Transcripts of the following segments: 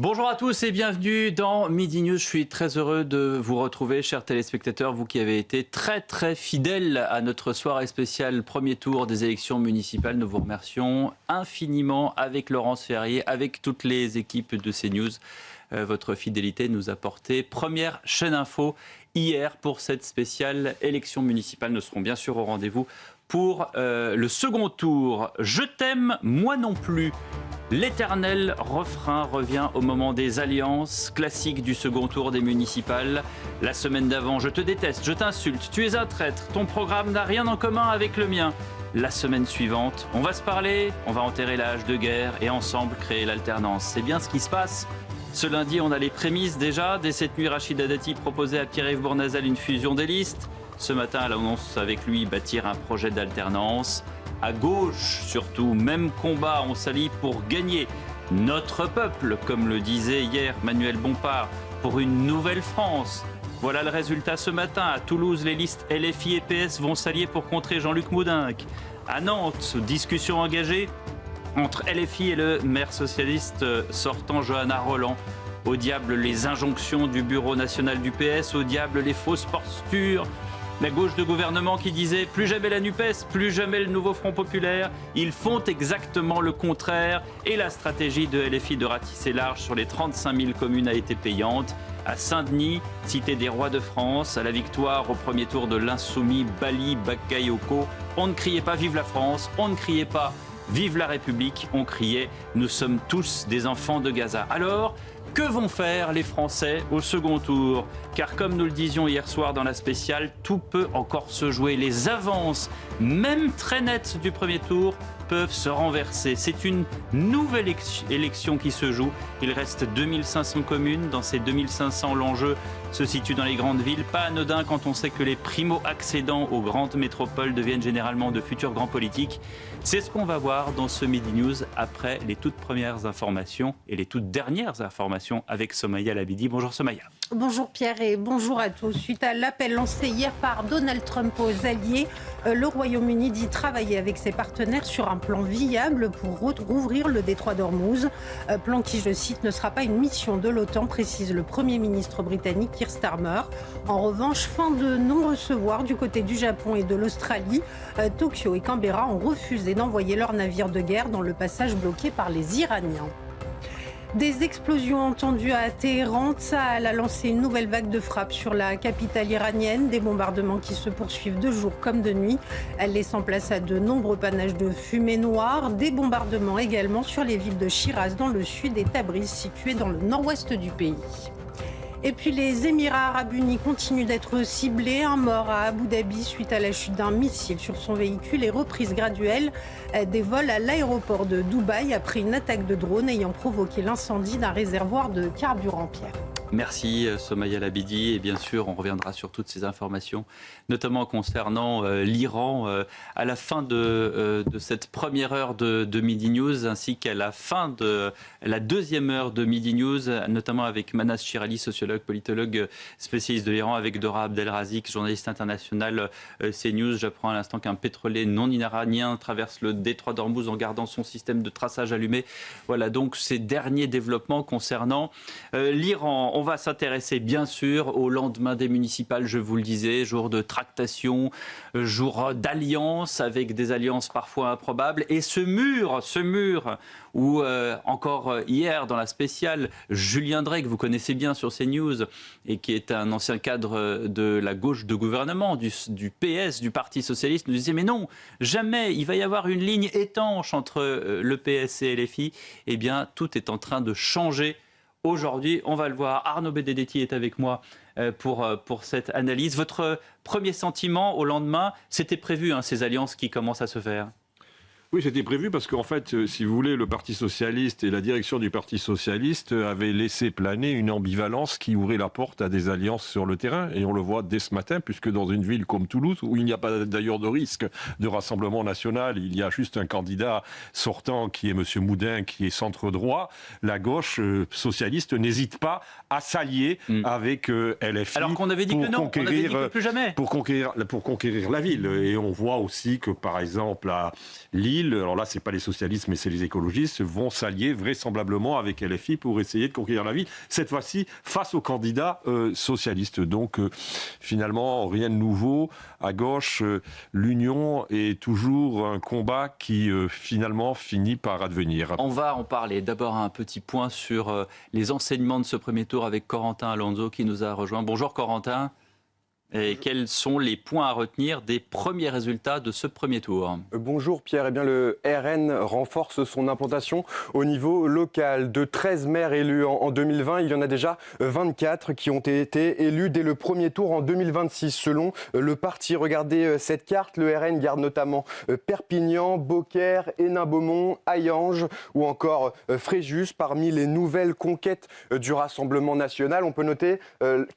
Bonjour à tous et bienvenue dans Midi News. Je suis très heureux de vous retrouver, chers téléspectateurs, vous qui avez été très fidèles à notre soirée spéciale premier tour des élections municipales. Nous vous remercions infiniment avec Laurence Ferrier, avec toutes les équipes de CNews. Votre fidélité nous a porté première chaîne info hier pour cette spéciale élection municipale. Nous serons bien sûr au rendez-vous pour le second tour. Je t'aime, moi non plus. L'éternel refrain revient au moment des alliances classiques du second tour des municipales. La semaine d'avant, je te déteste, je t'insulte, tu es un traître, ton programme n'a rien en commun avec le mien. La semaine suivante, on va se parler, on va enterrer la hache de guerre et ensemble créer l'alternance. C'est bien ce qui se passe. Ce lundi, on a les prémices déjà. Dès cette nuit, Rachida Dati proposait à Pierre-Yves Bournazel une fusion des listes. Ce matin, elle annonce avec lui bâtir un projet d'alternance. À gauche, surtout, même combat, on s'allie pour gagner. Notre peuple, comme le disait hier Manuel Bompard, pour une nouvelle France. Voilà le résultat ce matin. À Toulouse, les listes LFI et PS vont s'allier pour contrer Jean-Luc Moudinque. À Nantes, discussion engagée entre LFI et le maire socialiste sortant Johanna Rolland. Au diable les injonctions du bureau national du PS, au diable les fausses postures. La gauche de gouvernement qui disait plus jamais la NUPES, plus jamais le nouveau Front Populaire. Ils font exactement le contraire. Et la stratégie de LFI de ratisser large sur les 35 000 communes a été payante. À Saint-Denis, cité des rois de France, à la victoire au premier tour de l'insoumis Bali Bakayoko, on ne criait pas vive la France, on ne criait pas vive la République, on criait nous sommes tous des enfants de Gaza. Alors, que vont faire les Français au second tour? Car comme nous le disions hier soir dans la spéciale, tout peut encore se jouer. Les avances, même très nettes du premier tour, peuvent se renverser. C'est une nouvelle élection qui se joue. Il reste 2500 communes. Dans ces 2500, l'enjeu se situe dans les grandes villes. Pas anodin quand on sait que les primo-accédants aux grandes métropoles deviennent généralement de futurs grands politiques. C'est ce qu'on va voir dans ce Midi News après les toutes premières informations et les toutes dernières informations avec Somaya Labidi. Bonjour Somaya. Bonjour Pierre et bonjour à tous. Suite à l'appel lancé hier par Donald Trump aux alliés, le Royaume-Uni dit travailler avec ses partenaires sur un plan viable pour rouvrir le détroit d'Ormuz. Plan qui, je cite, ne sera pas une mission de l'OTAN, précise le Premier ministre britannique Keir Starmer. En revanche, fin de non-recevoir du côté du Japon et de l'Australie. Tokyo et Canberra ont refusé d'envoyer leurs navires de guerre dans le passage bloqué par les Iraniens. Des explosions entendues à Téhéran. Tsahal a lancé une nouvelle vague de frappes sur la capitale iranienne. Des bombardements qui se poursuivent de jour comme de nuit, laissant place à de nombreux panaches de fumée noire. Des bombardements également sur les villes de Shiraz dans le sud et Tabriz situées dans le nord-ouest du pays. Et puis les Émirats arabes unis continuent d'être ciblés. Un mort à Abu Dhabi suite à la chute d'un missile sur son véhicule et reprise graduelle des vols à l'aéroport de Dubaï après une attaque de drone ayant provoqué l'incendie d'un réservoir de carburant, Pierre. Merci Somaya Labidi et bien sûr on reviendra sur toutes ces informations, notamment concernant l'Iran à la fin de cette première heure de Midi News ainsi qu'à la fin de la deuxième heure de Midi News, notamment avec Manas Chirali, sociologue, politologue spécialiste de l'Iran, avec Dora Abdelrazik, journaliste internationale CNews. J'apprends à l'instant qu'un pétrolier non iranien traverse le détroit d'Ormuz en gardant son système de traçage allumé. Voilà donc ces derniers développements concernant l'Iran. On va s'intéresser bien sûr au lendemain des municipales, je vous le disais, jour de tractation, jour d'alliance avec des alliances parfois improbables. Et ce mur où encore hier dans la spéciale, Julien Drey, que vous connaissez bien sur CNews et qui est un ancien cadre de la gauche de gouvernement, du PS, du Parti Socialiste, nous disait mais non, jamais il va y avoir une ligne étanche entre le PS et LFI. Eh bien, tout est en train de changer. Aujourd'hui, on va le voir. Arnaud Benedetti est avec moi pour cette analyse. Votre premier sentiment au lendemain, c'était prévu, ces alliances qui commencent à se faire? Oui, c'était prévu parce qu'en fait, si vous voulez, le Parti socialiste et la direction du Parti socialiste avaient laissé planer une ambivalence qui ouvrait la porte à des alliances sur le terrain. Et on le voit dès ce matin, puisque dans une ville comme Toulouse, où il n'y a pas d'ailleurs de risque de rassemblement national, il y a juste un candidat sortant qui est M. Moudin, qui est centre-droit, la gauche socialiste n'hésite pas à s'allier avec LFI. Alors qu'on avait dit que non, on avait dit que plus jamais. Pour conquérir la ville. Et on voit aussi que, par exemple, à Lille, ville, alors là c'est pas les socialistes mais c'est les écologistes, vont s'allier vraisemblablement avec LFI pour essayer de conquérir la ville, cette fois-ci face aux candidats socialistes. Donc finalement rien de nouveau. À gauche, l'union est toujours un combat qui finalement finit par advenir. On va en parler. D'abord un petit point sur les enseignements de ce premier tour avec Corentin Alonso qui nous a rejoint. Bonjour Corentin. Et quels sont les points à retenir des premiers résultats de ce premier tour ? Bonjour Pierre, eh bien, le RN renforce son implantation au niveau local. De 13 maires élus en 2020, il y en a déjà 24 qui ont été élus dès le premier tour en 2026 selon le parti. Regardez cette carte, le RN garde notamment Perpignan, Beaucaire, Hénin-Beaumont, Hayange ou encore Fréjus. Parmi les nouvelles conquêtes du Rassemblement national, on peut noter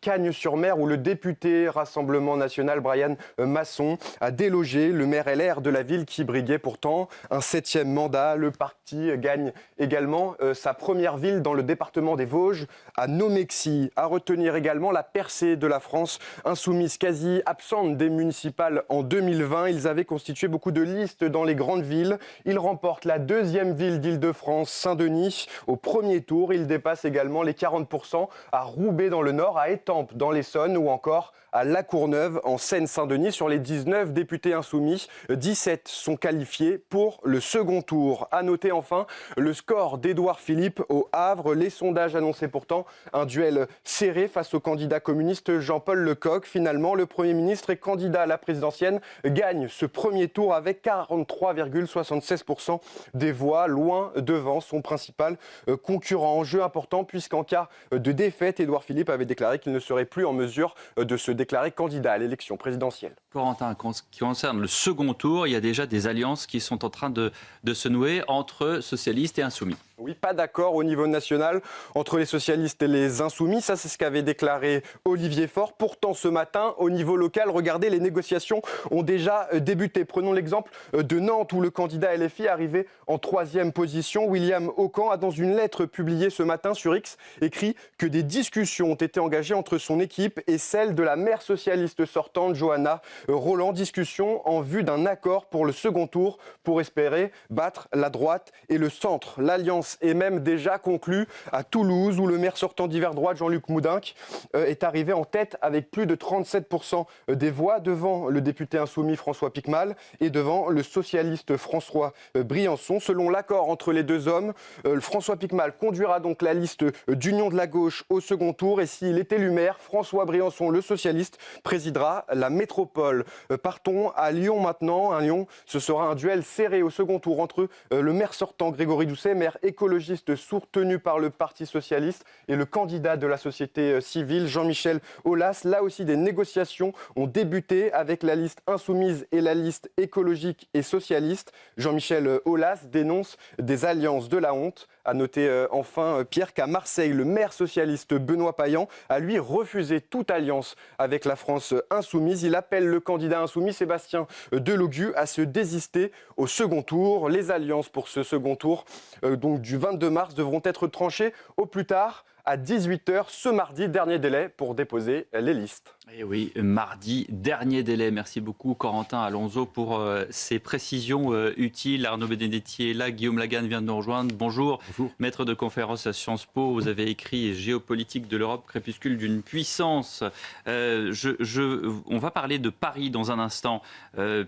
Cagnes-sur-Mer où le député Rassemblement national, Brian Masson, a délogé le maire LR de la ville qui briguait pourtant un 7e mandat. Le parti gagne également sa première ville dans le département des Vosges, à Nomexy. À retenir également la percée de la France insoumise, quasi absente des municipales en 2020. Ils avaient constitué beaucoup de listes dans les grandes villes. Ils remportent la 2e ville d'Île-de-France, Saint-Denis, au premier tour. Ils dépassent également les 40% à Roubaix dans le Nord, à Étampes dans l'Essonne ou encore à La Courneuve en Seine-Saint-Denis. Sur les 19 députés insoumis, 17 sont qualifiés pour le second tour. À noter enfin le score d'Édouard Philippe au Havre. Les sondages annonçaient pourtant un duel serré face au candidat communiste Jean-Paul Lecoq. Finalement, le Premier ministre et candidat à la présidentielle gagne ce premier tour avec 43,76% des voix, loin devant son principal concurrent. Enjeu important puisqu'en cas de défaite, Édouard Philippe avait déclaré qu'il ne serait plus en mesure de se déclaré candidat à l'élection présidentielle. Corentin, en ce qui concerne le second tour, il y a déjà des alliances qui sont en train de se nouer entre socialistes et insoumis. Oui, pas d'accord au niveau national entre les socialistes et les insoumis. Ça, c'est ce qu'avait déclaré Olivier Faure. Pourtant, ce matin, au niveau local, regardez, les négociations ont déjà débuté. Prenons l'exemple de Nantes, où le candidat LFI, arrivé en 3e position, William Aucan, a dans une lettre publiée ce matin sur X, écrit que des discussions ont été engagées entre son équipe et celle de la maire socialiste sortante, Johanna Roland. Discussion en vue d'un accord pour le second tour, pour espérer battre la droite et le centre. L'alliance est même déjà conclue à Toulouse, où le maire sortant d'hiver droite, Jean-Luc Moudenc, est arrivé en tête avec plus de 37% des voix devant le député insoumis François Piquemal et devant le socialiste François Briançon. Selon l'accord entre les deux hommes, François Piquemal conduira donc la liste d'Union de la gauche au second tour et s'il est élu maire, François Briançon, le socialiste, présidera la métropole. Partons à Lyon maintenant. À Lyon, ce sera un duel serré au second tour entre le maire sortant Grégory Doucet, maire écologiste soutenu par le Parti socialiste, et le candidat de la société civile, Jean-Michel Aulas. Là aussi, des négociations ont débuté avec la liste insoumise et la liste écologique et socialiste. Jean-Michel Aulas dénonce des alliances de la honte. À noter enfin, Pierre, qu'à Marseille, le maire socialiste Benoît Payan a lui refusé toute alliance avec la France insoumise. Il appelle le candidat insoumis Sébastien Delogu à se désister au second tour. Les alliances pour ce second tour, donc du 22 mars, devront être tranchées au plus tard à 18h ce mardi, dernier délai pour déposer les listes. Et oui, mardi, dernier délai. Merci beaucoup Corentin Alonso pour ces précisions utiles. Arnaud Benedetti est là, Guillaume Lagarde vient de nous rejoindre. Bonjour. Bonjour. Maître de conférence à Sciences Po, vous avez écrit Géopolitique de l'Europe, crépuscule d'une puissance. On va parler de Paris dans un instant,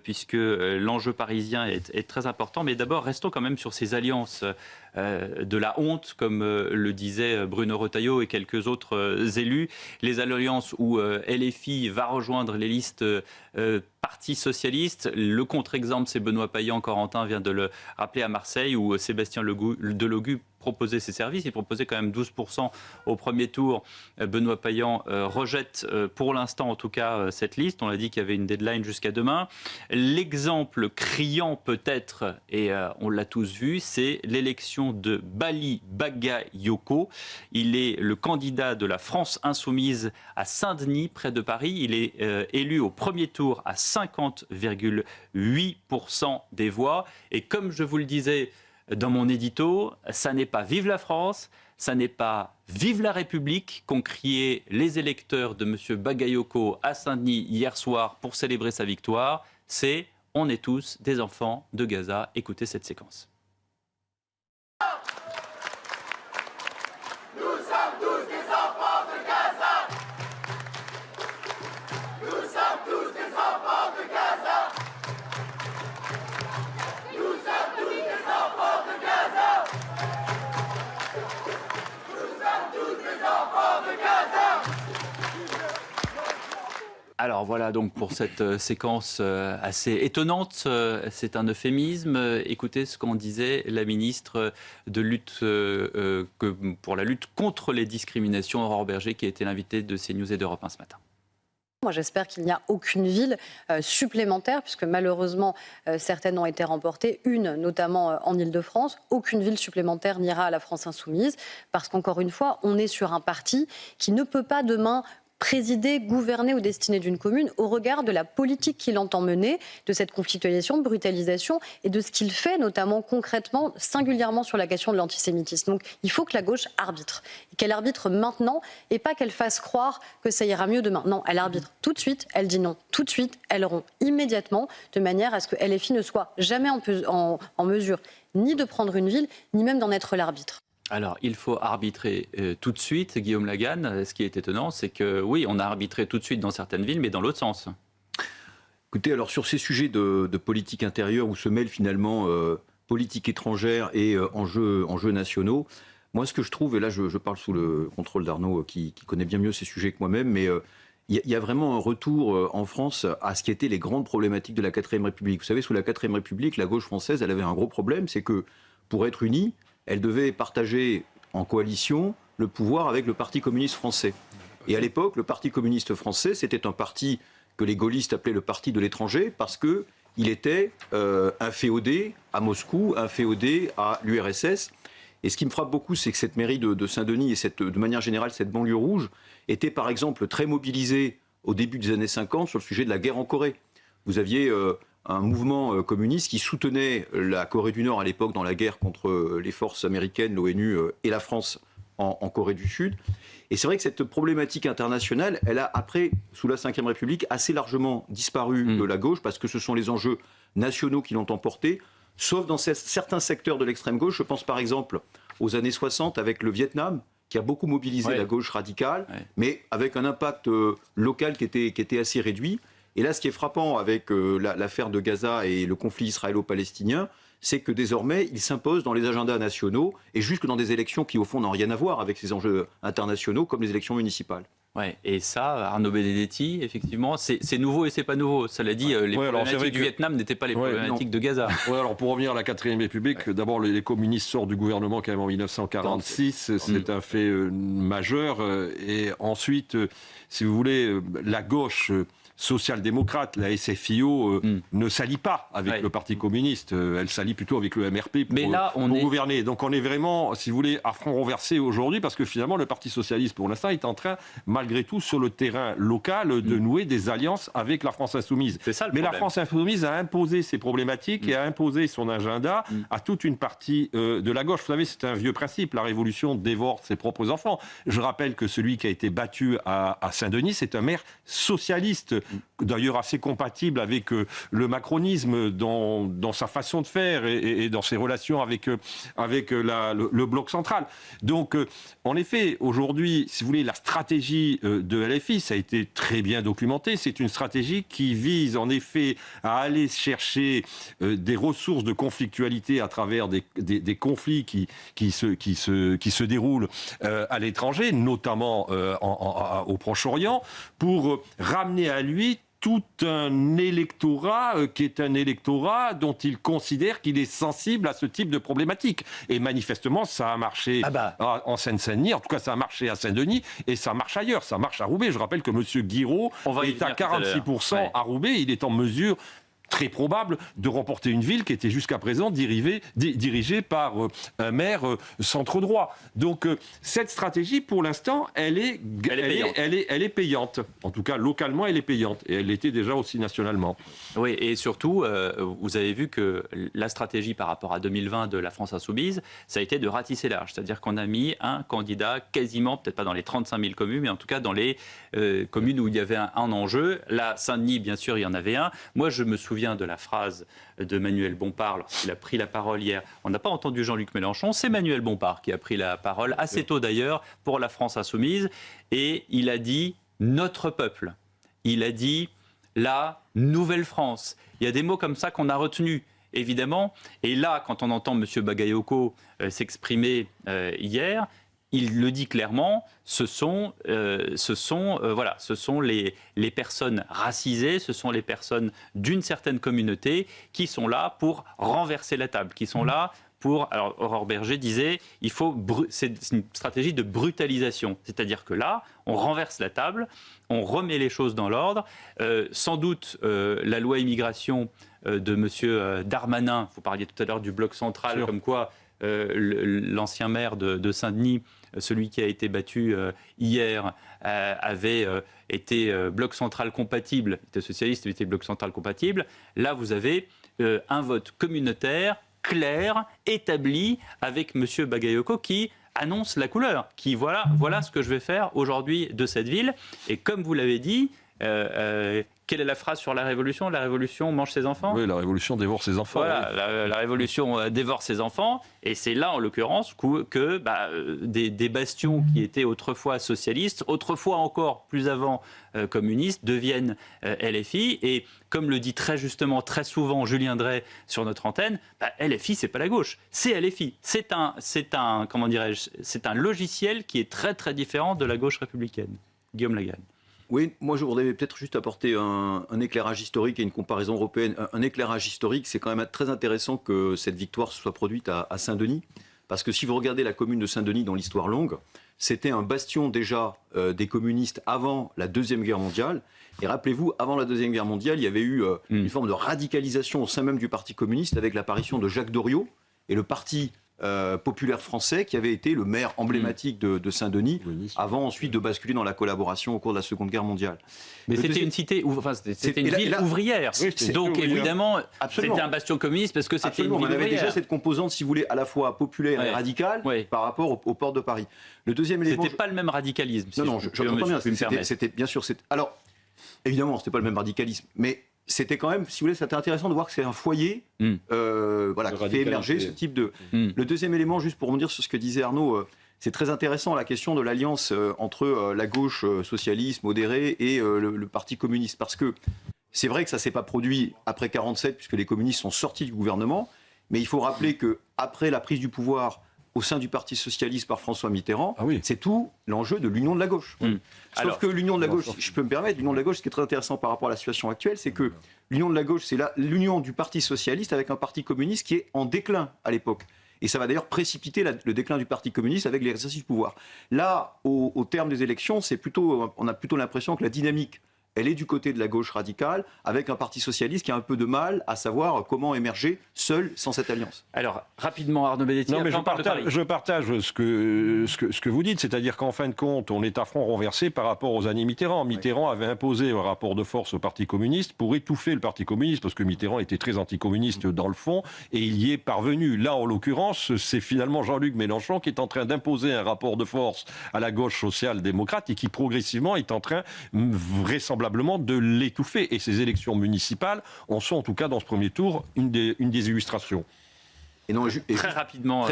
puisque l'enjeu parisien est très important. Mais d'abord, restons quand même sur ces alliances de la honte, comme le disait Bruno Retailleau et quelques autres élus. Les alliances où LFI va rejoindre les listes Parti socialiste. Le contre-exemple, c'est Benoît Payan. Corentin vient de le rappeler à Marseille, où Sébastien Delogu proposait ses services. Il proposait quand même 12% au premier tour. Benoît Payan rejette, pour l'instant en tout cas, cette liste. On a dit qu'il y avait une deadline jusqu'à demain. L'exemple criant peut-être, et on l'a tous vu, c'est l'élection de Bali Bagayoko. Il est le candidat de la France insoumise à Saint-Denis, près de Paris. Il est élu au premier tour à 50,8% des voix. Et comme je vous le disais dans mon édito, ça n'est pas vive la France, ça n'est pas vive la République qu'ont crié les électeurs de M. Bagayoko à Saint-Denis hier soir pour célébrer sa victoire, c'est On est tous des enfants de Gaza. Écoutez cette séquence. Alors voilà donc pour cette séquence assez étonnante, c'est un euphémisme. Écoutez ce qu'en disait la ministre de lutte pour la lutte contre les discriminations, Aurore Berger, qui a été l'invitée de CNews et d'Europe 1 ce matin. Moi, j'espère qu'il n'y a aucune ville supplémentaire, puisque malheureusement, certaines ont été remportées, une notamment en Île-de-France. Aucune ville supplémentaire n'ira à la France insoumise, parce qu'encore une fois, on est sur un parti qui ne peut pas demain présider, gouverner aux destinées d'une commune au regard de la politique qu'il entend mener, de cette conflictualisation, brutalisation et de ce qu'il fait, notamment concrètement, singulièrement sur la question de l'antisémitisme. Donc il faut que la gauche arbitre, et qu'elle arbitre maintenant et pas qu'elle fasse croire que ça ira mieux demain. Non, elle arbitre tout de suite, elle dit non tout de suite, elle rompt immédiatement, de manière à ce que LFI ne soit jamais en mesure ni de prendre une ville, ni même d'en être l'arbitre. Alors, il faut arbitrer tout de suite, Guillaume Laganne. Ce qui est étonnant, c'est que oui, on a arbitré tout de suite dans certaines villes, mais dans l'autre sens. Écoutez, alors sur ces sujets de politique intérieure où se mêlent finalement politique étrangère et enjeux nationaux, moi ce que je trouve, et là je parle sous le contrôle d'Arnaud qui connaît bien mieux ces sujets que moi-même, mais il y a vraiment un retour en France à ce qui étaient les grandes problématiques de la 4ème République. Vous savez, sous la 4ème République, la gauche française, elle avait un gros problème, c'est que pour être unie, elle devait partager en coalition le pouvoir avec le Parti communiste français. Et à l'époque, le Parti communiste français, c'était un parti que les gaullistes appelaient le parti de l'étranger parce qu'il était inféodé à Moscou, inféodé à l'URSS. Et ce qui me frappe beaucoup, c'est que cette mairie de Saint-Denis et de manière générale cette banlieue rouge était par exemple très mobilisée au début des années 50 sur le sujet de la guerre en Corée. Vous aviez un mouvement communiste qui soutenait la Corée du Nord à l'époque dans la guerre contre les forces américaines, l'ONU et la France en Corée du Sud. Et c'est vrai que cette problématique internationale, elle a après, sous la Ve République, assez largement disparu de la gauche parce que ce sont les enjeux nationaux qui l'ont emporté, sauf dans certains secteurs de l'extrême gauche. Je pense par exemple aux années 60 avec le Vietnam, qui a beaucoup mobilisé la gauche radicale, mais avec un impact local qui était assez réduit. Et là, ce qui est frappant avec l'affaire de Gaza et le conflit israélo-palestinien, c'est que désormais, il s'impose dans les agendas nationaux et jusque dans des élections qui, au fond, n'ont rien à voir avec ces enjeux internationaux, comme les élections municipales. Ouais, et ça, Arnaud Benedetti, effectivement, c'est nouveau et c'est pas nouveau. Cela dit, les problématiques du Vietnam n'étaient pas les problématiques de Gaza. Ouais, alors pour revenir à la 4ème République, d'abord les communistes sortent du gouvernement quand même en 1946, c'est un fait majeur. Et ensuite, si vous voulez, la gauche social-démocrate, la SFIO, ne s'allie pas avec le Parti communiste, elle s'allie plutôt avec le MRP pour gouverner. Donc on est vraiment, si vous voulez, à front renversé aujourd'hui, parce que finalement le Parti socialiste, pour l'instant, est en train, malgré tout, sur le terrain local, de nouer des alliances avec la France insoumise. C'est ça le Mais problème. la France insoumise a imposé ses problématiques et a imposé son agenda à toute une partie de la gauche. Vous savez, c'est un vieux principe, la révolution dévore ses propres enfants. Je rappelle que celui qui a été battu à Saint-Denis, c'est un maire socialiste, d'ailleurs assez compatible avec le macronisme dans sa façon de faire et dans ses relations avec le bloc central. Donc, en effet, aujourd'hui, si vous voulez, la stratégie de LFI, ça a été très bien documenté, c'est une stratégie qui vise en effet à aller chercher des ressources de conflictualité à travers des conflits qui se déroulent à l'étranger, notamment au Proche-Orient, pour ramener à lui tout un électorat qui est un électorat dont il considère qu'il est sensible à ce type de problématique. Et manifestement, ça a marché en Seine-Saint-Denis, en tout cas ça a marché à Saint-Denis, et ça marche ailleurs, ça marche à Roubaix. Je rappelle que M. Guiraud est à 46% à Roubaix, il est en mesure très probable de remporter une ville qui était jusqu'à présent dirigée par un maire centre-droit. Donc cette stratégie, pour l'instant, elle est payante. En tout cas, localement, elle est payante. Et elle l'était déjà aussi nationalement. Oui, et surtout, vous avez vu que la stratégie par rapport à 2020 de la France insoumise, ça a été de ratisser large. C'est-à-dire qu'on a mis un candidat quasiment, peut-être pas dans les 35 000 communes, mais en tout cas dans les communes où il y avait un enjeu. Là, Saint-Denis, bien sûr, il y en avait un. Moi, je me souviens souviens de la phrase de Manuel Bompard lorsqu'il a pris la parole hier. On n'a pas entendu Jean-Luc Mélenchon, c'est Manuel Bompard qui a pris la parole assez tôt d'ailleurs pour la France insoumise. Et il a dit « notre peuple ». Il a dit « la nouvelle France ». Il y a des mots comme ça qu'on a retenus, évidemment. Et là, quand on entend M. Bagayoko s'exprimer hier, il le dit clairement, ce sont les personnes racisées, ce sont les personnes d'une certaine communauté qui sont là pour renverser la table, qui sont là pour... Alors Aurore Berger disait, c'est une stratégie de brutalisation. C'est-à-dire que là, on renverse la table, on remet les choses dans l'ordre. Sans doute, la loi immigration de M. Darmanin, vous parliez tout à l'heure du bloc central, comme quoi l'ancien maire de Saint-Denis, celui qui a été battu hier, avait été bloc central compatible, il était socialiste, il était bloc central compatible. Là, vous avez un vote communautaire, clair, établi, avec M. Bagayoko qui annonce la couleur, qui voilà ce que je vais faire aujourd'hui de cette ville. Et comme vous l'avez dit, quelle est la phrase sur la révolution ? La révolution mange ses enfants ? Oui, la révolution dévore ses enfants. Voilà, oui. la révolution dévore ses enfants. Et c'est là, en l'occurrence, que des bastions qui étaient autrefois socialistes, autrefois encore plus avant communistes, deviennent LFI. Et comme le dit très justement, très souvent Julien Drey sur notre antenne, LFI, c'est pas la gauche, c'est LFI. C'est un logiciel qui est très très différent de la gauche républicaine. Guillaume Lagarde. Oui, moi je voudrais peut-être juste apporter un éclairage historique et une comparaison européenne. Un éclairage historique, c'est quand même très intéressant que cette victoire se soit produite à Saint-Denis, parce que si vous regardez la commune de Saint-Denis dans l'histoire longue, c'était un bastion déjà des communistes avant la Deuxième Guerre mondiale. Et rappelez-vous, avant la Deuxième Guerre mondiale, il y avait eu une forme de radicalisation au sein même du Parti communiste avec l'apparition de Jacques Doriot et le Parti populaire français qui avait été le maire emblématique de Saint-Denis avant ensuite de basculer dans la collaboration au cours de la Seconde Guerre mondiale. Mais c'était une cité, c'était une ville ouvrière. Oui, donc évidemment, absolument. C'était un bastion communiste parce que c'était une ville on avait ouvrière. déjà cette composante, si vous voulez, à la fois populaire et radicale par rapport aux portes de Paris. Le deuxième élément... C'était pas le même radicalisme. Si non, je comprends bien. C'était bien sûr... Alors, évidemment, c'était pas le même radicalisme, mais... C'était quand même, si vous voulez, c'était intéressant de voir que c'est un foyer qui fait émerger ce type de... Le deuxième élément, juste pour rebondir sur ce que disait Arnaud, c'est très intéressant la question de l'alliance entre la gauche socialiste, modérée et le Parti communiste. Parce que c'est vrai que ça ne s'est pas produit après 1947, puisque les communistes sont sortis du gouvernement, mais il faut rappeler qu'après la prise du pouvoir au sein du Parti socialiste par François Mitterrand, c'est tout l'enjeu de l'union de la gauche. Sauf que l'union de la gauche, si je peux me permettre, l'union de la gauche, ce qui est très intéressant par rapport à la situation actuelle, c'est que l'union de la gauche, c'est l'union du Parti socialiste avec un Parti communiste qui est en déclin à l'époque. Et ça va d'ailleurs précipiter le déclin du Parti communiste avec l'exercice du pouvoir. Là, au terme des élections, on a plutôt l'impression que la dynamique, elle est du côté de la gauche radicale, avec un Parti socialiste qui a un peu de mal à savoir comment émerger seul sans cette alliance. Alors, rapidement, Arnaud Belletti, non, mais je partage ce que vous dites, c'est-à-dire qu'en fin de compte, on est à front renversé par rapport aux années Mitterrand. Mitterrand avait imposé un rapport de force au Parti communiste pour étouffer le Parti communiste, parce que Mitterrand était très anticommuniste dans le fond, et il y est parvenu. Là, en l'occurrence, c'est finalement Jean-Luc Mélenchon qui est en train d'imposer un rapport de force à la gauche social-démocrate et qui progressivement est en train, vraisemblablement, de l'étouffer. Et ces élections municipales en sont, en tout cas dans ce premier tour, une des illustrations. Très rapidement,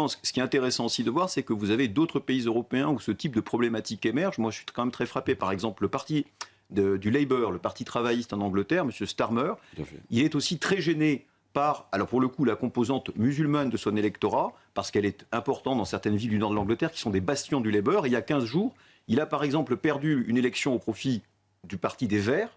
ce qui est intéressant aussi de voir, c'est que vous avez d'autres pays européens où ce type de problématique émerge. Moi, je suis quand même très frappé. Par exemple, le parti du Labour, le parti travailliste en Angleterre, M. Starmer, il est aussi très gêné par, alors pour le coup, la composante musulmane de son électorat, parce qu'elle est importante dans certaines villes du nord de l'Angleterre, qui sont des bastions du Labour. Et il y a 15 jours, il a par exemple perdu une élection au profit du parti des Verts.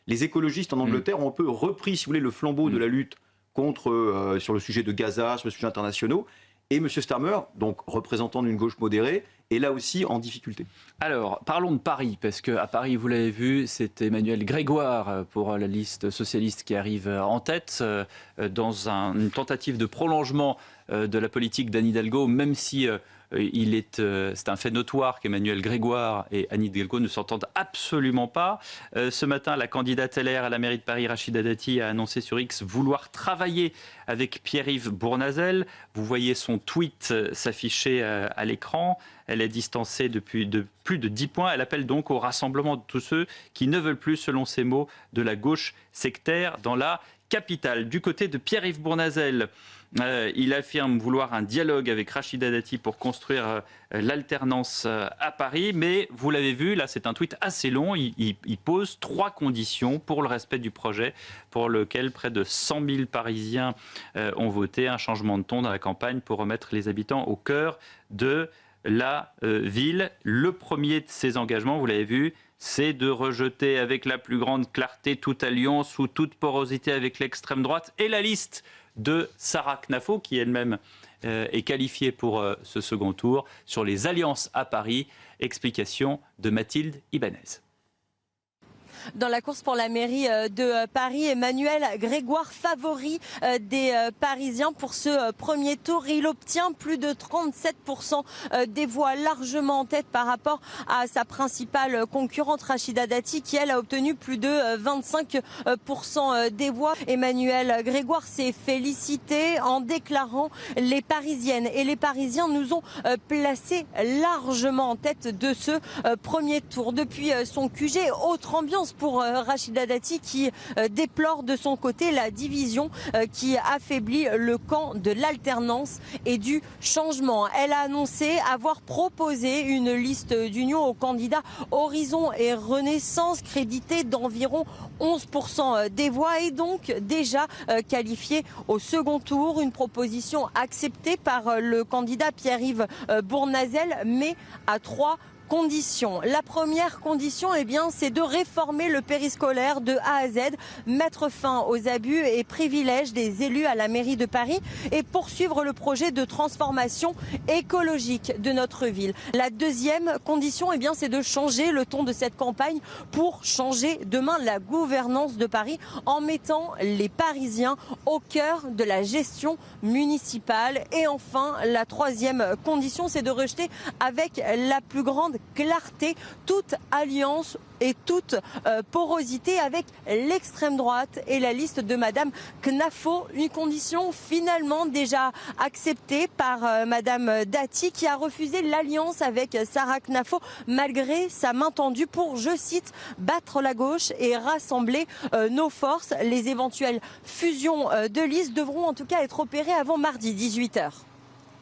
Les écologistes en Angleterre ont un peu repris, si vous voulez, le flambeau de la lutte sur le sujet de Gaza, sur le sujet internationaux. Et M. Starmer, donc représentant d'une gauche modérée, est là aussi en difficulté. Alors, parlons de Paris, parce qu'à Paris, vous l'avez vu, c'est Emmanuel Grégoire pour la liste socialiste qui arrive en tête dans une tentative de prolongement de la politique d'Anne Hidalgo, même si c'est un fait notoire qu'Emmanuel Grégoire et Anne Hidalgo ne s'entendent absolument pas. Ce matin, la candidate LR à la mairie de Paris, Rachida Dati, a annoncé sur X vouloir travailler avec Pierre-Yves Bournazel. Vous voyez son tweet s'afficher à l'écran. Elle est distancée de plus de 10 points. Elle appelle donc au rassemblement de tous ceux qui ne veulent plus, selon ses mots, de la gauche sectaire dans la capitale. Du côté de Pierre-Yves Bournazel, il affirme vouloir un dialogue avec Rachida Dati pour construire l'alternance à Paris. Mais vous l'avez vu, là c'est un tweet assez long. Il pose 3 conditions pour le respect du projet pour lequel près de 100 000 Parisiens ont voté. Un changement de ton dans la campagne pour remettre les habitants au cœur de la ville. Le premier de ces engagements, vous l'avez vu, c'est de rejeter avec la plus grande clarté toute alliance ou toute porosité avec l'extrême droite. Et la liste de Sarah Knafo, qui elle-même est qualifiée pour ce second tour, sur les alliances à Paris. Explication de Mathilde Ibanez. Dans la course pour la mairie de Paris, Emmanuel Grégoire, favori des Parisiens pour ce premier tour. Il obtient plus de 37% des voix, largement en tête par rapport à sa principale concurrente Rachida Dati, qui elle a obtenu plus de 25% des voix. Emmanuel Grégoire s'est félicité en déclarant « Les Parisiennes et les Parisiens nous ont placés largement en tête de ce premier tour ». Depuis son QG, autre ambiance pour Rachida Dati qui déplore de son côté la division qui affaiblit le camp de l'alternance et du changement. Elle a annoncé avoir proposé une liste d'union aux candidats Horizon et Renaissance, crédité d'environ 11% des voix et donc déjà qualifiée au second tour. Une proposition acceptée par le candidat Pierre-Yves Bournazel, mais à 3 conditions. La première condition, c'est de réformer le périscolaire de A à Z, mettre fin aux abus et privilèges des élus à la mairie de Paris et poursuivre le projet de transformation écologique de notre ville. La deuxième condition, c'est de changer le ton de cette campagne pour changer demain la gouvernance de Paris en mettant les Parisiens au cœur de la gestion municipale. Et enfin, la troisième condition, c'est de rejeter avec la plus grande clarté toute alliance et toute porosité avec l'extrême droite et la liste de Madame Knafo. Une condition finalement déjà acceptée par Madame Dati, qui a refusé l'alliance avec Sarah Knafo malgré sa main tendue pour, je cite, battre la gauche et rassembler nos forces. Les éventuelles fusions de listes devront en tout cas être opérées avant mardi 18h.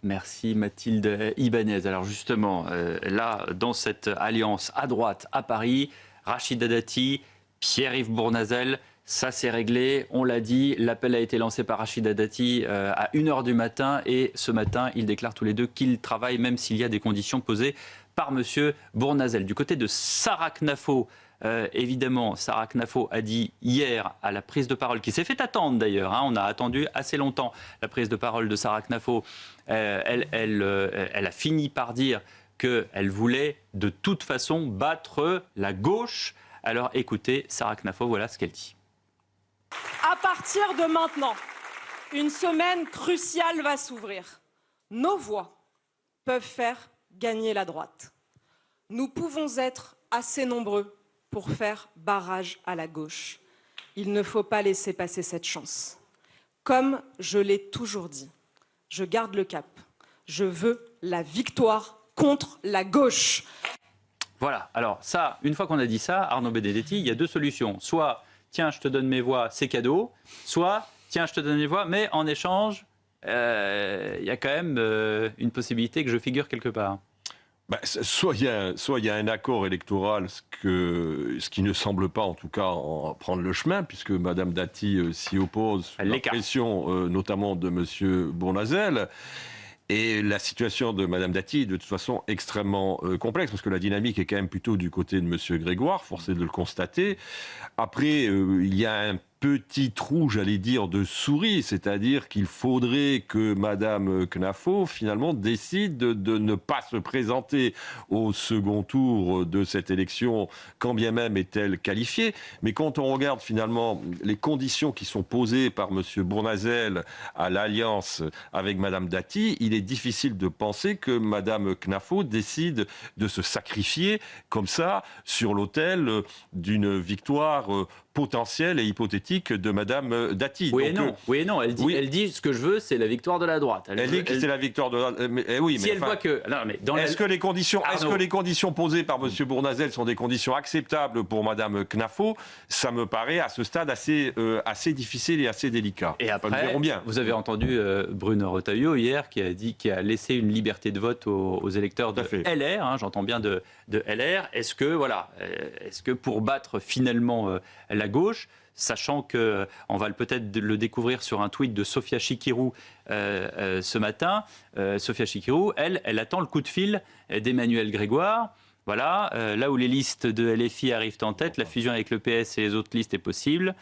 Merci Mathilde Ibanez. Alors justement, là, dans cette alliance à droite à Paris, Rachida Dati, Pierre-Yves Bournazel, ça c'est réglé. On l'a dit, l'appel a été lancé par Rachida Dati à 1h du matin et ce matin, ils déclarent tous les deux qu'ils travaillent même s'il y a des conditions posées par M. Bournazel. Du côté de Sarah Knafo, évidemment, Sarah Knafo a dit hier à la prise de parole, qui s'est fait attendre d'ailleurs, on a attendu assez longtemps la prise de parole de Sarah Knafo, elle a fini par dire qu'elle voulait de toute façon battre la gauche. Alors écoutez, Sarah Knafo, voilà ce qu'elle dit. À partir de maintenant, une semaine cruciale va s'ouvrir. Nos voix peuvent faire gagner la droite. Nous pouvons être assez nombreux pour faire barrage à la gauche. Il ne faut pas laisser passer cette chance. Comme je l'ai toujours dit, je garde le cap. Je veux la victoire contre la gauche. Voilà, alors ça, une fois qu'on a dit ça, Arnaud Benedetti, il y a 2 solutions. Soit, tiens, je te donne mes voix, c'est cadeau. Soit, tiens, je te donne mes voix, mais en échange, il y a quand même une possibilité que je figure quelque part. Soit il y a un accord électoral, ce qui ne semble pas en tout cas prendre le chemin, puisque Mme Dati s'y oppose, la pression notamment de M. Bournazel. Et la situation de Mme Dati est de toute façon extrêmement complexe, parce que la dynamique est quand même plutôt du côté de M. Grégoire, forcé de le constater. Après, il y a un petit trou, j'allais dire, de souris, c'est-à-dire qu'il faudrait que Mme Knafo, finalement, décide de ne pas se présenter au second tour de cette élection, quand bien même est-elle qualifiée. Mais quand on regarde, finalement, les conditions qui sont posées par M. Bournazel à l'alliance avec Mme Dati, il est difficile de penser que Mme Knafo décide de se sacrifier comme ça sur l'autel d'une victoire potentielle et hypothétique politique de Madame Dati. Oui, Donc, et non. Elle dit ce que je veux, c'est la victoire de la droite. Elle dit que c'est la victoire de la... oui, si elle voit que... Est-ce que les conditions posées par M. Bournazel sont des conditions acceptables pour Mme Knafo? Ça me paraît à ce stade assez difficile et assez délicat. Et après, nous verrons bien. Vous avez entendu Bruno Retailleau hier qui a laissé une liberté de vote aux électeurs de LR, hein, j'entends bien de LR. Est-ce que pour battre finalement la gauche, sachant qu'on va peut-être le découvrir sur un tweet de Sophia Chikirou ce matin, Sophia Chikirou, elle attend le coup de fil d'Emmanuel Grégoire. Voilà, là où les listes de LFI arrivent en tête, la fusion avec le PS et les autres listes est possible.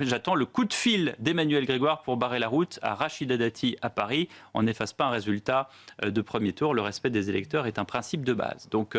J'attends le coup de fil d'Emmanuel Grégoire pour barrer la route à Rachida Dati à Paris. On n'efface pas un résultat de premier tour. Le respect des électeurs est un principe de base. Donc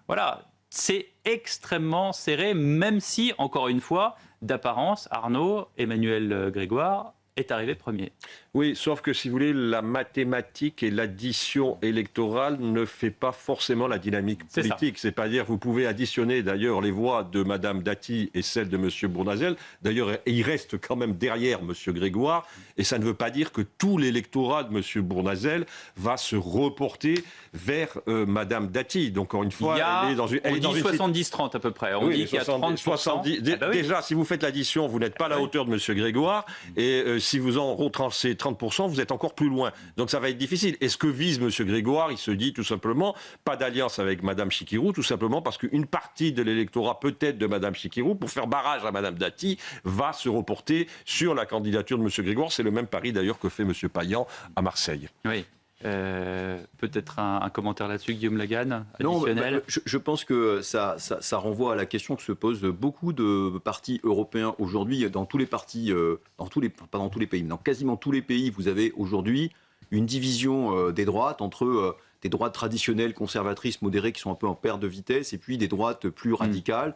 voilà, c'est extrêmement serré, même si, encore une fois, d'apparence, Arnaud, Emmanuel Grégoire est arrivé premier. Oui, sauf que si vous voulez, la mathématique et l'addition électorale ne fait pas forcément la dynamique politique. C'est-à-dire, vous pouvez additionner d'ailleurs les voix de Mme Dati et celles de M. Bournazel. D'ailleurs, il reste quand même derrière M. Grégoire. Et ça ne veut pas dire que tout l'électorat de M. Bournazel va se reporter vers Mme Dati. Donc, encore une fois, elle est dans une... On dit 70-30 à peu près. On dit qu'il y a 30%. 70, déjà, si vous faites l'addition, vous n'êtes pas à la hauteur de M. Grégoire. Et si vous en retrancez 30%, vous êtes encore plus loin. Donc ça va être difficile. Et ce que vise M. Grégoire, il se dit tout simplement, pas d'alliance avec Mme Chikirou, tout simplement parce qu'une partie de l'électorat, peut-être de Mme Chikirou, pour faire barrage à Mme Dati, va se reporter sur la candidature de M. Grégoire. C'est le même pari d'ailleurs que fait M. Payan à Marseille. Oui. Peut-être un commentaire là-dessus, Guillaume Laganne, additionnel. Non, je pense que ça renvoie à la question que se posent beaucoup de partis européens aujourd'hui, dans tous les partis, pas dans tous les pays, mais dans quasiment tous les pays, vous avez aujourd'hui une division des droites entre des droites traditionnelles, conservatrices, modérées, qui sont un peu en perte de vitesse, et puis des droites plus radicales.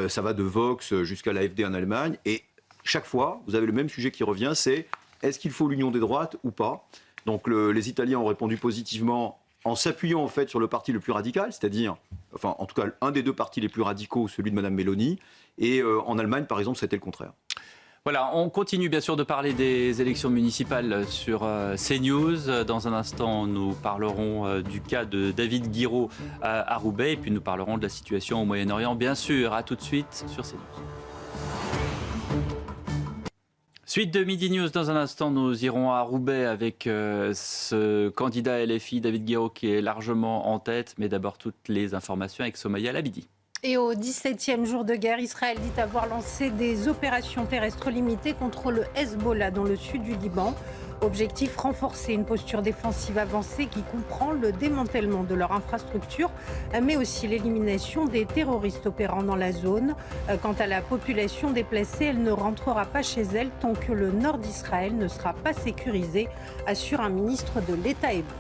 Ça va de Vox jusqu'à l'AfD en Allemagne, et chaque fois, vous avez le même sujet qui revient, c'est est-ce qu'il faut l'union des droites ou pas? Donc les Italiens ont répondu positivement en s'appuyant en fait sur le parti le plus radical, c'est-à-dire, enfin en tout cas un des deux partis les plus radicaux, celui de Mme Meloni, et en Allemagne par exemple c'était le contraire. Voilà, on continue bien sûr de parler des élections municipales sur CNews. Dans un instant, nous parlerons du cas de David Guiraud à Roubaix, et puis nous parlerons de la situation au Moyen-Orient, bien sûr. À tout de suite sur CNews. Suite de Midi News, dans un instant, nous irons à Roubaix avec ce candidat LFI, David Guiraud, qui est largement en tête. Mais d'abord, toutes les informations avec Somaya Labidi. Et au 17e jour de guerre, Israël dit avoir lancé des opérations terrestres limitées contre le Hezbollah dans le sud du Liban. Objectif, renforcer une posture défensive avancée qui comprend le démantèlement de leur infrastructure, mais aussi l'élimination des terroristes opérant dans la zone. Quant à la population déplacée, elle ne rentrera pas chez elle tant que le nord d'Israël ne sera pas sécurisé, assure un ministre de l'État hébreu.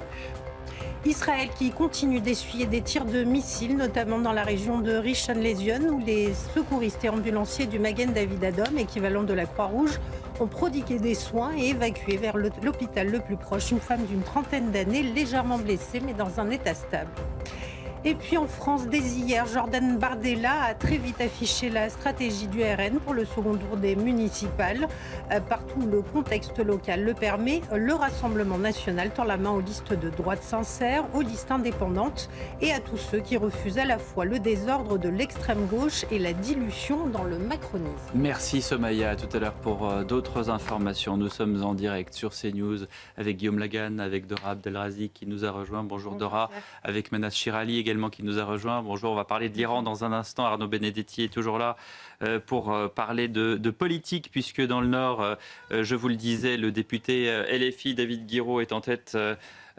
Israël qui continue d'essuyer des tirs de missiles, notamment dans la région de Rishon LeZion, où les secouristes et ambulanciers du Magen David Adom, équivalent de la Croix-Rouge, ont prodigué des soins et évacué vers l'hôpital le plus proche une femme d'une trentaine d'années, légèrement blessée, mais dans un état stable. Et puis en France, dès hier, Jordan Bardella a très vite affiché la stratégie du RN pour le second tour des municipales. Partout où le contexte local le permet, le Rassemblement national tend la main aux listes de droite sincère, aux listes indépendantes et à tous ceux qui refusent à la fois le désordre de l'extrême gauche et la dilution dans le macronisme. Merci Somaya, à tout à l'heure pour d'autres informations. Nous sommes en direct sur CNews avec Guillaume Laganne, avec Dora Abdelrazi qui nous a rejoint. Bonjour Dora, avec Manas Chirali également qui nous a rejoint. Bonjour, on va parler de l'Iran dans un instant. Arnaud Benedetti est toujours là pour parler de politique, puisque dans le Nord, je vous le disais, le député LFI David Guiraud est en tête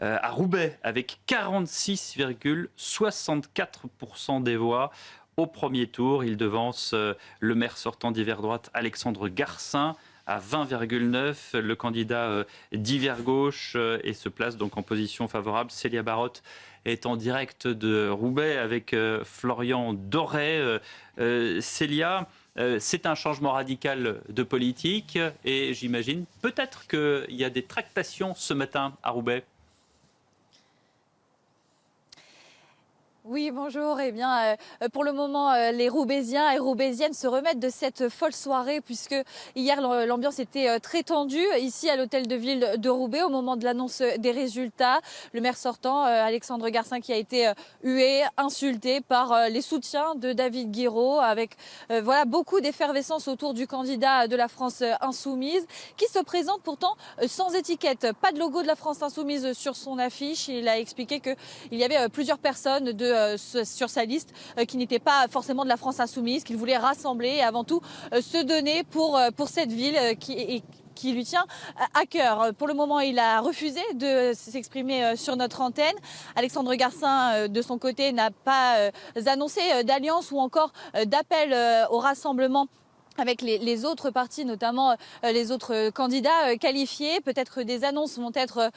à Roubaix avec 46,64% des voix. Au premier tour, il devance le maire sortant d'hiver droite Alexandre Garcin à 20,9. Le candidat d'hiver gauche et se place donc en position favorable. Célia Barotte est en direct de Roubaix avec Florian Doré. Célia, c'est un changement radical de politique et j'imagine peut-être qu'il y a des tractations ce matin à Roubaix. Oui, bonjour. Eh bien, pour le moment, les Roubaisiens et Roubaisiennes se remettent de cette folle soirée puisque hier, l'ambiance était très tendue ici à l'hôtel de ville de Roubaix au moment de l'annonce des résultats. Le maire sortant, Alexandre Garcin, qui a été hué, insulté par les soutiens de David Guiraud avec voilà, beaucoup d'effervescence autour du candidat de la France insoumise qui se présente pourtant sans étiquette. Pas de logo de la France insoumise sur son affiche. Il a expliqué qu'il y avait plusieurs personnes sur sa liste qui n'étaient pas forcément de la France insoumise, qu'il voulait rassembler et avant tout se donner pour cette ville qui lui tient à cœur. Pour le moment, il a refusé de s'exprimer sur notre antenne. Alexandre Garcin, de son côté, n'a pas annoncé d'alliance ou encore d'appel au rassemblement avec les autres partis, notamment les autres candidats qualifiés. Peut-être des annonces vont être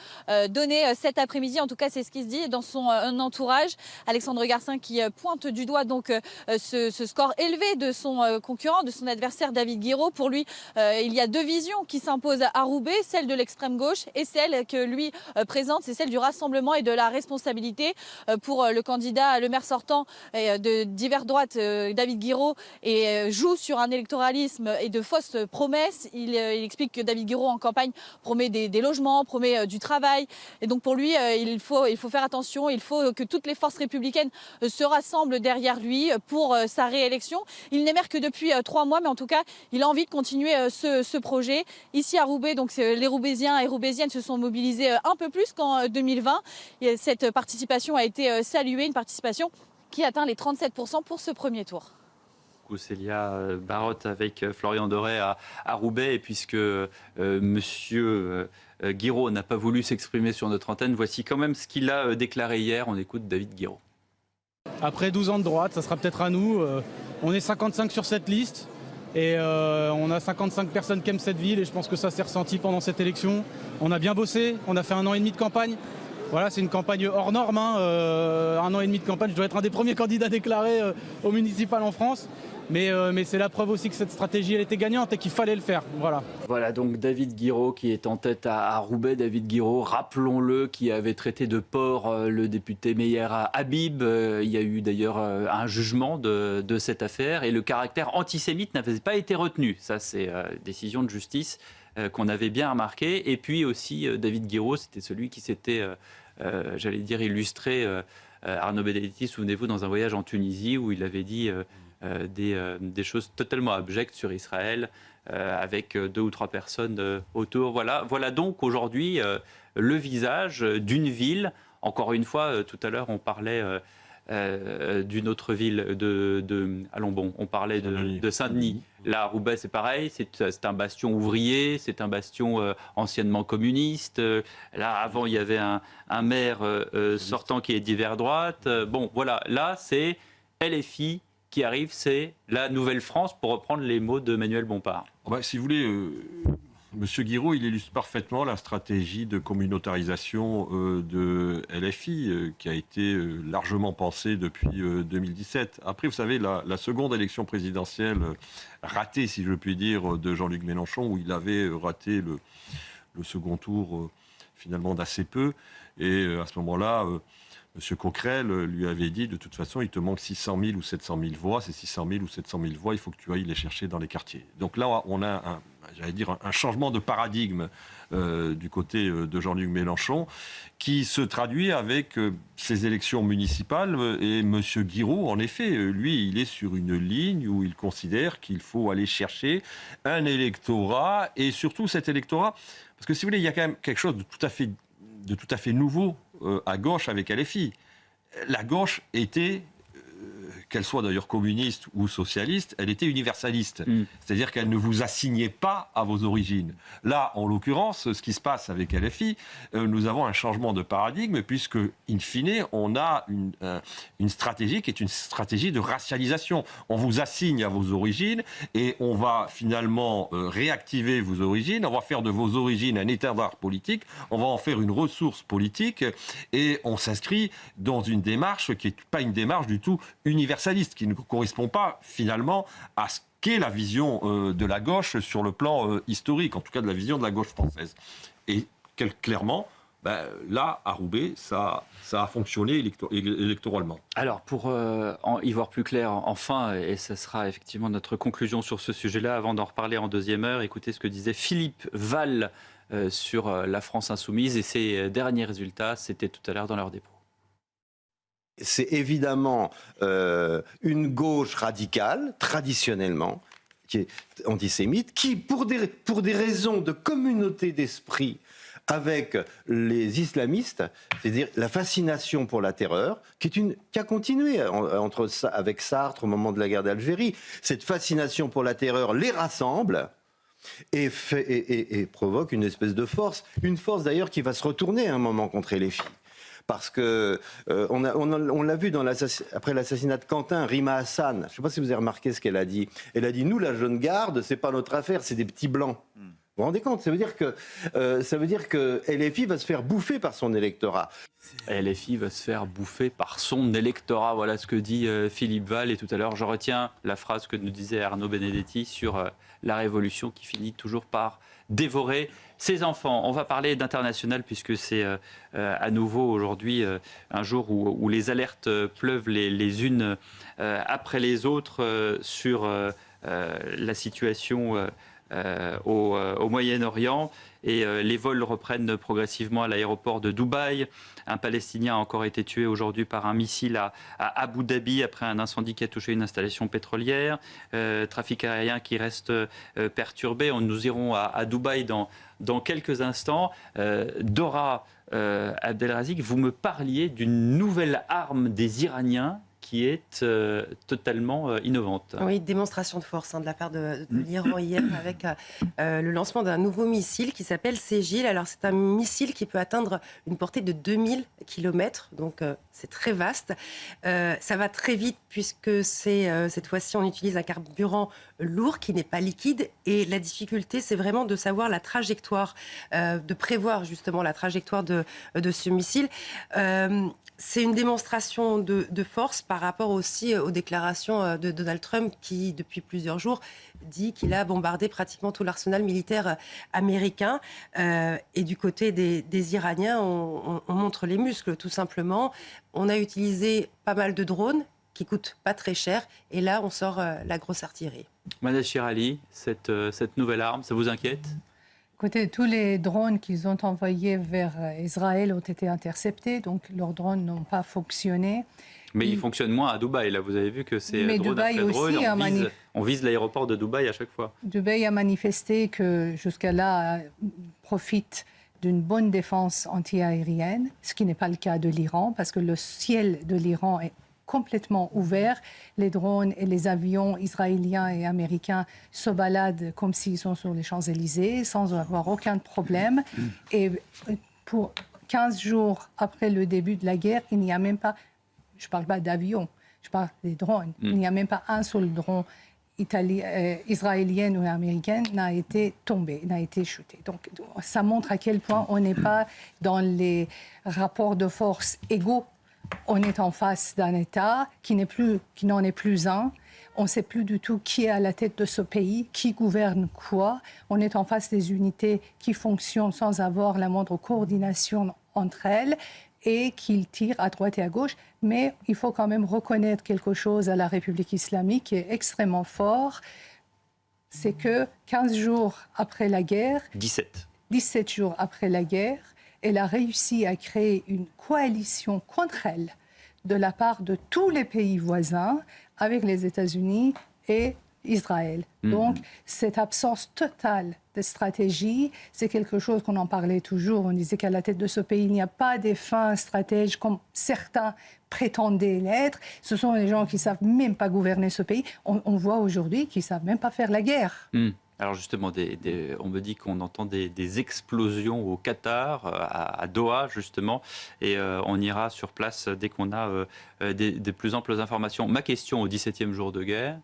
données cet après-midi. En tout cas, c'est ce qui se dit dans son entourage. Alexandre Garcin qui pointe du doigt donc ce score élevé de son concurrent, de son adversaire David Guiraud. Pour lui, il y a deux visions qui s'imposent à Roubaix, celle de l'extrême gauche et celle que lui présente, c'est celle du rassemblement et de la responsabilité. Pour le candidat, le maire sortant de divers droites, David Guiraud, et joue sur un électorat et de fausses promesses. Il explique que David Guiraud en campagne promet des logements, promet du travail. Et donc pour lui, il faut faire attention. Il faut que toutes les forces républicaines se rassemblent derrière lui pour sa réélection. Il n'est maire que depuis 3 mois, mais en tout cas, il a envie de continuer ce projet. Ici à Roubaix, donc les Roubaisiens et Roubaisiennes se sont mobilisés un peu plus qu'en 2020. Et cette participation a été saluée, une participation qui atteint les 37% pour ce premier tour. Célia Barotte avec Florian Doré à Roubaix. Et puisque monsieur Guiraud n'a pas voulu s'exprimer sur notre antenne, voici quand même ce qu'il a déclaré hier. On écoute David Guiraud. Après 12 ans de droite, ça sera peut-être à nous. On est 55 sur cette liste et on a 55 personnes qui aiment cette ville et je pense que ça s'est ressenti pendant cette élection. On a bien bossé, on a fait 1 an et demi de campagne. Voilà, c'est une campagne hors norme. 1 an et demi de campagne, je dois être un des premiers candidats déclarés au municipal en France. Mais c'est la preuve aussi que cette stratégie, elle était gagnante et qu'il fallait le faire. Voilà donc David Guiraud qui est en tête à Roubaix. David Guiraud, rappelons-le, qui avait traité de porc le député Meyer Habib. Il y a eu d'ailleurs un jugement de cette affaire et le caractère antisémite n'avait pas été retenu. Ça, c'est décision de justice qu'on avait bien remarqué. Et puis aussi, David Guiraud, c'était celui qui s'était, j'allais dire, illustré. Arnaud Benedetti, souvenez-vous, dans un voyage en Tunisie où il avait dit des choses totalement abjectes sur Israël avec 2 ou 3 personnes autour. Voilà donc aujourd'hui le visage d'une ville. Encore une fois, tout à l'heure, on parlait d'une autre ville, on parlait de Saint-Denis. Là, à Roubaix, c'est pareil, c'est un bastion ouvrier, c'est un bastion anciennement communiste. Là, avant, il y avait un maire sortant qui est d'hiver droite. Bon, voilà, là, c'est LFI qui arrive, c'est la Nouvelle-France, pour reprendre les mots de Manuel Bompard. Si vous voulez, M. Guiraud, il illustre parfaitement la stratégie de communautarisation de LFI, qui a été largement pensée depuis 2017. Après, vous savez, la seconde élection présidentielle ratée, si je puis dire, de Jean-Luc Mélenchon, où il avait raté le second tour finalement d'assez peu. Et à ce moment-là, M. Coquerel lui avait dit, de toute façon, il te manque 600 000 ou 700 000 voix. Ces 600 000 ou 700 000 voix, il faut que tu ailles les chercher dans les quartiers. Donc là, on a un changement de paradigme du côté de Jean-Luc Mélenchon qui se traduit avec ces élections municipales. Et M. Guiraud, en effet, lui, il est sur une ligne où il considère qu'il faut aller chercher un électorat et surtout cet électorat. Parce que si vous voulez, il y a quand même quelque chose de tout à fait nouveau à gauche avec LFI. La gauche était, qu'elle soit d'ailleurs communiste ou socialiste, elle était universaliste. C'est-à-dire qu'elle ne vous assignait pas à vos origines. Là, en l'occurrence, ce qui se passe avec LFI, nous avons un changement de paradigme puisque, in fine, on a une stratégie qui est une stratégie de racialisation. On vous assigne à vos origines et on va finalement réactiver vos origines, on va faire de vos origines un étendard politique, on va en faire une ressource politique et on s'inscrit dans une démarche qui n'est pas une démarche du tout universaliste, qui ne correspond pas finalement à ce qu'est la vision de la gauche sur le plan historique, en tout cas de la vision de la gauche française. Et clairement, là, à Roubaix, ça a fonctionné électoralement. Alors, pour y voir plus clair, enfin, et ce sera effectivement notre conclusion sur ce sujet-là, avant d'en reparler en deuxième heure, écoutez ce que disait Philippe Val sur la France insoumise et ses derniers résultats, c'était tout à l'heure dans leur dépôt. C'est évidemment une gauche radicale, traditionnellement, qui est antisémite, qui, pour des raisons de communauté d'esprit avec les islamistes, c'est-à-dire la fascination pour la terreur, qui a continué avec Sartre au moment de la guerre d'Algérie. Cette fascination pour la terreur les rassemble et provoque une espèce de force. Une force d'ailleurs qui va se retourner à un moment contre les filles. Parce que on l'a vu après l'assassinat de Quentin, Rima Hassan, je ne sais pas si vous avez remarqué ce qu'elle a dit. Elle a dit, nous, la jeune garde, c'est pas notre affaire, c'est des petits blancs. Vous vous rendez compte ? Ça veut dire que LFI va se faire bouffer par son électorat. LFI va se faire bouffer par son électorat. Voilà ce que dit Philippe Val. Et tout à l'heure, je retiens la phrase que nous disait Arnaud Benedetti sur la révolution qui finit toujours par dévorer ses enfants. On va parler d'international puisque c'est à nouveau aujourd'hui un jour où les alertes pleuvent les unes après les autres sur la situation au Moyen-Orient et les vols reprennent progressivement à l'aéroport de Dubaï. Un Palestinien a encore été tué aujourd'hui par un missile à Abu Dhabi après un incendie qui a touché une installation pétrolière. Trafic aérien qui reste perturbé. Nous irons à Dubaï dans quelques instants. Dora Abdelrazik, vous me parliez d'une nouvelle arme des Iraniens qui est totalement innovante. Oui, démonstration de force de la part de l'Iran hier avec le lancement d'un nouveau missile qui s'appelle Ségil. Alors c'est un missile qui peut atteindre une portée de 2000 km, donc c'est très vaste. Ça va très vite puisque cette fois-ci on utilise un carburant lourd qui n'est pas liquide et la difficulté c'est vraiment de savoir la trajectoire, de prévoir justement la trajectoire de ce missile. C'est une démonstration de force par rapport aussi aux déclarations de Donald Trump qui, depuis plusieurs jours, dit qu'il a bombardé pratiquement tout l'arsenal militaire américain. Et du côté des Iraniens, on montre les muscles, tout simplement. On a utilisé pas mal de drones qui coûtent pas très cher. Et là, on sort la grosse artillerie. Madame Chirali, cette nouvelle arme, ça vous inquiète ? Écoutez, tous les drones qu'ils ont envoyés vers Israël ont été interceptés, donc leurs drones n'ont pas fonctionné. Mais ils fonctionnent moins à Dubaï. Là, vous avez vu que c'est drone Dubaï après drone. aussi On vise l'aéroport de Dubaï à chaque fois. Dubaï a manifesté que jusqu'à là profite d'une bonne défense antiaérienne, ce qui n'est pas le cas de l'Iran, parce que le ciel de l'Iran est complètement ouvert. Les drones et les avions israéliens et américains se baladent comme s'ils sont sur les Champs-Élysées, sans avoir aucun problème. Et pour 15 jours après le début de la guerre, il n'y a même pas, je ne parle pas d'avions, je parle des drones, il n'y a même pas un seul drone israélien ou américain n'a été tombé, n'a été chuté. Donc ça montre à quel point on n'est pas dans les rapports de force égaux. On est en face d'un État qui n'en est plus un. On ne sait plus du tout qui est à la tête de ce pays, qui gouverne quoi. On est en face des unités qui fonctionnent sans avoir la moindre coordination entre elles et qui tirent à droite et à gauche. Mais il faut quand même reconnaître quelque chose à la République islamique qui est extrêmement fort. C'est que 15 jours après la guerre... 17 jours après la guerre, elle a réussi à créer une coalition contre elle de la part de tous les pays voisins avec les États-Unis et Israël. Donc, cette absence totale de stratégie, c'est quelque chose qu'on en parlait toujours. On disait qu'à la tête de ce pays, il n'y a pas des fins stratèges comme certains prétendaient l'être. Ce sont des gens qui ne savent même pas gouverner ce pays. On voit aujourd'hui qu'ils ne savent même pas faire la guerre. Alors justement, on me dit qu'on entend des explosions au Qatar, à Doha justement, et on ira sur place dès qu'on a des plus amples informations. Ma question au 17e jour de guerre,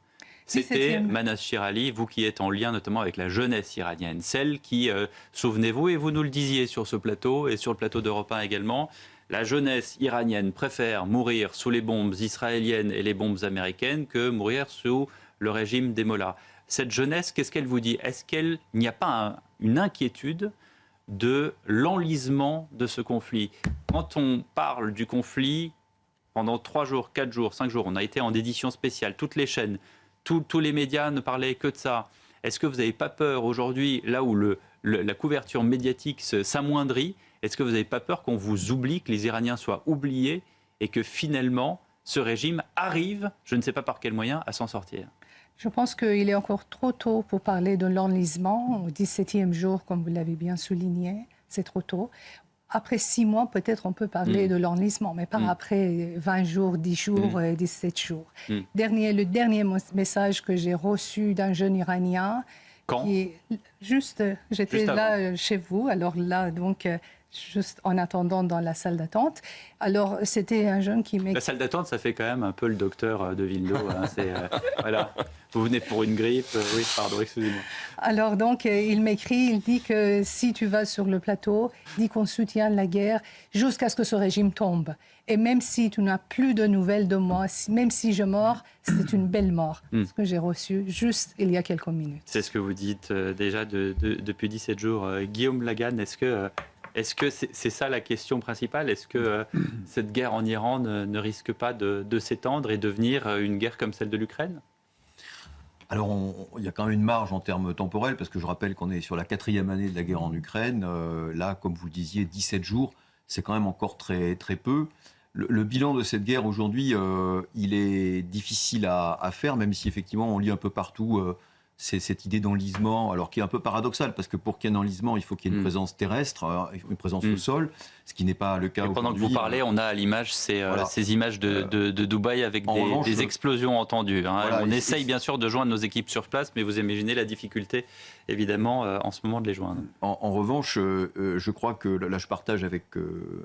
c'était, Manas Chirali, vous qui êtes en lien notamment avec la jeunesse iranienne, celle qui, souvenez-vous, et vous nous le disiez sur ce plateau et sur le plateau d'Europe 1 également, la jeunesse iranienne préfère mourir sous les bombes israéliennes et les bombes américaines que mourir sous le régime des mollahs. Cette jeunesse, qu'est-ce qu'elle vous dit ? Est-ce qu'il n'y a pas une inquiétude de l'enlisement de ce conflit. Quand on parle du conflit, pendant 3 jours, 4 jours, 5 jours, on a été en édition spéciale, toutes les chaînes, tous les médias ne parlaient que de ça. Est-ce que vous n'avez pas peur aujourd'hui, là où la couverture médiatique s'amoindrit, est-ce que vous n'avez pas peur qu'on vous oublie, que les Iraniens soient oubliés et que finalement ce régime arrive, je ne sais pas par quel moyen, à s'en sortir? Je pense qu'il est encore trop tôt pour parler de l'enlisement. Au 17e jour, comme vous l'avez bien souligné, c'est trop tôt. Après 6 mois, peut-être on peut parler de l'enlisement, mais pas après 20 jours, 10 jours, 17 jours. Le dernier message que j'ai reçu d'un jeune Iranien... Quand ? J'étais là chez vous, alors là, donc... juste en attendant dans la salle d'attente. Alors, c'était un jeune qui m'écrit... La salle d'attente, ça fait quand même un peu le docteur de Vildo. Hein, voilà. Vous venez pour une grippe. Oui, pardon, excusez-moi. Alors, donc, il m'écrit, il dit que si tu vas sur le plateau, dit qu'on soutient la guerre jusqu'à ce que ce régime tombe. Et même si tu n'as plus de nouvelles de moi, même si je mors, c'est une belle mort. Ce que j'ai reçu juste il y a quelques minutes. C'est ce que vous dites déjà depuis 17 jours. Guillaume Lagan, est-ce que c'est ça la question principale? Est-ce que cette guerre en Iran ne risque pas de s'étendre et devenir une guerre comme celle de l'Ukraine? Alors, il y a quand même une marge en termes temporels, parce que je rappelle qu'on est sur la 4e année de la guerre en Ukraine. Là, comme vous le disiez, 17 jours, c'est quand même encore très, très peu. Le bilan de cette guerre aujourd'hui, il est difficile à faire, même si effectivement on lit un peu partout c'est cette idée d'enlisement, alors qui est un peu paradoxale, parce que pour qu'il y ait un enlisement, il faut qu'il y ait une présence terrestre, une présence au sol, ce qui n'est pas le cas aujourd'hui. Pendant que vous parlez, on a à l'image ces images de Dubaï avec des explosions entendues. Hein. Voilà, on essaye bien sûr de joindre nos équipes sur place, mais vous imaginez la difficulté, évidemment, en ce moment de les joindre. En revanche, je crois que, là je partage avec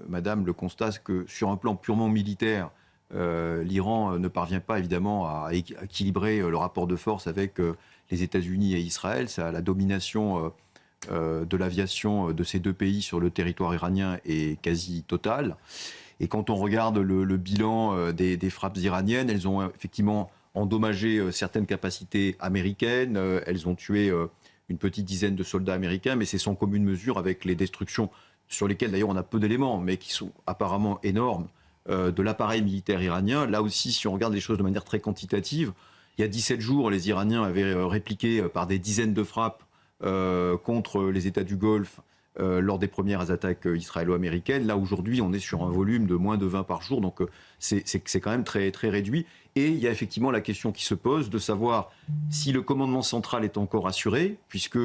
Madame le constat que sur un plan purement militaire, l'Iran ne parvient pas évidemment à équilibrer le rapport de force avec les États-Unis et Israël. La domination de l'aviation de ces deux pays sur le territoire iranien est quasi totale. Et quand on regarde le bilan des frappes iraniennes, elles ont effectivement endommagé certaines capacités américaines, elles ont tué une petite dizaine de soldats américains, mais c'est sans commune mesure avec les destructions sur lesquelles d'ailleurs on a peu d'éléments, mais qui sont apparemment énormes, de l'appareil militaire iranien. Là aussi, si on regarde les choses de manière très quantitative, il y a 17 jours, les Iraniens avaient répliqué par des dizaines de frappes contre les États du Golfe lors des premières attaques israélo-américaines. Là, aujourd'hui, on est sur un volume de moins de 20 par jour, donc c'est quand même très, très réduit. Et il y a effectivement la question qui se pose de savoir si le commandement central est encore assuré, puisque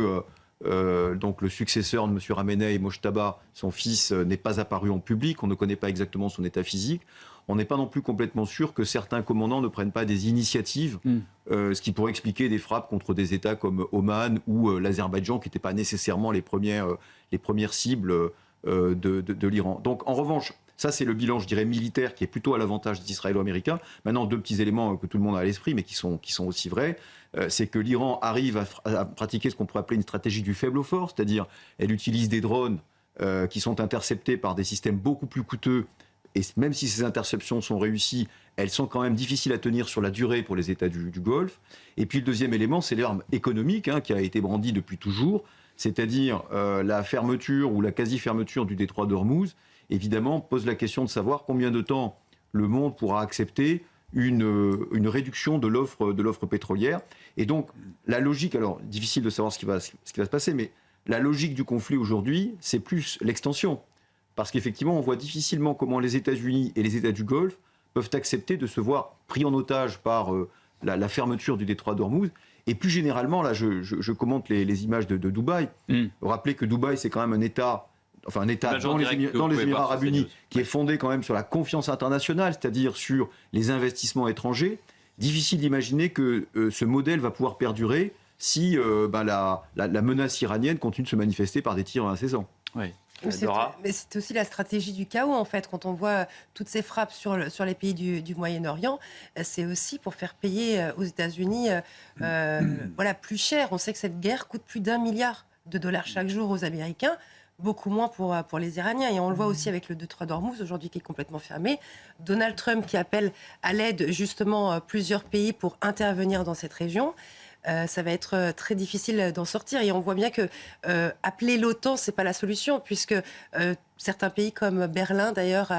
donc le successeur de M. Ramenei, Mojtaba, son fils, n'est pas apparu en public, on ne connaît pas exactement son état physique. On n'est pas non plus complètement sûr que certains commandants ne prennent pas des initiatives, ce qui pourrait expliquer des frappes contre des États comme Oman ou l'Azerbaïdjan, qui n'étaient pas nécessairement les premières cibles de l'Iran. Donc en revanche, ça c'est le bilan, je dirais, militaire, qui est plutôt à l'avantage des Israélo-Américains. Maintenant, deux petits éléments que tout le monde a à l'esprit, mais qui sont aussi vrais, c'est que l'Iran arrive à pratiquer ce qu'on pourrait appeler une stratégie du faible au fort, c'est-à-dire elle utilise des drones qui sont interceptés par des systèmes beaucoup plus coûteux. Et même si ces interceptions sont réussies, elles sont quand même difficiles à tenir sur la durée pour les États du Golfe. Et puis le deuxième élément, c'est l'arme économique qui a été brandie depuis toujours, c'est-à-dire la fermeture ou la quasi-fermeture du détroit d'Ormuz, évidemment, pose la question de savoir combien de temps le monde pourra accepter une réduction de l'offre pétrolière. Et donc la logique, alors difficile de savoir ce qui va se passer, mais la logique du conflit aujourd'hui, c'est plus l'extension. Parce qu'effectivement, on voit difficilement comment les États-Unis et les États du Golfe peuvent accepter de se voir pris en otage par la fermeture du détroit d'Ormuz. Et plus généralement, là, je commente les images de Dubaï. Rappelez que Dubaï, c'est quand même un État dans les Émirats arabes unis, qui est fondé quand même sur la confiance internationale, c'est-à-dire sur les investissements étrangers. Difficile d'imaginer que ce modèle va pouvoir perdurer si la menace iranienne continue de se manifester par des tirs incessants. Oui. Mais c'est aussi la stratégie du chaos, en fait. Quand on voit toutes ces frappes sur les pays du Moyen-Orient, c'est aussi pour faire payer aux États-Unis plus cher. On sait que cette guerre coûte plus d'1 milliard de dollars chaque jour aux Américains, beaucoup moins pour les Iraniens. Et on le voit aussi avec le détroit d'Ormuz, aujourd'hui, qui est complètement fermé. Donald Trump qui appelle à l'aide, justement, plusieurs pays pour intervenir dans cette région. ça va être très difficile d'en sortir. Et on voit bien que appeler l'OTAN, c'est pas la solution, puisque certains pays comme Berlin, d'ailleurs,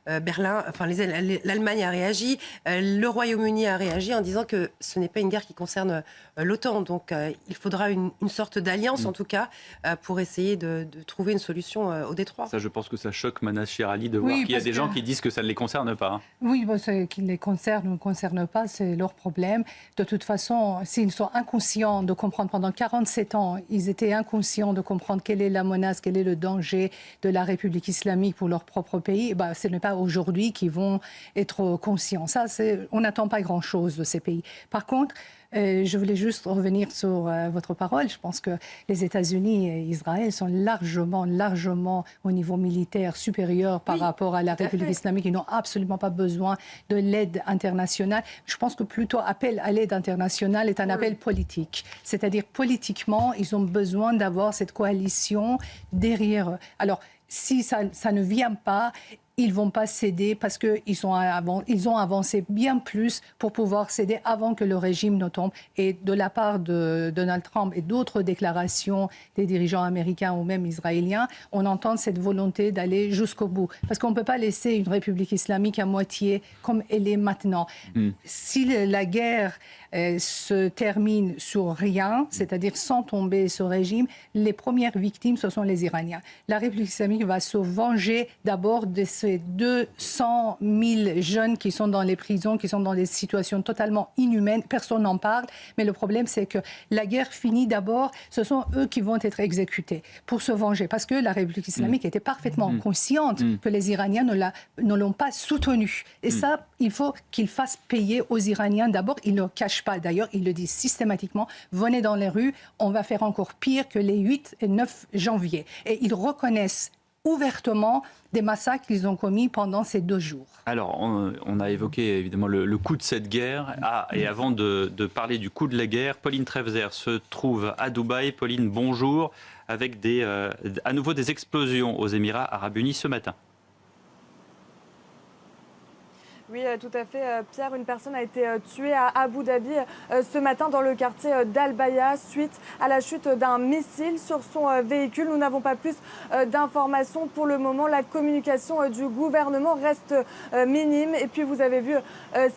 l'Allemagne a réagi, le Royaume-Uni a réagi en disant que ce n'est pas une guerre qui concerne l'OTAN. Donc il faudra une sorte d'alliance, en tout cas, pour essayer de trouver une solution au détroit. Ça, je pense que ça choque Manas Chirali de voir qu'il y a des gens qui disent que ça ne les concerne pas. Hein. Oui, ce qui les concerne ou ne concerne pas, c'est leur problème. De toute façon, s'ils sont inconscients de comprendre, pendant 47 ans, ils étaient inconscients de comprendre quelle est la menace, quel est le danger de la République islamique pour leur propre pays, ce n'est pas aujourd'hui qu'ils vont être conscients. Ça, on n'attend pas grand-chose de ces pays. Par contre, je voulais juste revenir sur votre parole. Je pense que les États-Unis et Israël sont largement au niveau militaire supérieur par rapport à la République islamique. Ils n'ont absolument pas besoin de l'aide internationale. Je pense que plutôt appel à l'aide internationale est un appel politique. C'est-à-dire politiquement, ils ont besoin d'avoir cette coalition derrière eux. Alors, si ça ne vient pas, ils ne vont pas céder parce qu'ils ont avancé bien plus pour pouvoir céder avant que le régime ne tombe. Et de la part de Donald Trump et d'autres déclarations des dirigeants américains ou même israéliens, on entend cette volonté d'aller jusqu'au bout. Parce qu'on ne peut pas laisser une République islamique à moitié comme elle est maintenant. Si la guerre se termine sur rien, c'est-à-dire sans tomber ce régime, les premières victimes, ce sont les Iraniens. La République islamique va se venger d'abord de ces 200 000 jeunes qui sont dans les prisons, qui sont dans des situations totalement inhumaines. Personne n'en parle, mais le problème, c'est que la guerre finit d'abord, ce sont eux qui vont être exécutés pour se venger. Parce que la République islamique était parfaitement consciente que les Iraniens ne l'ont pas soutenue. Et ça, il faut qu'ils fassent payer aux Iraniens. D'abord, ils ne le cachent pas. D'ailleurs, ils le disent systématiquement. Venez dans les rues, on va faire encore pire que les 8 et 9 janvier. Et ils reconnaissent ouvertement des massacres qu'ils ont commis pendant ces 2 jours. Alors, on a évoqué évidemment le coût de cette guerre. Et avant de parler du coût de la guerre, Pauline Trefzer se trouve à Dubaï. Pauline, bonjour. Avec à nouveau des explosions aux Émirats Arabes Unis ce matin. Oui, tout à fait, Pierre. Une personne a été tuée à Abu Dhabi ce matin dans le quartier d'Al-Baya suite à la chute d'un missile sur son véhicule. Nous n'avons pas plus d'informations pour le moment. La communication du gouvernement reste minime. Et puis, vous avez vu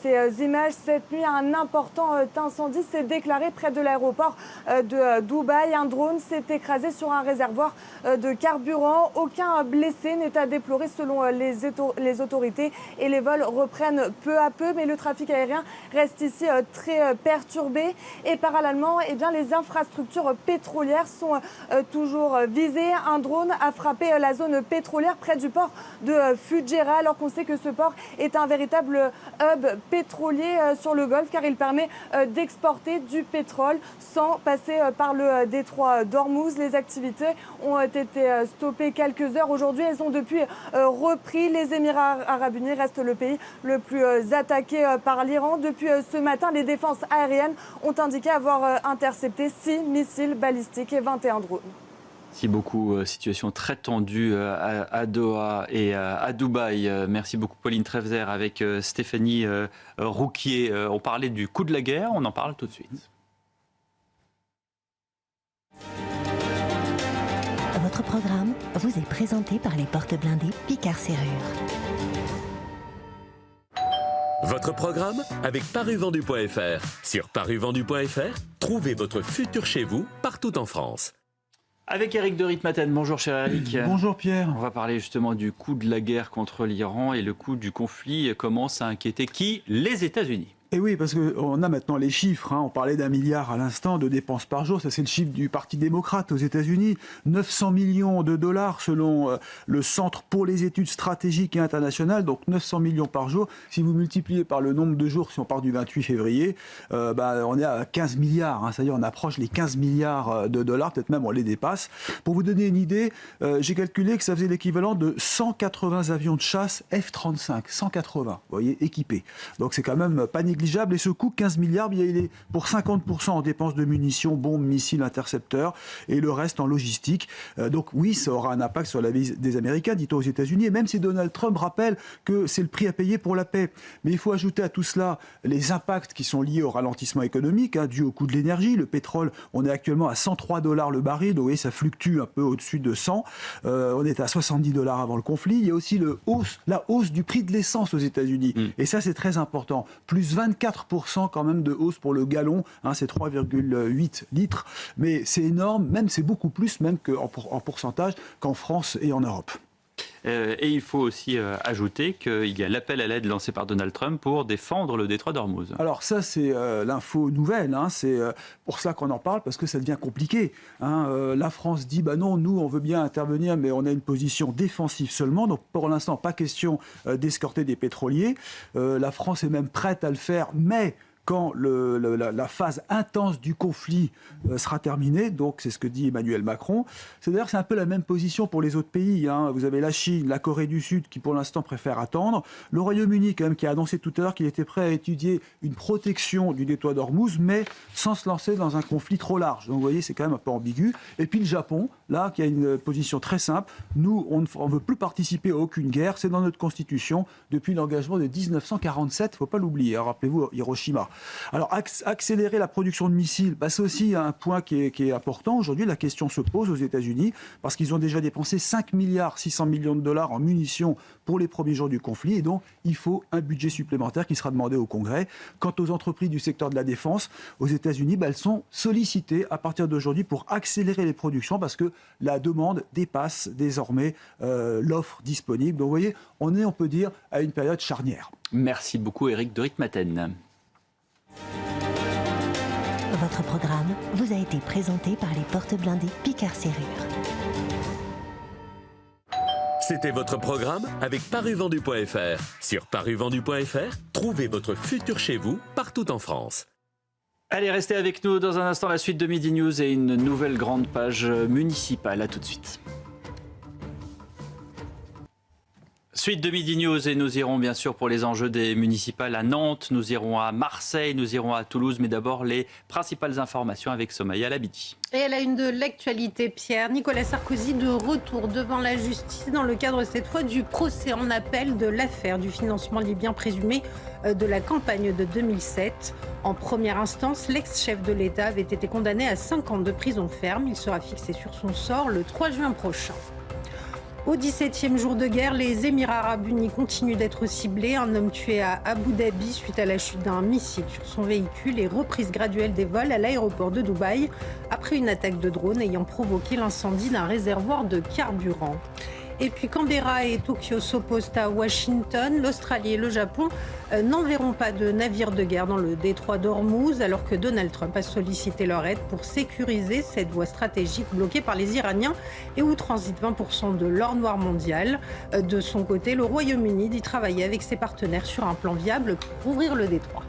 ces images. Cette nuit, un important incendie s'est déclaré près de l'aéroport de Dubaï. Un drone s'est écrasé sur un réservoir de carburant. Aucun blessé n'est à déplorer selon les autorités. Et les vols reprennent peu à peu, mais le trafic aérien reste ici très perturbé. Et parallèlement, les infrastructures pétrolières sont toujours visées. Un drone a frappé la zone pétrolière près du port de Fujairah, alors qu'on sait que ce port est un véritable hub pétrolier sur le Golfe, car il permet d'exporter du pétrole sans passer par le détroit d'Ormuz. Les activités ont été stoppées quelques heures. Aujourd'hui, elles ont depuis repris. Les Émirats Arabes Unis restent le pays le plus attaqué par l'Iran. Depuis ce matin, les défenses aériennes ont indiqué avoir intercepté 6 missiles balistiques et 21 drones. Merci beaucoup. Situation très tendue à Doha et à Dubaï. Merci beaucoup Pauline Trefzer avec Stéphanie Rouquier. On parlait du coût de la guerre, on en parle tout de suite. Votre programme vous est présenté par les portes blindées Picard Serrure. Votre programme avec parivendu.fr. Sur parivendu.fr, trouvez votre futur chez vous partout en France. Avec Éric de Ritmaten. Bonjour cher Éric. Bonjour Pierre. On va parler justement du coût de la guerre contre l'Iran et le coût du conflit commence à inquiéter qui ? Les États-Unis. Et oui, parce qu'on a maintenant les chiffres. On parlait d'1 milliard à l'instant de dépenses par jour. Ça, c'est le chiffre du Parti démocrate aux États-Unis. 900 millions de dollars selon le Centre pour les études stratégiques et internationales. Donc 900 millions par jour. Si vous multipliez par le nombre de jours, si on part du 28 février, on est à 15 milliards. C'est-à-dire on approche les 15 milliards de dollars. Peut-être même on les dépasse. Pour vous donner une idée, j'ai calculé que ça faisait l'équivalent de 180 avions de chasse F-35. 180, vous voyez, équipés. Donc c'est quand même pas négligeable négligeable. Et ce coût, 15 milliards, il est pour 50% en dépenses de munitions, bombes, missiles, intercepteurs, et le reste en logistique. Donc oui, ça aura un impact sur la vie des Américains, dit-on aux États-Unis, et même si Donald Trump rappelle que c'est le prix à payer pour la paix. Mais il faut ajouter à tout cela les impacts qui sont liés au ralentissement économique, dû au coût de l'énergie. Le pétrole, on est actuellement à $103 le baril, donc vous voyez, ça fluctue un peu au-dessus de 100. On était à $70 avant le conflit. Il y a aussi la hausse du prix de l'essence aux États-Unis. Et ça, c'est très important. Plus 24% quand même de hausse pour le gallon, c'est 3,8 litres. Mais c'est énorme, même c'est beaucoup plus même en pourcentage qu'en France et en Europe. Et il faut aussi ajouter qu'il y a l'appel à l'aide lancé par Donald Trump pour défendre le détroit d'Ormuz. Alors ça, c'est l'info nouvelle. C'est pour ça qu'on en parle, parce que ça devient compliqué. La France dit, non, nous, on veut bien intervenir, mais on a une position défensive seulement. Donc pour l'instant, pas question d'escorter des pétroliers. La France est même prête à le faire, mais quand la phase intense du conflit sera terminée, donc c'est ce que dit Emmanuel Macron. C'est un peu la même position pour les autres pays. Vous avez la Chine, la Corée du Sud qui pour l'instant préfèrent attendre. Le Royaume-Uni quand même qui a annoncé tout à l'heure qu'il était prêt à étudier une protection du détroit d'Ormuz, mais sans se lancer dans un conflit trop large. Donc vous voyez, c'est quand même un peu ambigu. Et puis le Japon, là, qui a une position très simple. Nous, on ne veut plus participer à aucune guerre. C'est dans notre constitution depuis l'engagement de 1947. Il ne faut pas l'oublier. Rappelez-vous Hiroshima. Alors, accélérer la production de missiles, c'est aussi un point qui est important. Aujourd'hui, la question se pose aux États-Unis parce qu'ils ont déjà dépensé 5 milliards 600 millions de dollars en munitions pour les premiers jours du conflit. Et donc, il faut un budget supplémentaire qui sera demandé au Congrès. Quant aux entreprises du secteur de la défense, aux États-Unis, elles sont sollicitées à partir d'aujourd'hui pour accélérer les productions parce que la demande dépasse désormais l'offre disponible. Donc, vous voyez, on peut dire, à une période charnière. Merci beaucoup, Éric de Ritmaten. Votre programme vous a été présenté par les portes blindées Picard Serrure. C'était votre programme avec parivendu.fr. Sur parivendu.fr, trouvez votre futur chez vous partout en France. Allez, restez avec nous dans un instant, la suite de Midi News et une nouvelle grande page municipale. À tout de suite. Suite de Midi News et nous irons bien sûr pour les enjeux des municipales à Nantes, nous irons à Marseille, nous irons à Toulouse, mais d'abord les principales informations avec Somaya Labidi. Et à la une de l'actualité, Pierre, Nicolas Sarkozy de retour devant la justice dans le cadre cette fois du procès en appel de l'affaire du financement libyen présumé de la campagne de 2007. En première instance, l'ex-chef de l'État avait été condamné à 5 ans de prison ferme. Il sera fixé sur son sort le 3 juin prochain. Au 17e jour de guerre, les Émirats arabes unis continuent d'être ciblés. Un homme tué à Abu Dhabi suite à la chute d'un missile sur son véhicule et reprise graduelle des vols à l'aéroport de Dubaï après une attaque de drone ayant provoqué l'incendie d'un réservoir de carburant. Et puis Canberra et Tokyo s'opposent à Washington. L'Australie et le Japon n'enverront pas de navires de guerre dans le détroit d'Ormuz alors que Donald Trump a sollicité leur aide pour sécuriser cette voie stratégique bloquée par les Iraniens et où transite 20% de l'or noir mondial. De son côté, le Royaume-Uni dit travailler avec ses partenaires sur un plan viable pour ouvrir le détroit.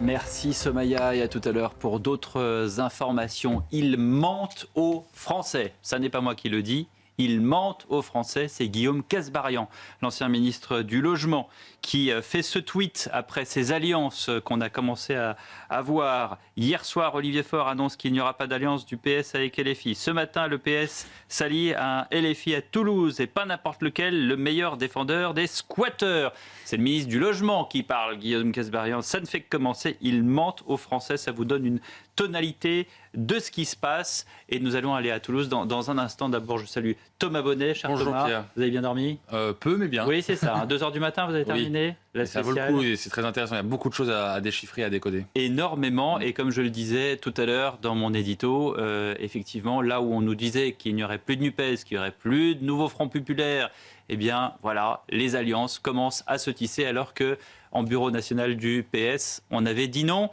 Merci Somaya et à tout à l'heure pour d'autres informations. Ils mentent aux Français. Ça n'est pas moi qui le dis. Ils mentent aux Français, c'est Guillaume Kasbarian, l'ancien ministre du Logement, qui fait ce tweet après ces alliances qu'on a commencé à voir. Hier soir, Olivier Faure annonce qu'il n'y aura pas d'alliance du PS avec LFI. Ce matin, le PS s'allie à un LFI à Toulouse, et pas n'importe lequel, le meilleur défendeur des squatteurs. C'est le ministre du Logement qui parle, Guillaume Kasbarian. Ça ne fait que commencer, ils mentent aux Français, ça vous donne une tonalité de ce qui se passe. Et nous allons aller à Toulouse dans un instant. D'abord, je salue Thomas Bonnet. Cher Bonjour Thomas. Pierre. Vous avez bien dormi? Peu, mais bien. Oui, c'est ça. 2h du matin, vous avez terminé la ça vaut le coup et c'est très intéressant. Il y a beaucoup de choses à déchiffrer, à décoder. Énormément. Et comme je le disais tout à l'heure dans mon édito, effectivement, là où on nous disait qu'il n'y aurait plus de NUPES, qu'il n'y aurait plus de nouveau Front Populaire, eh bien, voilà, les alliances commencent à se tisser alors qu'en bureau national du PS, on avait dit non.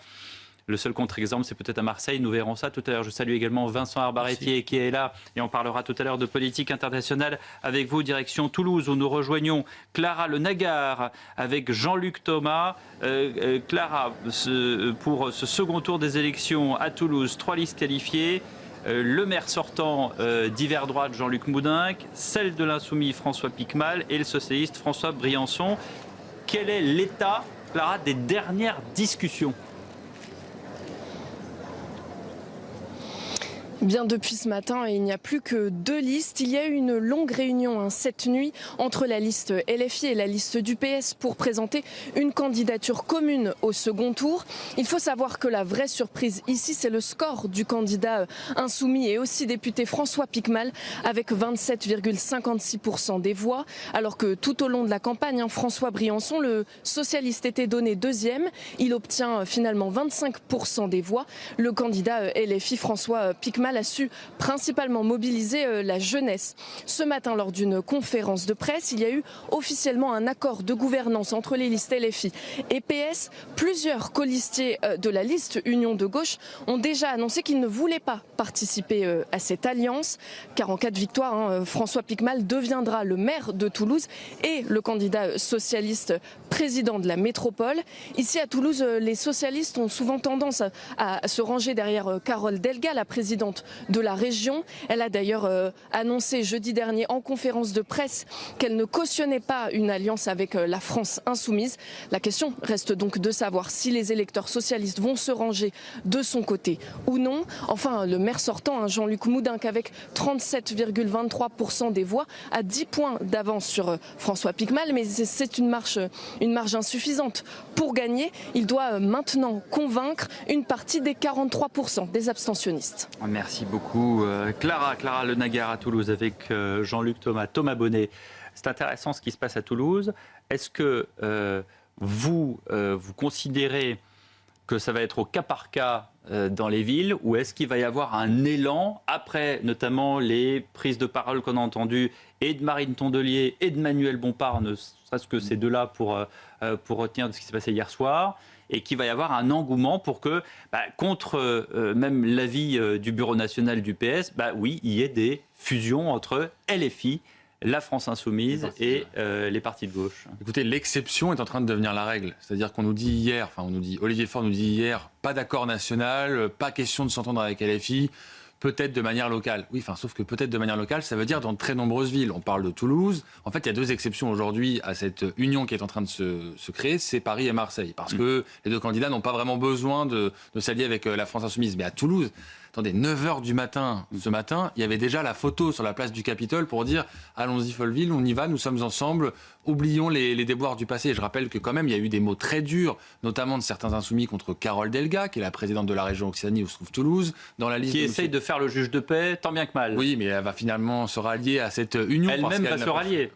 Le seul contre-exemple, c'est peut-être à Marseille. Nous verrons ça tout à l'heure. Je salue également Vincent Arbarétier qui est là. Et on parlera tout à l'heure de politique internationale avec vous, direction Toulouse, où nous rejoignons Clara Le Nagar avec Jean-Luc Thomas. Clara, pour ce second tour des élections à Toulouse, 3 listes qualifiées. Le maire sortant d'hiver droite, Jean-Luc Moudinque, celle de l'insoumis François Piquemal et le socialiste François Briançon. Quel est l'état Clara, des dernières discussions. Bien depuis ce matin, il n'y a plus que 2 listes. Il y a eu une longue réunion cette nuit entre la liste LFI et la liste du PS pour présenter une candidature commune au second tour. Il faut savoir que la vraie surprise ici, c'est le score du candidat insoumis et aussi député François Piquemal avec 27,56% des voix. Alors que tout au long de la campagne, François Briançon, le socialiste, était donné deuxième. Il obtient finalement 25% des voix. Le candidat LFI François Piquemal a su principalement mobiliser la jeunesse. Ce matin, lors d'une conférence de presse, il y a eu officiellement un accord de gouvernance entre les listes LFI et PS. Plusieurs colistiers de la liste Union de gauche ont déjà annoncé qu'ils ne voulaient pas participer à cette alliance, car en cas de victoire, François Piquemal deviendra le maire de Toulouse et le candidat socialiste président de la métropole. Ici à Toulouse, les socialistes ont souvent tendance à se ranger derrière Carole Delga, la présidente de la région. Elle a d'ailleurs annoncé jeudi dernier en conférence de presse qu'elle ne cautionnait pas une alliance avec la France insoumise. La question reste donc de savoir si les électeurs socialistes vont se ranger de son côté ou non. Enfin, le maire sortant, Jean-Luc Moudenc, avec 37,23% des voix, a 10 points d'avance sur François Piquemal, mais c'est une marge insuffisante. Pour gagner, il doit maintenant convaincre une partie des 43% des abstentionnistes. Merci beaucoup Clara. Clara Le Naguère à Toulouse avec Jean-Luc Thomas. Thomas Bonnet, c'est intéressant ce qui se passe à Toulouse. Est-ce que vous considérez que ça va être au cas par cas dans les villes, ou est-ce qu'il va y avoir un élan après notamment les prises de parole qu'on a entendues et de Marine Tondelier et de Manuel Bompard, ne serait-ce que ces deux-là pour retenir de ce qui s'est passé hier soir, et qu'il va y avoir un engouement pour que, contre même l'avis du Bureau national du PS, oui, il y ait des fusions entre LFI, la France insoumise et les partis de gauche. Écoutez, l'exception est en train de devenir la règle. C'est-à-dire qu'on nous dit hier, Olivier Faure nous dit hier, pas d'accord national, pas question de s'entendre avec LFI, peut-être de manière locale. Oui, sauf que peut-être de manière locale, ça veut dire dans de très nombreuses villes. On parle de Toulouse. En fait, il y a 2 exceptions aujourd'hui à cette union qui est en train de se créer, c'est Paris et Marseille. Parce que les 2 candidats n'ont pas vraiment besoin de s'allier avec la France insoumise. Mais à Toulouse, attendez, 9h du matin, ce matin, il y avait déjà la photo sur la place du Capitole pour dire « Allons-y Folleville, on y va, nous sommes ensemble, oublions les déboires du passé ». Et je rappelle que quand même, il y a eu des mots très durs, notamment de certains insoumis contre Carole Delga, qui est la présidente de la région Occitanie où se trouve Toulouse, dans la liste qui essaye de faire le juge de paix, tant bien que mal. Oui, mais elle va finalement se rallier à cette union. Elle-même va se rallier.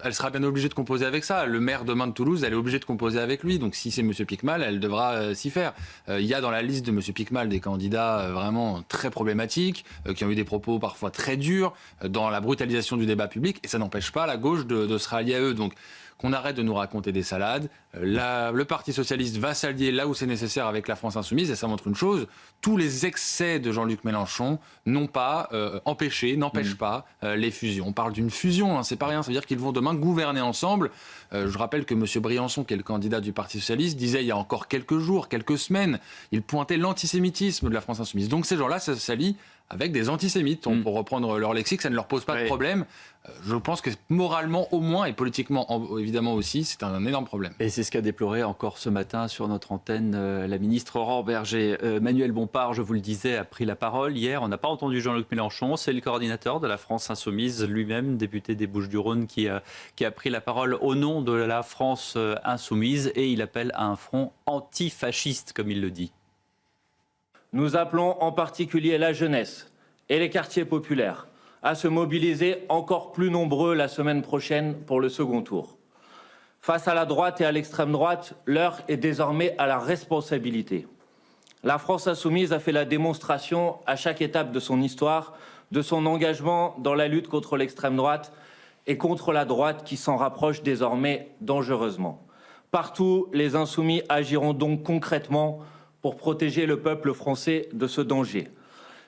Elle sera bien obligée de composer avec ça. Le maire demain de Toulouse, elle est obligée de composer avec lui. Donc si c'est M. Piquemal, elle devra s'y faire. Il y a dans la liste de M. Piquemal des candidats vraiment très problématiques, qui ont eu des propos parfois très durs dans la brutalisation du débat public, et ça n'empêche pas la gauche de se rallier à eux. Donc qu'on arrête de nous raconter des salades. Le Parti socialiste va s'allier là où c'est nécessaire avec la France insoumise, et ça montre une chose, tous les excès de Jean-Luc Mélenchon n'empêchent pas les fusions. On parle d'une fusion, c'est pas rien, ça veut dire qu'ils vont demain gouverner ensemble. Je rappelle que M. Briançon, qui est le candidat du Parti socialiste, disait il y a encore quelques jours, quelques semaines, il pointait l'antisémitisme de la France insoumise. Donc ces gens-là, ça s'allie avec des antisémites. Pour reprendre leur lexique, ça ne leur pose pas de problème. Je pense que moralement au moins, et politiquement évidemment aussi, c'est un énorme problème. Et c'est ce qu'a déploré encore ce matin sur notre antenne la ministre Aurore Bergé. Manuel Bompard, je vous le disais, a pris la parole hier. On n'a pas entendu Jean-Luc Mélenchon, c'est le coordinateur de la France insoumise lui-même, député des Bouches-du-Rhône, qui a pris la parole au nom de la France insoumise, et il appelle à un front antifasciste, comme il le dit. Nous appelons en particulier la jeunesse et les quartiers populaires à se mobiliser encore plus nombreux la semaine prochaine pour le second tour. Face à la droite et à l'extrême droite, l'heure est désormais à la responsabilité. La France insoumise a fait la démonstration à chaque étape de son histoire de son engagement dans la lutte contre l'extrême droite et contre la droite qui s'en rapproche désormais dangereusement. Partout, les insoumis agiront donc concrètement pour protéger le peuple français de ce danger.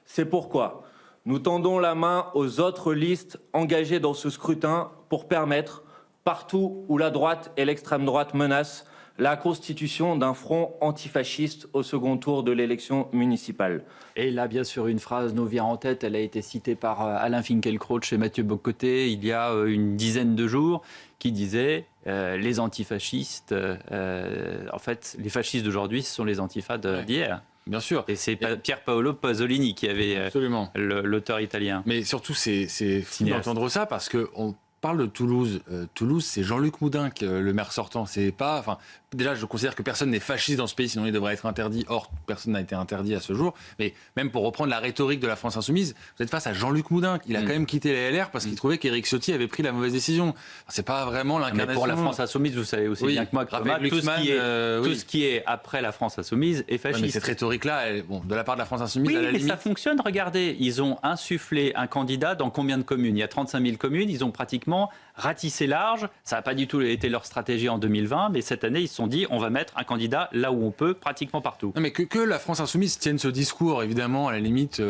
C'est pourquoi nous tendons la main aux autres listes engagées dans ce scrutin pour permettre, partout où la droite et l'extrême droite menacent, la constitution d'un front antifasciste au second tour de l'élection municipale. Et là, bien sûr, une phrase nous vient en tête. Elle a été citée par Alain Finkielkraut et Mathieu Bocoté il y a une dizaine de jours, qui disait les antifascistes, en fait, les fascistes d'aujourd'hui, ce sont les antifas d'hier. Bien sûr. Et c'est Pier Paolo Pasolini qui avait l'auteur italien. Mais surtout, c'est fou d'entendre ça parce qu'on parle de Toulouse. Toulouse, c'est Jean-Luc Moudenc, le maire sortant. C'est pas. Enfin, déjà, je considère que personne n'est fasciste dans ce pays, sinon il devrait être interdit. Or, personne n'a été interdit à ce jour. Mais même pour reprendre la rhétorique de la France insoumise, vous êtes face à Jean-Luc Moudenc. Il a quand même quitté les LR parce qu'il trouvait qu'Éric Ciotti avait pris la mauvaise décision. C'est pas vraiment l'incarnation. Mais pour la France insoumise, vous savez aussi bien que moi, tout ce qui est après la France insoumise est fasciste. Mais cette rhétorique-là, de la part de la France insoumise, à la limite. Ça fonctionne. Regardez, ils ont insufflé un candidat dans combien de communes ? Il y a 35 000 communes. Ils ont pratiquement ratissé large. Ça n'a pas du tout été leur stratégie en 2020, mais cette année, ils se sont dit on va mettre un candidat là où on peut, pratiquement partout. Non, mais que la France insoumise tienne ce discours, évidemment, à la limite,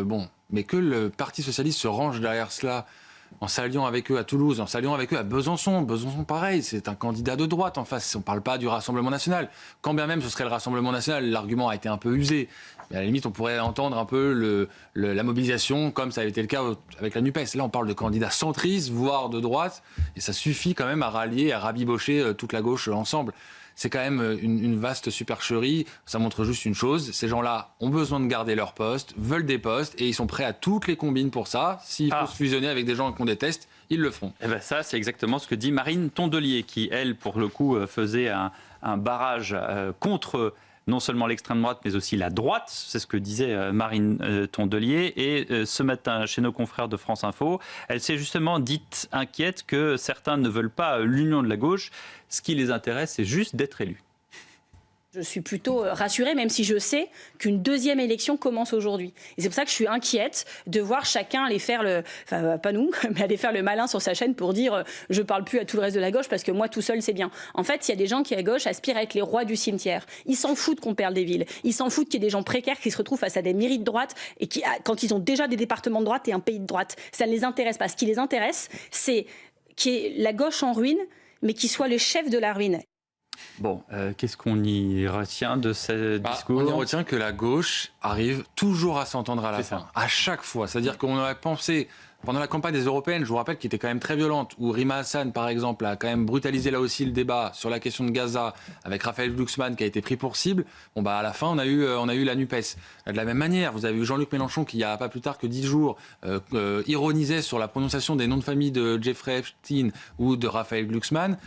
mais que le Parti socialiste se range derrière cela, en s'alliant avec eux à Toulouse, en s'alliant avec eux à Besançon. Besançon, pareil, c'est un candidat de droite en face. On ne parle pas du Rassemblement national. Quand bien même ce serait le Rassemblement national, l'argument a été un peu usé. Mais à la limite, on pourrait entendre un peu la mobilisation, comme ça avait été le cas avec la NUPES. Là, on parle de candidats centristes, voire de droite, et ça suffit quand même à rallier, à rabibocher toute la gauche ensemble. C'est quand même une vaste supercherie. Ça montre juste une chose, ces gens-là ont besoin de garder leur poste, veulent des postes, et ils sont prêts à toutes les combines pour ça. S'il faut se fusionner avec des gens qu'on déteste, ils le feront. Et ben ça, c'est exactement ce que dit Marine Tondelier, qui, elle, pour le coup, faisait un barrage contre non seulement l'extrême droite, mais aussi la droite. C'est ce que disait Marine Tondelier. Et ce matin, chez nos confrères de France Info, elle s'est justement dite inquiète que certains ne veulent pas l'union de la gauche. Ce qui les intéresse, c'est juste d'être élus. Je suis plutôt rassurée, même si je sais qu'une deuxième élection commence aujourd'hui. Et c'est pour ça que je suis inquiète de voir chacun aller faire pas nous, mais aller faire le malin sur sa chaîne pour dire je parle plus à tout le reste de la gauche parce que moi tout seul c'est bien. En fait, il y a des gens qui à gauche aspirent à être les rois du cimetière. Ils s'en foutent qu'on perde des villes. Ils s'en foutent qu'il y ait des gens précaires qui se retrouvent face à des mairies de droite et qui, quand ils ont déjà des départements de droite et un pays de droite, ça ne les intéresse pas. Ce qui les intéresse, c'est qu'il y ait la gauche en ruine, mais qui soit le chef de la ruine. Bon, qu'est-ce qu'on y retient de ce discours ? On y retient que la gauche arrive toujours à s'entendre à la fin, à chaque fois. C'est-à-dire qu'on aurait pensé, pendant la campagne des Européennes, je vous rappelle, qui était quand même très violente, où Rima Hassan, par exemple, a quand même brutalisé là aussi le débat sur la question de Gaza, avec Raphaël Glucksmann qui a été pris pour cible. Bon, à la fin, on a eu la NUPES. De la même manière, vous avez eu Jean-Luc Mélenchon qui, il n'y a pas plus tard que 10 jours, ironisait sur la prononciation des noms de famille de Jeffrey Epstein ou de Raphaël Glucksmann.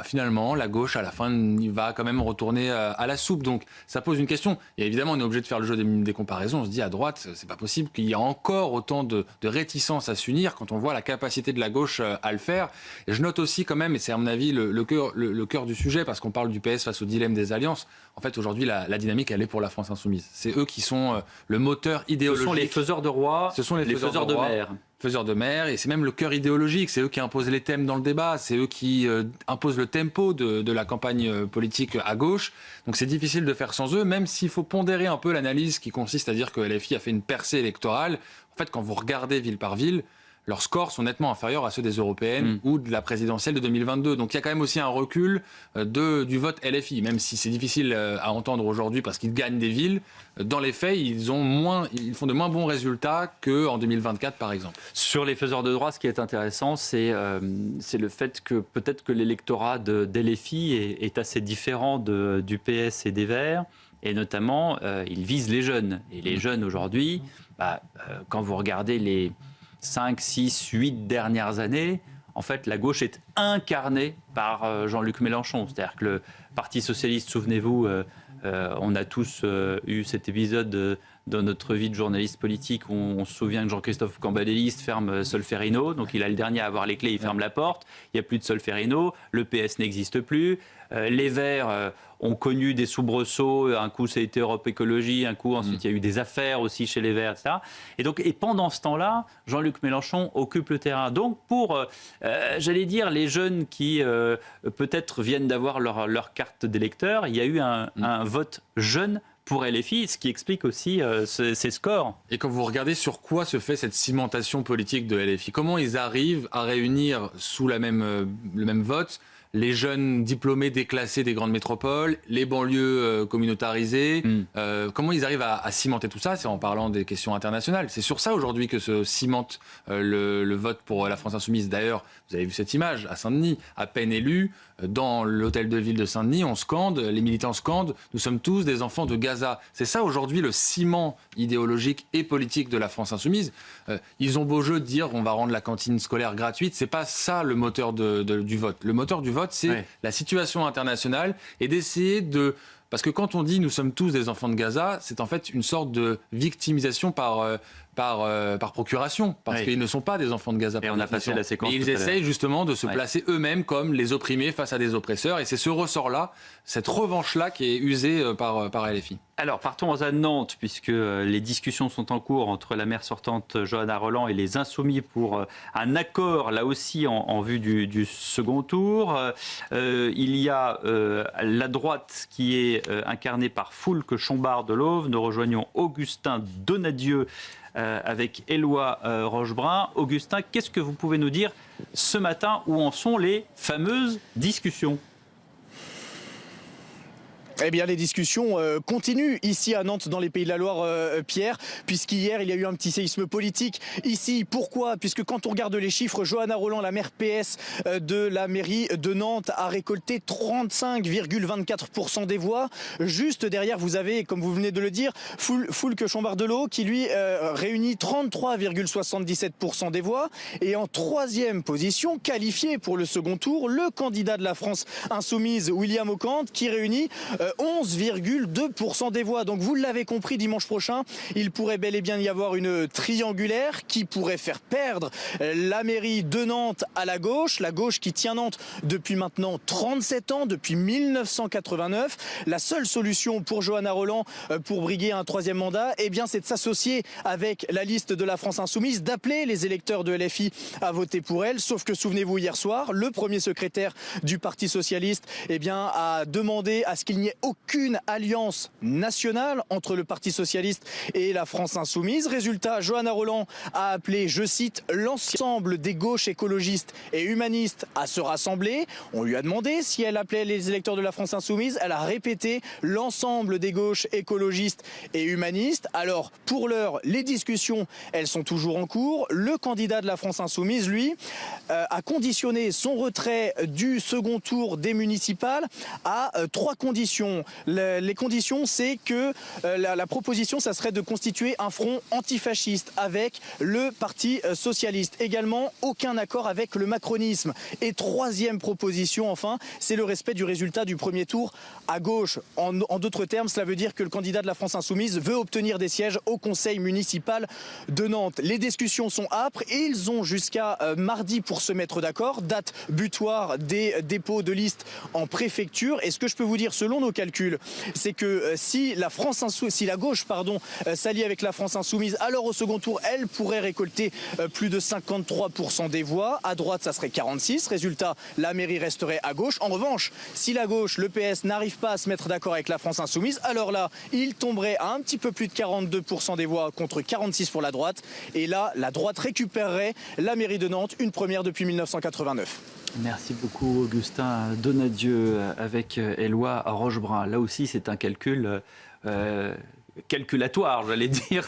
Finalement, la gauche, à la fin, il va quand même retourner à la soupe. Donc, ça pose une question. Et évidemment, on est obligé de faire le jeu des comparaisons. On se dit, à droite, c'est pas possible qu'il y ait encore autant de réticence à s'unir quand on voit la capacité de la gauche à le faire. Et je note aussi quand même, et c'est à mon avis le cœur du sujet, parce qu'on parle du PS face au dilemme des alliances. En fait, aujourd'hui, la dynamique, elle est pour la France insoumise. C'est eux qui sont le moteur idéologique. Ce sont les faiseurs de rois, ce sont les faiseurs de maires. Faiseurs de maire, et c'est même le cœur idéologique, c'est eux qui imposent les thèmes dans le débat, c'est eux qui imposent le tempo de la campagne politique à gauche, donc c'est difficile de faire sans eux, même s'il faut pondérer un peu l'analyse qui consiste à dire que LFI a fait une percée électorale. En fait, quand vous regardez ville par ville, leurs scores sont nettement inférieurs à ceux des européennes ou de la présidentielle de 2022. Donc il y a quand même aussi un recul du vote LFI, même si c'est difficile à entendre aujourd'hui parce qu'ils gagnent des villes. Dans les faits, ils font de moins bons résultats qu'en 2024, par exemple. Sur les faiseurs de droit, ce qui est intéressant, c'est le fait que peut-être que l'électorat d'LFI est assez différent du PS et des Verts. Et notamment, ils visent les jeunes. Et les jeunes aujourd'hui, quand vous regardez les 5, 6, 8 dernières années, en fait, la gauche est incarnée par Jean-Luc Mélenchon. C'est-à-dire que le Parti socialiste, souvenez-vous, on a tous eu cet épisode dans notre vie de journaliste politique où on se souvient que Jean-Christophe Cambadélis ferme Solferino. Donc il a le dernier à avoir les clés, il ferme la porte. Il n'y a plus de Solferino. Le PS n'existe plus. Les Verts ont connu des soubresauts. Un coup, ça a été Europe Écologie. Un coup, ensuite, il y a eu des affaires aussi chez les Verts, etc. Et pendant ce temps-là, Jean-Luc Mélenchon occupe le terrain. Donc, pour, j'allais dire, les jeunes qui peut-être viennent d'avoir leur carte d'électeur, il y a eu un vote jeune pour LFI, ce qui explique aussi ces scores. Et quand vous regardez sur quoi se fait cette cimentation politique de LFI, comment ils arrivent à réunir sous le même vote les jeunes diplômés déclassés des grandes métropoles, les banlieues communautarisées. Comment ils arrivent à cimenter tout ça? C'est en parlant des questions internationales. C'est sur ça aujourd'hui que se cimente le vote pour la France Insoumise. D'ailleurs, vous avez vu cette image à Saint-Denis, à peine élu, dans l'hôtel de ville de Saint-Denis, on scande, les militants scandent, nous sommes tous des enfants de Gaza. C'est ça aujourd'hui le ciment idéologique et politique de la France Insoumise. Ils ont beau jeu de dire on va rendre la cantine scolaire gratuite, c'est pas ça le moteur du vote. Le moteur du vote, c'est la situation internationale et d'essayer de... Parce que quand on dit nous sommes tous des enfants de Gaza, c'est en fait une sorte de victimisation par procuration, parce qu'ils ne sont pas des enfants de Gaza. Et on a passé la séquence. Mais ils essayent justement de se placer eux-mêmes comme les opprimés face à des oppresseurs, et c'est ce ressort-là, cette revanche-là qui est usée par LFI. Alors, partons à Nantes, puisque les discussions sont en cours entre la maire sortante Johanna Rolland et les Insoumis pour un accord, là aussi, en vue du second tour. Il y a la droite qui est incarnée par Foulques Chombard de l'Auve. Nous rejoignons Augustin Donadieu avec Éloi Rochebrun. Augustin, qu'est-ce que vous pouvez nous dire ce matin? Où en sont les fameuses discussions? Eh bien, les discussions continuent ici à Nantes, dans les Pays de la Loire, Pierre, puisqu'hier, il y a eu un petit séisme politique ici. Pourquoi? Puisque quand on regarde les chiffres, Johanna Rolland, la maire PS de la mairie de Nantes, a récolté 35,24% des voix. Juste derrière, vous avez, comme vous venez de le dire, Foulques Chombard de l'Auve, qui lui réunit 33,77% des voix. Et en troisième position, qualifié pour le second tour, le candidat de la France Insoumise, William Ocante, qui réunit 11,2% des voix. Donc vous l'avez compris, dimanche prochain, il pourrait bel et bien y avoir une triangulaire qui pourrait faire perdre la mairie de Nantes à la gauche qui tient Nantes depuis maintenant 37 ans, depuis 1989. La seule solution pour Johanna Rolland pour briguer un troisième mandat, eh bien, c'est de s'associer avec la liste de la France Insoumise, d'appeler les électeurs de LFI à voter pour elle. Sauf que, souvenez-vous, hier soir, le premier secrétaire du Parti Socialiste, eh bien, a demandé à ce qu'il n'y ait aucune alliance nationale entre le Parti Socialiste et la France Insoumise. Résultat, Johanna Rolland a appelé, je cite, l'ensemble des gauches écologistes et humanistes à se rassembler. On lui a demandé si elle appelait les électeurs de la France Insoumise. Elle a répété l'ensemble des gauches écologistes et humanistes. Alors, pour l'heure, les discussions, elles sont toujours en cours. Le candidat de la France Insoumise, lui, a conditionné son retrait du second tour des municipales à 3 conditions. Les conditions, c'est que la proposition, ça serait de constituer un front antifasciste avec le Parti Socialiste. Également, aucun accord avec le macronisme. Et troisième proposition, enfin, c'est le respect du résultat du premier tour à gauche. En d'autres termes, cela veut dire que le candidat de la France Insoumise veut obtenir des sièges au conseil municipal de Nantes. Les discussions sont âpres et ils ont jusqu'à mardi pour se mettre d'accord. Date butoir des dépôts de listes en préfecture. Et ce que je peux vous dire, selon nos calcul, c'est que si la gauche s'allie avec la France Insoumise, alors au second tour, elle pourrait récolter plus de 53% des voix. À droite, ça serait 46. Résultat, la mairie resterait à gauche. En revanche, si la gauche, le PS, n'arrive pas à se mettre d'accord avec la France Insoumise, alors là, il tomberait à un petit peu plus de 42% des voix contre 46 pour la droite. Et là, la droite récupérerait la mairie de Nantes, une première depuis 1989. Merci beaucoup Augustin Donadieu avec Éloi Rochebrun. Là aussi c'est un calcul calculatoire, j'allais dire.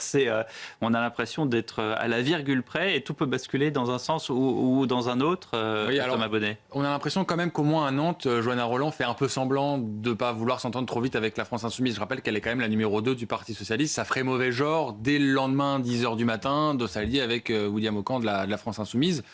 On a l'impression d'être à la virgule près et tout peut basculer dans un sens ou dans un autre. Thomas Bonnet. On a l'impression quand même qu'au moins à Nantes, Johanna Rolland fait un peu semblant de ne pas vouloir s'entendre trop vite avec la France Insoumise. Je rappelle qu'elle est quand même la numéro 2 du Parti Socialiste. Ça ferait mauvais genre dès le lendemain, 10h du matin, de s'allier avec William Ocante de la France Insoumise.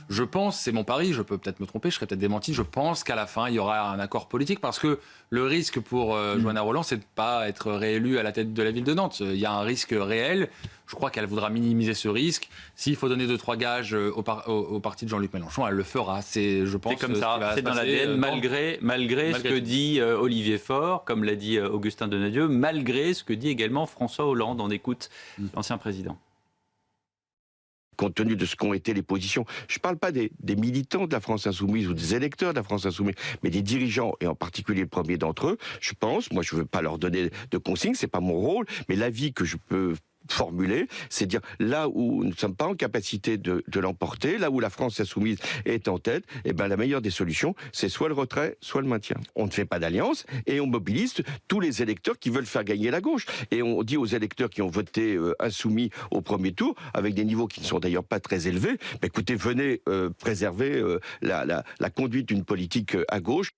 Je pense, c'est mon pari, je peux peut-être me tromper, je serai peut-être démenti, je pense qu'à la fin, il y aura un accord politique parce que le risque pour Johanna Rolland, c'est de ne pas être réélue à la tête de la ville de Nantes. Il y a un risque réel. Je crois qu'elle voudra minimiser ce risque. S'il faut donner 2-3 gages au parti de Jean-Luc Mélenchon, elle le fera. C'est comme ça, c'est dans l'ADN, malgré ce que dit Olivier Faure, comme l'a dit Augustin Donadieu, malgré ce que dit également François Hollande. On écoute l'ancien président. Compte tenu de ce qu'ont été les positions. Je ne parle pas des militants de la France Insoumise ou des électeurs de la France Insoumise, mais des dirigeants, et en particulier le premier d'entre eux. Je pense, moi je ne veux pas leur donner de consignes, ce n'est pas mon rôle, mais l'avis que je peux formuler, c'est dire là où nous ne sommes pas en capacité de l'emporter, là où la France insoumise est en tête, eh ben la meilleure des solutions, c'est soit le retrait, soit le maintien. On ne fait pas d'alliance et on mobilise tous les électeurs qui veulent faire gagner la gauche. Et on dit aux électeurs qui ont voté insoumis au premier tour, avec des niveaux qui ne sont d'ailleurs pas très élevés, bah, écoutez, venez préserver la conduite d'une politique à gauche.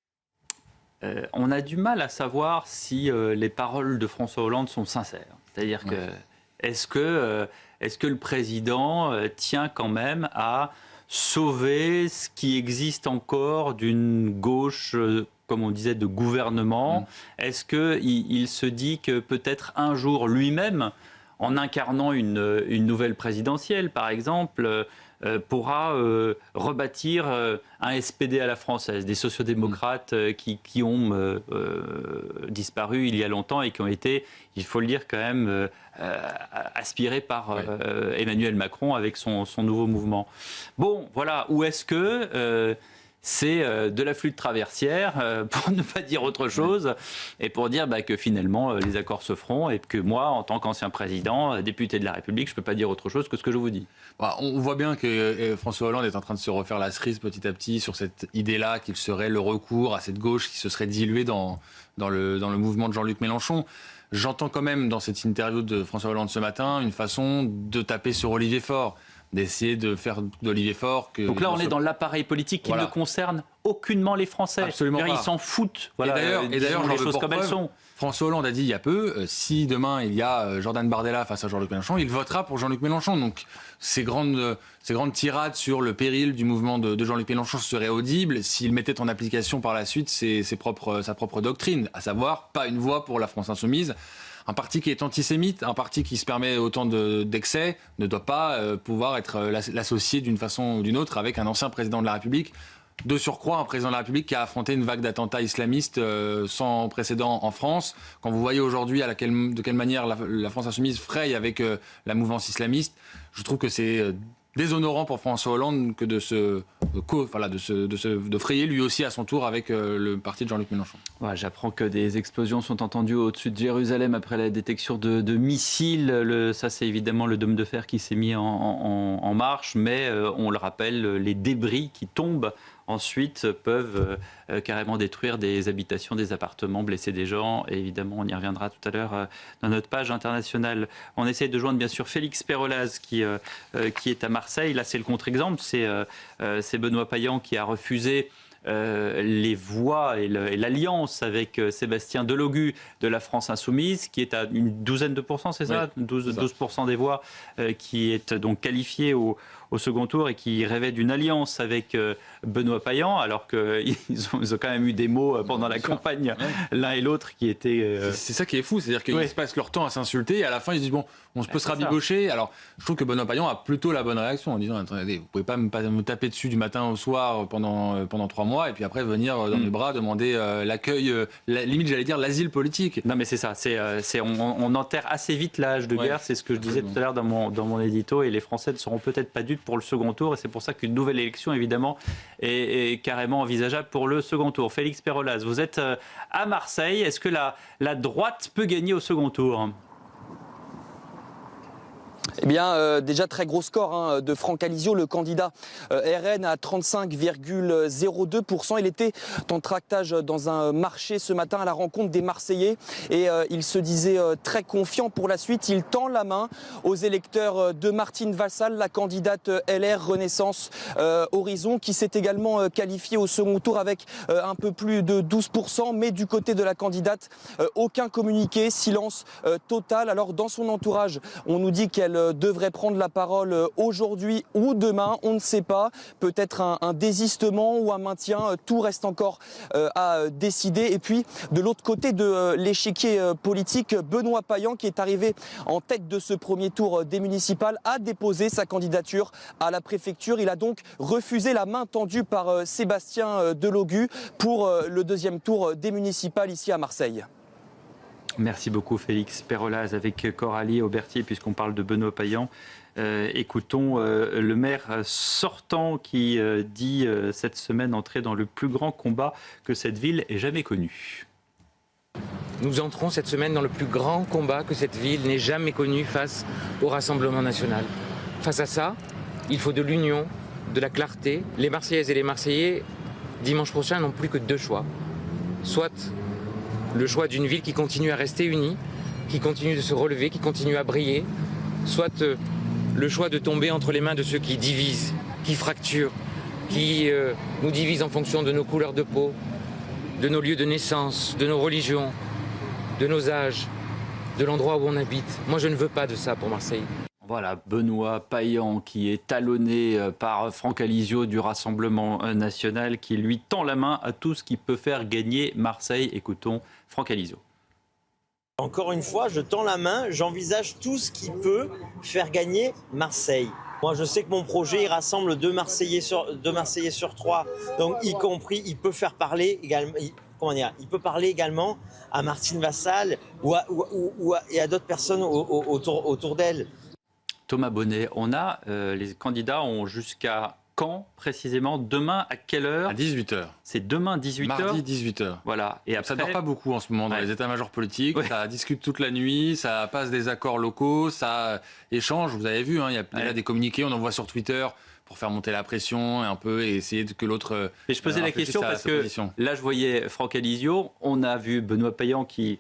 On a du mal à savoir si les paroles de François Hollande sont sincères. C'est-à-dire que est-ce que le président tient quand même à sauver ce qui existe encore d'une gauche, comme on disait, de gouvernement? Est-ce qu'il se dit que peut-être un jour lui-même, en incarnant une nouvelle présidentielle par exemple, pourra rebâtir un SPD à la française, des sociodémocrates qui ont disparu il y a longtemps et qui ont été, il faut le dire quand même, aspirés par Emmanuel Macron avec son nouveau mouvement. Bon, voilà, ou est-ce que c'est de la flûte traversière, pour ne pas dire autre chose, et pour dire que finalement les accords se feront, et que moi, en tant qu'ancien président, député de la République, je ne peux pas dire autre chose que ce que je vous dis. On voit bien que François Hollande est en train de se refaire la cerise petit à petit sur cette idée-là qu'il serait le recours à cette gauche qui se serait diluée dans le mouvement de Jean-Luc Mélenchon. J'entends quand même dans cette interview de François Hollande ce matin une façon de taper sur Olivier Faure, d'essayer de faire d'Olivier Faure que... Donc là, on est dans l'appareil politique qui ne concerne aucunement les Français. Absolument pas. Ils s'en foutent. Voilà, et d'ailleurs, les choses comme elles sont. François Hollande a dit il y a peu, si demain il y a Jordan Bardella face à Jean-Luc Mélenchon, il votera pour Jean-Luc Mélenchon. Donc ces grandes tirades sur le péril du mouvement de Jean-Luc Mélenchon seraient audibles s'il mettait en application par la suite sa propre doctrine, à savoir pas une voix pour la France insoumise. Un parti qui est antisémite, un parti qui se permet autant d'excès, ne doit pas pouvoir être l'associé d'une façon ou d'une autre avec un ancien président de la République. De surcroît, un président de la République qui a affronté une vague d'attentats islamistes sans précédent en France. Quand vous voyez aujourd'hui de quelle manière la France insoumise fraye avec la mouvance islamiste, je trouve que c'est déshonorant pour François Hollande que de frayer lui aussi à son tour avec le parti de Jean-Luc Mélenchon. Ouais, j'apprends que des explosions sont entendues au-dessus de Jérusalem après la détection de missiles. Ça, c'est évidemment le dôme de fer qui s'est mis en marche, mais on le rappelle, les débris qui tombent ensuite peuvent carrément détruire des habitations, des appartements, blesser des gens. Et évidemment, on y reviendra tout à l'heure dans notre page internationale. On essaye de joindre bien sûr Félix Perolaz qui est à Marseille. Là, c'est le contre-exemple. C'est Benoît Payan qui a refusé les voix et l'alliance avec Sébastien Delogu de la France Insoumise, qui est à une douzaine de pourcents, c'est ça, oui, 12% des voix, qui est donc qualifié au second tour et qui rêvait d'une alliance avec Benoît Payan, alors qu'ils ont quand même eu des mots pendant la campagne, l'un et l'autre, qui étaient... C'est ça qui est fou, c'est-à-dire qu'ils se passent leur temps à s'insulter, et à la fin ils se disent, bon, on peut se rabibocher. Alors, je trouve que Benoît Payan a plutôt la bonne réaction, en disant, attendez, vous pouvez pas me taper dessus du matin au soir pendant 3 mois, et puis après venir dans mes bras demander l'accueil, limite j'allais dire l'asile politique. Non mais c'est ça, on enterre assez vite l'âge de guerre, c'est ce que je disais tout à l'heure dans mon édito, et les Français ne seront peut-être pas dupes pour le second tour, et c'est pour ça qu'une nouvelle élection, évidemment, est carrément envisageable pour le second tour. Félix Perolaz, vous êtes à Marseille, est-ce que la droite peut gagner au second tour ? Eh bien, déjà très gros score de Franck Alizio, le candidat RN à 35,02%. Il était en tractage dans un marché ce matin à la rencontre des Marseillais et il se disait très confiant pour la suite. Il tend la main aux électeurs de Martine Vassal, la candidate LR Renaissance Horizon, qui s'est également qualifiée au second tour avec un peu plus de 12%. Mais du côté de la candidate, aucun communiqué, silence total. Alors dans son entourage, on nous dit qu'elle devrait prendre la parole aujourd'hui ou demain, on ne sait pas. Peut-être un désistement ou un maintien, tout reste encore à décider. Et puis de l'autre côté de l'échiquier politique, Benoît Payan, qui est arrivé en tête de ce premier tour des municipales, a déposé sa candidature à la préfecture. Il a donc refusé la main tendue par Sébastien Delogu pour le deuxième tour des municipales ici à Marseille. Merci beaucoup Félix Perolaz avec Coralie Aubertier, puisqu'on parle de Benoît Payan. Écoutons le maire sortant qui dit cette semaine entrer dans le plus grand combat que cette ville ait jamais connu. Nous entrons cette semaine dans le plus grand combat que cette ville n'ait jamais connu face au Rassemblement national. Face à ça, il faut de l'union, de la clarté. Les Marseillaises et les Marseillais, dimanche prochain, n'ont plus que 2 choix. Soit le choix d'une ville qui continue à rester unie, qui continue de se relever, qui continue à briller, soit le choix de tomber entre les mains de ceux qui divisent, qui fracturent, qui nous divisent en fonction de nos couleurs de peau, de nos lieux de naissance, de nos religions, de nos âges, de l'endroit où on habite. Moi, je ne veux pas de ça pour Marseille. Voilà, Benoît Payan qui est talonné par Franck Alizio du Rassemblement national qui lui tend la main à tout ce qui peut faire gagner Marseille. Écoutons Franck Alizio. Encore une fois, je tends la main, j'envisage tout ce qui peut faire gagner Marseille. Moi, je sais que mon projet, il rassemble 2 Marseillais sur 3. Donc, y compris, il peut faire parler également... il peut parler également à Martine Vassal et à d'autres personnes autour d'elle. Thomas Bonnet, les candidats ont jusqu'à quand précisément? Demain à quelle heure? À 18h. C'est demain 18h. Mardi 18h. Voilà. Et après, ça ne dort après... pas beaucoup en ce moment dans les états-majors politiques. Ouais. Ça discute toute la nuit, ça passe des accords locaux, ça échange. Vous avez vu, il y a déjà des communiqués, on en voit sur Twitter pour faire monter la pression et un peu et essayer que l'autre... Et je posais la question parce que là, je voyais Franck Alizio, on a vu Benoît Payan qui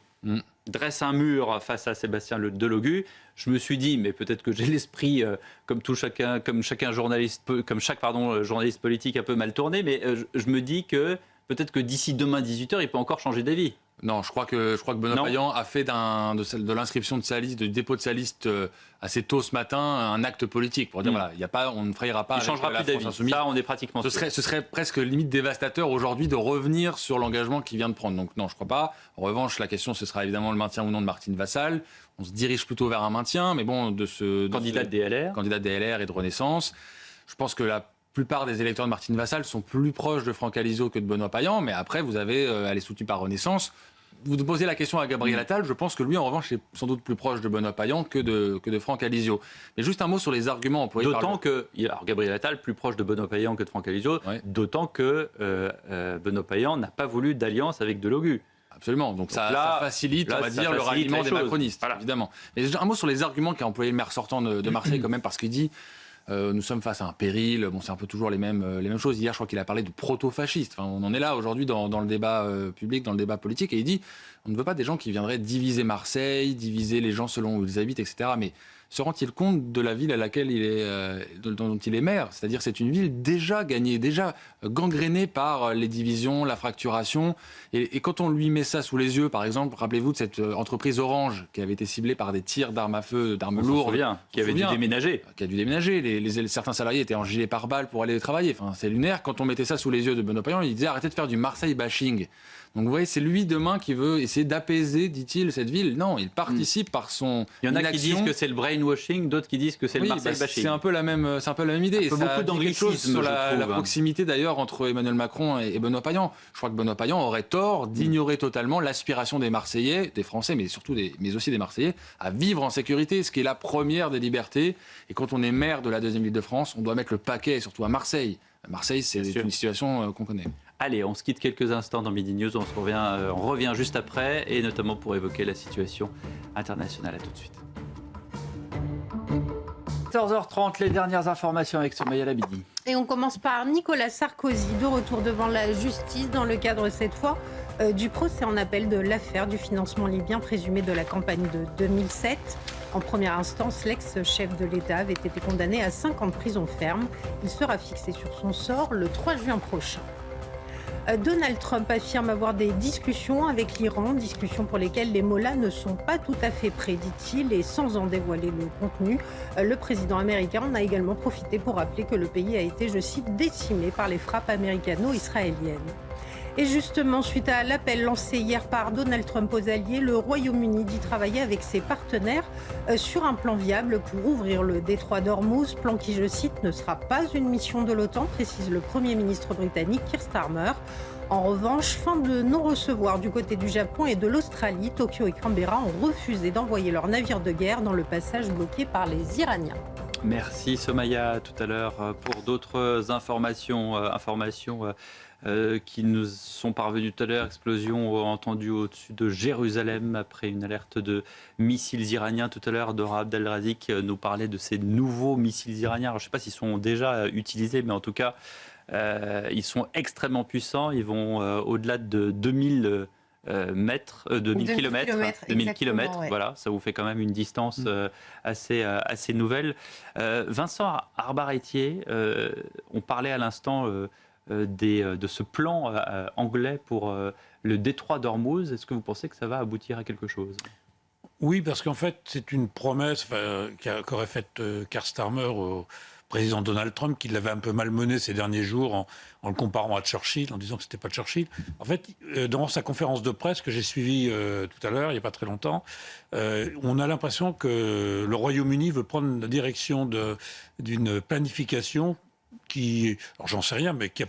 dresse un mur face à Sébastien Delogu. Je me suis dit, mais peut-être que j'ai l'esprit, comme chaque journaliste politique un peu mal tourné, mais je me dis que peut-être que d'ici demain 18h, il peut encore changer d'avis. Non, je crois que Benoît Payan a fait de l'inscription de sa liste, du dépôt de sa liste assez tôt ce matin, un acte politique pour dire voilà, on ne frayera pas. Il ne changera plus d'avis. Ça, on est pratiquement sûr. Ce serait presque limite dévastateur aujourd'hui de revenir sur l'engagement qu'il vient de prendre. Donc non, je ne crois pas. En revanche, la question, ce sera évidemment le maintien ou non de Martine Vassal. On se dirige plutôt vers un maintien, mais bon, candidat des LR et de Renaissance. Je pense que la plupart des électeurs de Martine Vassal sont plus proches de Franck Alizio que de Benoît Payan, mais après, vous avez, elle est soutenue par Renaissance. Vous posez la question à Gabriel Attal, je pense que lui, en revanche, est sans doute plus proche de Benoît Payan que de Franck Alizio. Mais juste un mot sur les arguments employés d'autant que, alors Gabriel Attal, plus proche de Benoît Payan que de Franck Alizio, d'autant que Benoît Payan n'a pas voulu d'alliance avec Delogu. Absolument, donc ça facilite, on va dire, le ralliement des macronistes, évidemment. Mais un mot sur les arguments qu'a employé le maire sortant de Marseille, quand même, parce qu'il dit nous sommes face à un péril, bon, c'est un peu toujours les mêmes choses. Hier, je crois qu'il a parlé de proto-fascistes. Enfin, on en est là aujourd'hui dans le débat public, dans le débat politique, et il dit on ne veut pas des gens qui viendraient diviser Marseille, diviser les gens selon où ils habitent, etc. Mais se rend-il compte de la ville à laquelle dont il est maire? C'est-à-dire c'est une ville déjà gagnée, déjà gangrénée par les divisions, la fracturation. Et quand on lui met ça sous les yeux, par exemple, rappelez-vous de cette entreprise Orange qui avait été ciblée par des tirs d'armes à feu, d'armes lourdes. Qui avait dû déménager. Qui a dû déménager. Certains salariés étaient en gilet pare-balles pour aller travailler. Enfin, c'est lunaire. Quand on mettait ça sous les yeux de Benoît Payan, il disait arrêtez de faire du Marseille bashing. Donc vous voyez, c'est lui demain qui veut essayer d'apaiser, dit-il, cette ville. Non, il participe par son Il y en a inaction. qui disent que c'est le brainwashing, d'autres qui disent que c'est le Marseille bashing. C'est un peu la même idée. Et ça beaucoup dit quelque chose sur la proximité d'ailleurs entre Emmanuel Macron et Benoît Payan. Je crois que Benoît Payan aurait tort d'ignorer totalement l'aspiration des Marseillais, des Français, mais surtout mais aussi des Marseillais, à vivre en sécurité, ce qui est la première des libertés. Et quand on est maire de la deuxième ville de France, on doit mettre le paquet, surtout à Marseille. Marseille, c'est une situation qu'on connaît. Allez, on se quitte quelques instants dans Midi News. On revient juste après, et notamment pour évoquer la situation internationale. À tout de suite. 14h30, les dernières informations avec Somaya Labidi. Et on commence par Nicolas Sarkozy, de retour devant la justice dans le cadre cette fois du procès en appel de l'affaire du financement libyen présumé de la campagne de 2007. En première instance, l'ex-chef de l'État avait été condamné à 5 ans de prison ferme. Il sera fixé sur son sort le 3 juin prochain. Donald Trump affirme avoir des discussions avec l'Iran, discussions pour lesquelles les mollahs ne sont pas tout à fait prêts, dit-il, et sans en dévoiler le contenu. Le président américain en a également profité pour rappeler que le pays a été, je cite, décimé par les frappes américano-israéliennes. Et justement, suite à l'appel lancé hier par Donald Trump aux alliés, le Royaume-Uni dit travailler avec ses partenaires sur un plan viable pour ouvrir le détroit d'Ormuz, plan qui, je cite, ne sera pas une mission de l'OTAN, précise le Premier ministre britannique Keir Starmer. En revanche, fin de non-recevoir du côté du Japon et de l'Australie, Tokyo et Canberra ont refusé d'envoyer leurs navires de guerre dans le passage bloqué par les Iraniens. Merci Somaya, tout à l'heure pour d'autres informations qui nous sont parvenues tout à l'heure. Explosion entendue au-dessus de Jérusalem après une alerte de missiles iraniens. Tout à l'heure, Dora Abdelrazik nous parlait de ces nouveaux missiles iraniens. Alors, je ne sais pas s'ils sont déjà utilisés, mais en tout cas, ils sont extrêmement puissants. Ils vont au-delà de 2000 mètres, 2000 kilomètres, ouais. Voilà, ça vous fait quand même une distance assez nouvelle. Vincent Arbaretier, on parlait à l'instant de ce plan anglais pour le détroit d'Ormuz. Est-ce que vous pensez que ça va aboutir à quelque chose ? Oui, parce qu'en fait, c'est une promesse qu'aurait faite Keir Starmer au président Donald Trump, qui l'avait un peu malmené ces derniers jours en le comparant à Churchill, en disant que c'était pas Churchill. En fait, dans sa conférence de presse que j'ai suivie tout à l'heure, il n'y a pas très longtemps, on a l'impression que le Royaume-Uni veut prendre la direction d'une planification qui, alors j'en sais rien, mais qui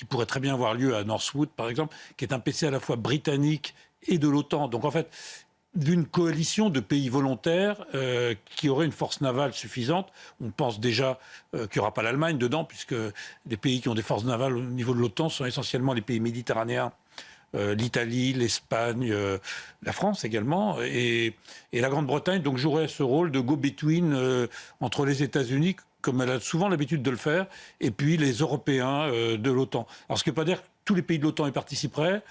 pourrait très bien avoir lieu à Northwood, par exemple, qui est un PC à la fois britannique et de l'OTAN. Donc en fait, d'une coalition de pays volontaires qui aurait une force navale suffisante. On pense déjà qu'il n'y aura pas l'Allemagne dedans, puisque les pays qui ont des forces navales au niveau de l'OTAN sont essentiellement les pays méditerranéens, l'Italie, l'Espagne, la France également, et la Grande-Bretagne donc jouerait ce rôle de go-between entre les États-Unis, comme elle a souvent l'habitude de le faire, et puis les Européens de l'OTAN. Alors ce qui ne veut pas dire que tous les pays de l'OTAN y participeraient,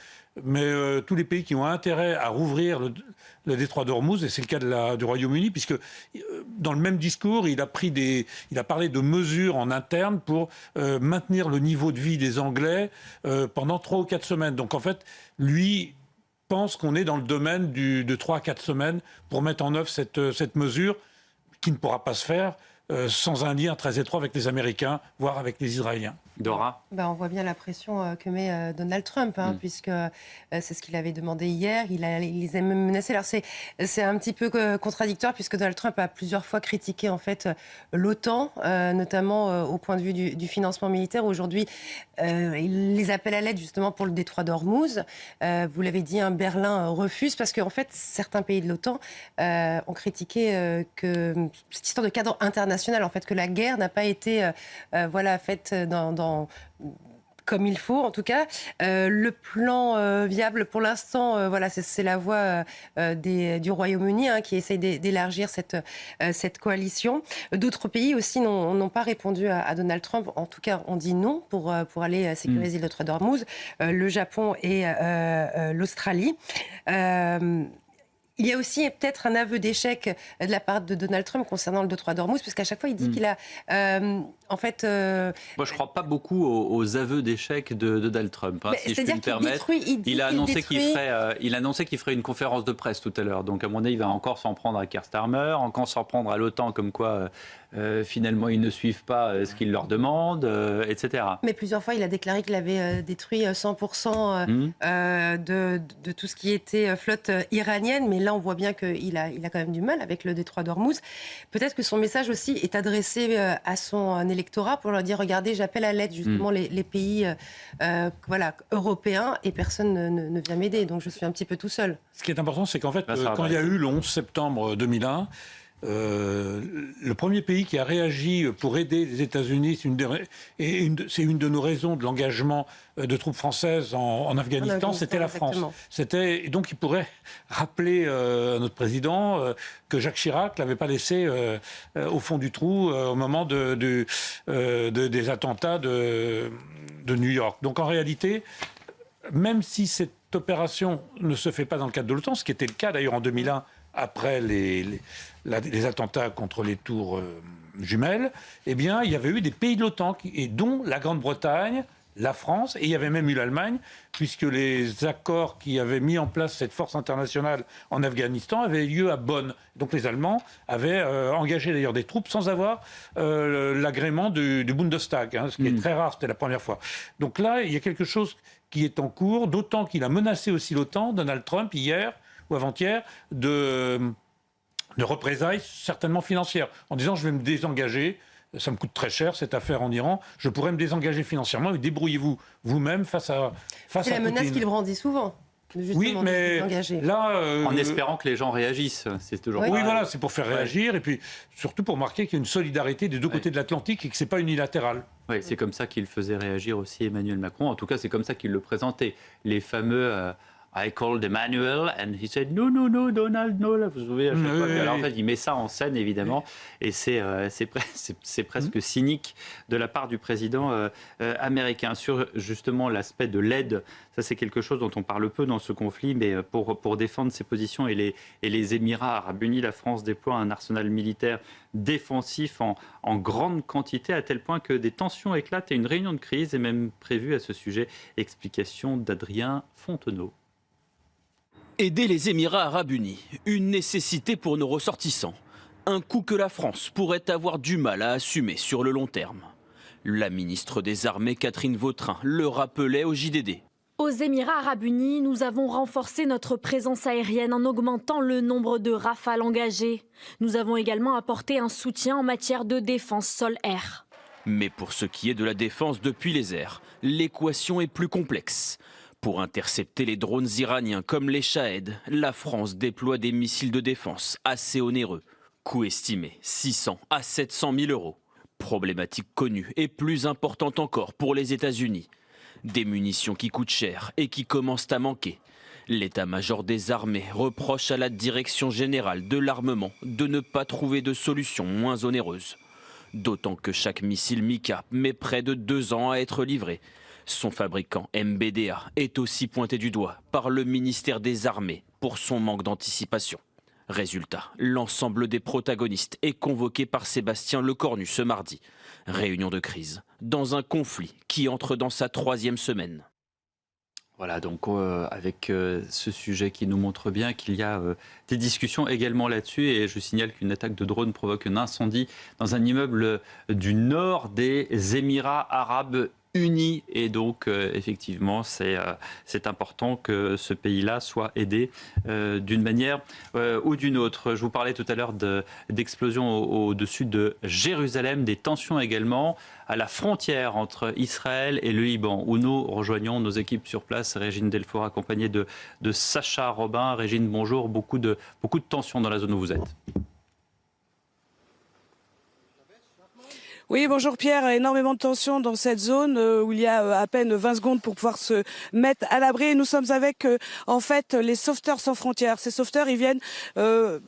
mais tous les pays qui ont intérêt à rouvrir le détroit d'Ormuz, et c'est le cas du Royaume-Uni, puisque dans le même discours, il a parlé de mesures en interne pour maintenir le niveau de vie des Anglais pendant 3 ou 4 semaines. Donc en fait, lui pense qu'on est dans le domaine de 3 à 4 semaines pour mettre en œuvre cette mesure qui ne pourra pas se faire sans un lien très étroit avec les Américains, voire avec les Israéliens. Dora ? On voit bien la pression que met Donald Trump, puisque c'est ce qu'il avait demandé hier. Il les a même menacés. Alors c'est un petit peu contradictoire, puisque Donald Trump a plusieurs fois critiqué en fait l'OTAN, notamment au point de vue du financement militaire. Aujourd'hui, il les appelle à l'aide justement pour le détroit d'Ormuz. Vous l'avez dit, Berlin refuse, parce qu'en fait certains pays de l'OTAN ont critiqué que cette histoire de cadre international, en fait, que la guerre n'a pas été faite dans comme il faut, en tout cas. Le plan viable, pour l'instant, c'est la voie du Royaume-Uni qui essaye d'élargir cette coalition. D'autres pays aussi n'ont pas répondu à Donald Trump. En tout cas, on dit non pour aller sécuriser le détroit d'Ormuz. Le Japon et l'Australie. Il y a aussi peut-être un aveu d'échec de la part de Donald Trump concernant le détroit d'Ormuz, parce qu'à chaque fois, il dit qu'il a... Moi, je ne crois pas beaucoup aux aveux d'échec de Donald Trump, si je puis me permettre. Il a annoncé qu'il ferait une conférence de presse tout à l'heure. Donc, à mon avis, il va encore s'en prendre à Keir Starmer, encore s'en prendre à l'OTAN, comme quoi, finalement, ils ne suivent pas ce qu'il leur demande, etc. Mais plusieurs fois, il a déclaré qu'il avait détruit 100% de tout ce qui était flotte iranienne. Mais là, on voit bien qu'il a quand même du mal avec le détroit d'Ormuz. Peut-être que son message aussi est adressé à son électorat pour leur dire, regardez, j'appelle à l'aide justement les pays européens, et personne ne vient m'aider. Donc je suis un petit peu tout seul. Ce qui est important, c'est qu'en fait, quand il y a eu le 11 septembre 2001, le premier pays qui a réagi pour aider les États-Unis, c'est une de nos raisons de l'engagement de troupes françaises en Afghanistan, c'était la France. Donc il pourrait rappeler à notre président que Jacques Chirac l'avait pas laissé au fond du trou au moment des attentats de New York. Donc en réalité, même si cette opération ne se fait pas dans le cadre de l'OTAN, ce qui était le cas d'ailleurs en 2001, après les attentats contre les tours jumelles, eh bien, il y avait eu des pays de l'OTAN, et dont la Grande-Bretagne, la France, et il y avait même eu l'Allemagne, puisque les accords qui avaient mis en place cette force internationale en Afghanistan avaient lieu à Bonn. Donc les Allemands avaient engagé d'ailleurs des troupes sans avoir l'agrément du Bundestag, ce qui est très rare, c'était la première fois. Donc là, il y a quelque chose qui est en cours, d'autant qu'il a menacé aussi l'OTAN, Donald Trump, hier ou avant-hier, de représailles certainement financières, en disant je vais me désengager, ça me coûte très cher cette affaire en Iran, je pourrais me désengager financièrement et débrouillez-vous vous-même face à C'est la menace qu'il brandit souvent. Oui, mais là... En espérant que les gens réagissent, c'est toujours... Oui, voilà, c'est pour faire réagir, et puis surtout pour marquer qu'il y a une solidarité des deux côtés de l'Atlantique et que ce n'est pas unilatéral. Oui, c'est comme ça qu'il faisait réagir aussi Emmanuel Macron. En tout cas, c'est comme ça qu'il le présentait. Les fameux I called Emmanuel and he said no, no, no, Donald, no. Vous vous souvenez à chaque fois. Alors en fait, il met ça en scène, évidemment, et c'est presque cynique de la part du président américain. Sur justement l'aspect de l'aide, ça c'est quelque chose dont on parle peu dans ce conflit, mais pour défendre ses positions et les Émirats arabes unis, la France déploie un arsenal militaire défensif en grande quantité, à tel point que des tensions éclatent et une réunion de crise est même prévue à ce sujet. Explication d'Adrien Fontenot. Aider les Émirats arabes unis, une nécessité pour nos ressortissants. Un coût que la France pourrait avoir du mal à assumer sur le long terme. La ministre des Armées, Catherine Vautrin, le rappelait au JDD. Aux Émirats arabes unis, nous avons renforcé notre présence aérienne en augmentant le nombre de Rafales engagés. Nous avons également apporté un soutien en matière de défense sol-air. Mais pour ce qui est de la défense depuis les airs, l'équation est plus complexe. Pour intercepter les drones iraniens comme les Shahed, la France déploie des missiles de défense assez onéreux. Coût estimé 600 à 700 000 euros. Problématique connue et plus importante encore pour les États-Unis. Des munitions qui coûtent cher et qui commencent à manquer. L'état-major des armées reproche à la direction générale de l'armement de ne pas trouver de solution moins onéreuse. D'autant que chaque missile Mika met près de 2 ans à être livré. Son fabricant MBDA est aussi pointé du doigt par le ministère des Armées pour son manque d'anticipation. Résultat, l'ensemble des protagonistes est convoqué par Sébastien Lecornu ce mardi. Réunion de crise dans un conflit qui entre dans sa 3e semaine. Voilà, donc avec ce sujet qui nous montre bien qu'il y a des discussions également là-dessus. Et je signale qu'une attaque de drone provoque un incendie dans un immeuble du nord des Émirats arabes unis. Et donc, effectivement, c'est important que ce pays-là soit aidé d'une manière ou d'une autre. Je vous parlais tout à l'heure d'explosions au-dessus de Jérusalem, des tensions également à la frontière entre Israël et le Liban, où nous rejoignons nos équipes sur place. Régine Delfour, accompagnée de Sacha Robin. Régine, bonjour. Beaucoup de tensions dans la zone où vous êtes. Oui, bonjour Pierre. Énormément de tensions dans cette zone où il y a à peine 20 secondes pour pouvoir se mettre à l'abri. Nous sommes avec en fait les sauveteurs sans frontières. Ces sauveteurs, ils viennent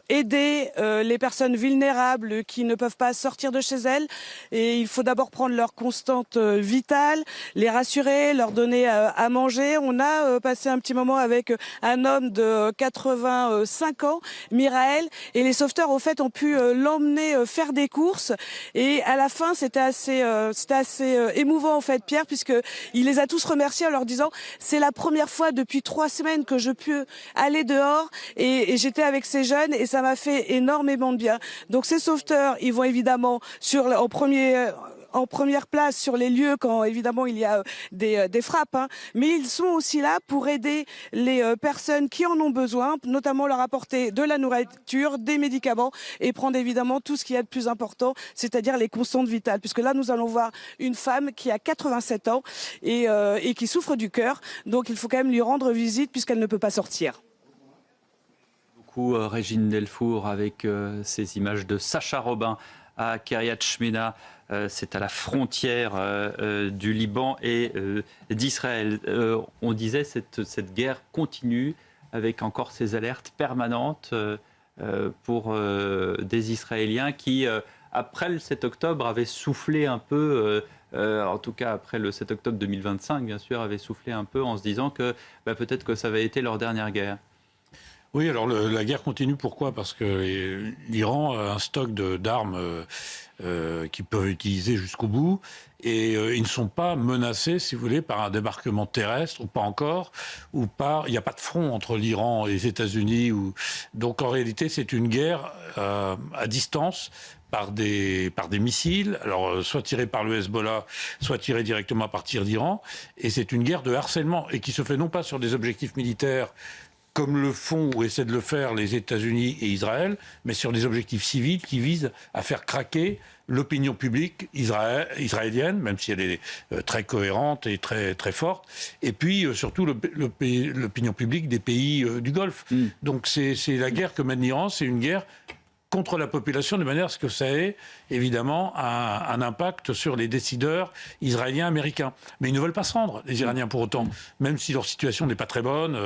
aider les personnes vulnérables qui ne peuvent pas sortir de chez elles. Et il faut d'abord prendre leur constante vitale, les rassurer, leur donner à manger. On a passé un petit moment avec un homme de 85 ans, Miraël, et les sauveteurs au fait ont pu l'emmener faire des courses. Et à la fin, c'était assez émouvant en fait, Pierre, puisque il les a tous remerciés en leur disant c'est la première fois depuis 3 semaines que je peux aller dehors et j'étais avec ces jeunes et ça m'a fait énormément de bien. Donc ces sauveteurs, ils vont évidemment en première place sur les lieux quand évidemment il y a des frappes, hein. Mais ils sont aussi là pour aider les personnes qui en ont besoin, notamment leur apporter de la nourriture, des médicaments et prendre évidemment tout ce qu'il y a de plus important, c'est-à-dire les constantes vitales. Puisque là nous allons voir une femme qui a 87 ans et qui souffre du cœur, donc il faut quand même lui rendre visite puisqu'elle ne peut pas sortir. Régine Delfour avec ces images de Sacha Robin à Kiryat Shmena. C'est à la frontière du Liban et d'Israël. On disait cette guerre continue avec encore ces alertes permanentes pour des Israéliens qui, après le 7 octobre, avaient soufflé un peu, en tout cas après le 7 octobre 2025, bien sûr, avaient soufflé un peu en se disant que peut-être que ça avait été leur dernière guerre. Oui, alors la guerre continue. Pourquoi ? Parce que l'Iran a un stock d'armes qu'ils peuvent utiliser jusqu'au bout. Et ils ne sont pas menacés, si vous voulez, par un débarquement terrestre, ou pas encore, ou par... Il n'y a pas de front entre l'Iran et les États-Unis. Donc en réalité, c'est une guerre à distance, par des missiles, alors soit tirés par le Hezbollah, soit tirés directement à partir d'Iran. Et c'est une guerre de harcèlement, et qui se fait non pas sur des objectifs militaires, comme le font ou essaient de le faire les États-Unis et Israël, mais sur des objectifs civils qui visent à faire craquer l'opinion publique israélienne, même si elle est très cohérente et très, très forte, et puis surtout l'opinion publique des pays du Golfe. Donc c'est la guerre que mène l'Iran, c'est une guerre contre la population, de manière à ce que ça ait évidemment un impact sur les décideurs israéliens, américains. Mais ils ne veulent pas se rendre, les Iraniens, pour autant, même si leur situation n'est pas très bonne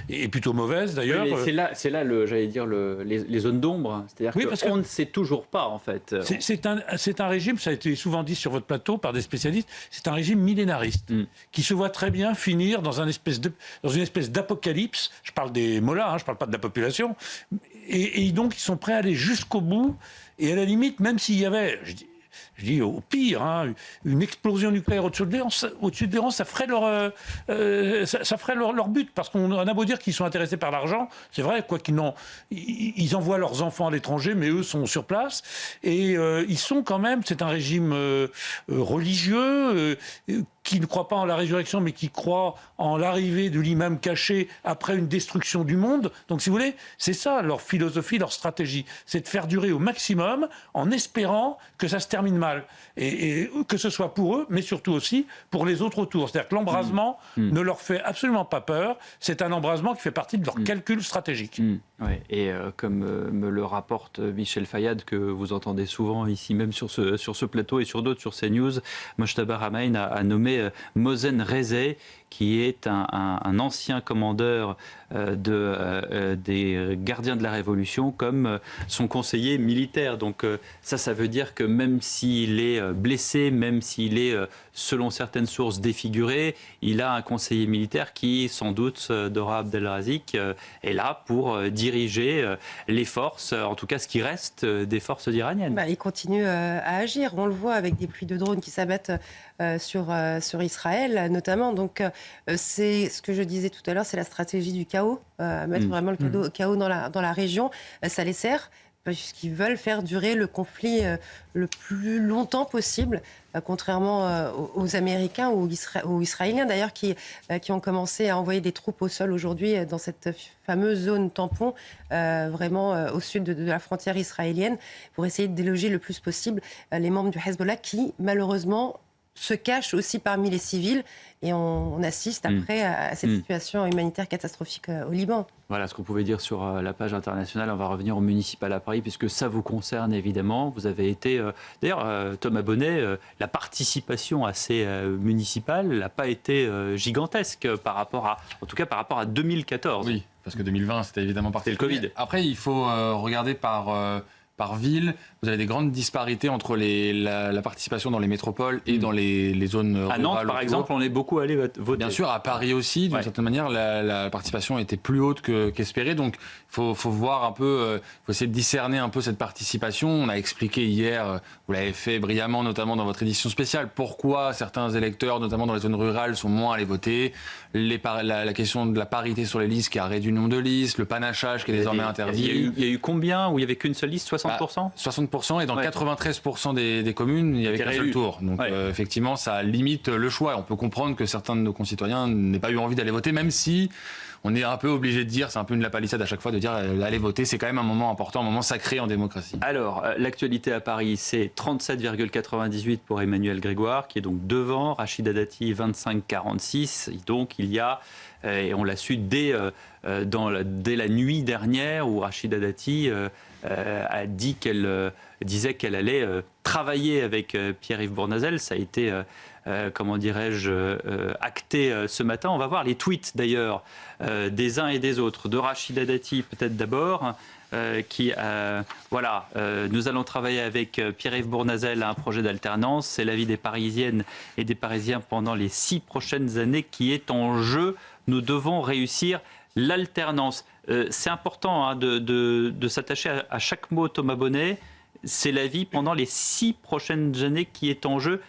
et plutôt mauvaise d'ailleurs. Oui, c'est là j'allais dire, les zones d'ombre. C'est-à-dire qu'on ne sait toujours pas, en fait. C'est un régime, ça a été souvent dit sur votre plateau par des spécialistes, c'est un régime millénariste qui se voit très bien finir dans une espèce d'apocalypse. Je parle des mollahs, je ne parle pas de la population. Et donc, ils sont prêts à aller jusqu'au bout. Et à la limite, même s'il y avait, je dis au pire, une explosion nucléaire au-dessus de l'Iran, ça ferait leur but. Parce qu'on a beau dire qu'ils sont intéressés par l'argent, c'est vrai, quoi qu'ils n'ont, ils envoient leurs enfants à l'étranger, mais eux sont sur place. Et ils sont quand même, c'est un régime religieux qui ne croit pas en la résurrection, mais qui croit en l'arrivée de l'imam caché après une destruction du monde. Donc, si vous voulez, c'est ça leur philosophie, leur stratégie. C'est de faire durer au maximum en espérant que ça se termine mal. Et que ce soit pour eux, mais surtout aussi pour les autres autour. C'est-à-dire que l'embrasement ne leur fait absolument pas peur. C'est un embrasement qui fait partie de leur calcul stratégique. Ouais. Et comme me le rapporte Michel Fayad, que vous entendez souvent ici, même sur ce plateau et sur d'autres, sur CNews, Mojtaba Rahman a nommé Mohsen Rezai, qui est un ancien commandeur des gardiens de la Révolution, comme son conseiller militaire. Donc ça veut dire que même s'il est blessé, même s'il est, selon certaines sources, défiguré, il a un conseiller militaire qui, sans doute, Dora Abdelrazik, est là pour diriger les forces, en tout cas ce qui reste des forces iraniennes. Il continue à agir. On le voit avec des pluies de drones qui s'abattent sur Israël, notamment. Donc, c'est ce que je disais tout à l'heure, c'est la stratégie du chaos, mettre vraiment le chaos dans la région. Ça les sert, puisqu'ils veulent faire durer le conflit le plus longtemps possible, contrairement aux Américains ou aux Israéliens, d'ailleurs, qui ont commencé à envoyer des troupes au sol aujourd'hui dans cette fameuse zone tampon, vraiment au sud de la frontière israélienne, pour essayer de déloger le plus possible les membres du Hezbollah qui, malheureusement, se cachent aussi parmi les civils, et on assiste après à cette situation humanitaire catastrophique au Liban. Voilà ce qu'on pouvait dire sur la page internationale. On va revenir au municipal à Paris, puisque ça vous concerne évidemment. Vous avez été, d'ailleurs, Thomas Bonnet, la participation à ces municipales n'a pas été gigantesque par rapport à 2014. Oui, parce que 2020, c'était évidemment particulier. C'était le Covid. Après, il faut regarder par ville, vous avez des grandes disparités entre la participation dans les métropoles et dans les zones rurales. À Nantes, par exemple, on est beaucoup allé voter. Bien sûr, à Paris aussi, d'une certaine manière, la participation était plus haute qu'espérée. Donc, il faut voir un peu, faut essayer de discerner un peu cette participation. On a expliqué hier, vous l'avez fait brillamment, notamment dans votre édition spéciale, pourquoi certains électeurs, notamment dans les zones rurales, sont moins allés voter. La question de la parité sur les listes qui a réduit le nombre de listes, le panachage qui est désormais interdit. Il y a eu combien où il n'y avait qu'une seule liste, 60% 60%, et dans 93% des communes, il n'y avait qu'un seul tour. Donc effectivement, ça limite le choix. On peut comprendre que certains de nos concitoyens n'aient pas eu envie d'aller voter, même si on est un peu obligé de dire, c'est un peu une lapalissade à chaque fois, de dire aller voter, c'est quand même un moment important, un moment sacré en démocratie. Alors, l'actualité à Paris, c'est 37,98 pour Emmanuel Grégoire, qui est donc devant, Rachida Dati 25,46. Donc il y a, et on l'a su dès la nuit dernière, où Rachida Dati a dit disait qu'elle allait travailler avec Pierre-Yves Bournazel. Ça a été, acté ce matin. On va voir les tweets d'ailleurs des uns et des autres. De Rachida Dati peut-être d'abord, nous allons travailler avec Pierre-Yves Bournazel à un projet d'alternance. C'est l'avis des Parisiennes et des Parisiens pendant les 6 prochaines années qui est en jeu. Nous devons réussir l'alternance. C'est important de s'attacher à chaque mot, Thomas Bonnet. C'est la vie pendant les 6 prochaines années qui est en jeu.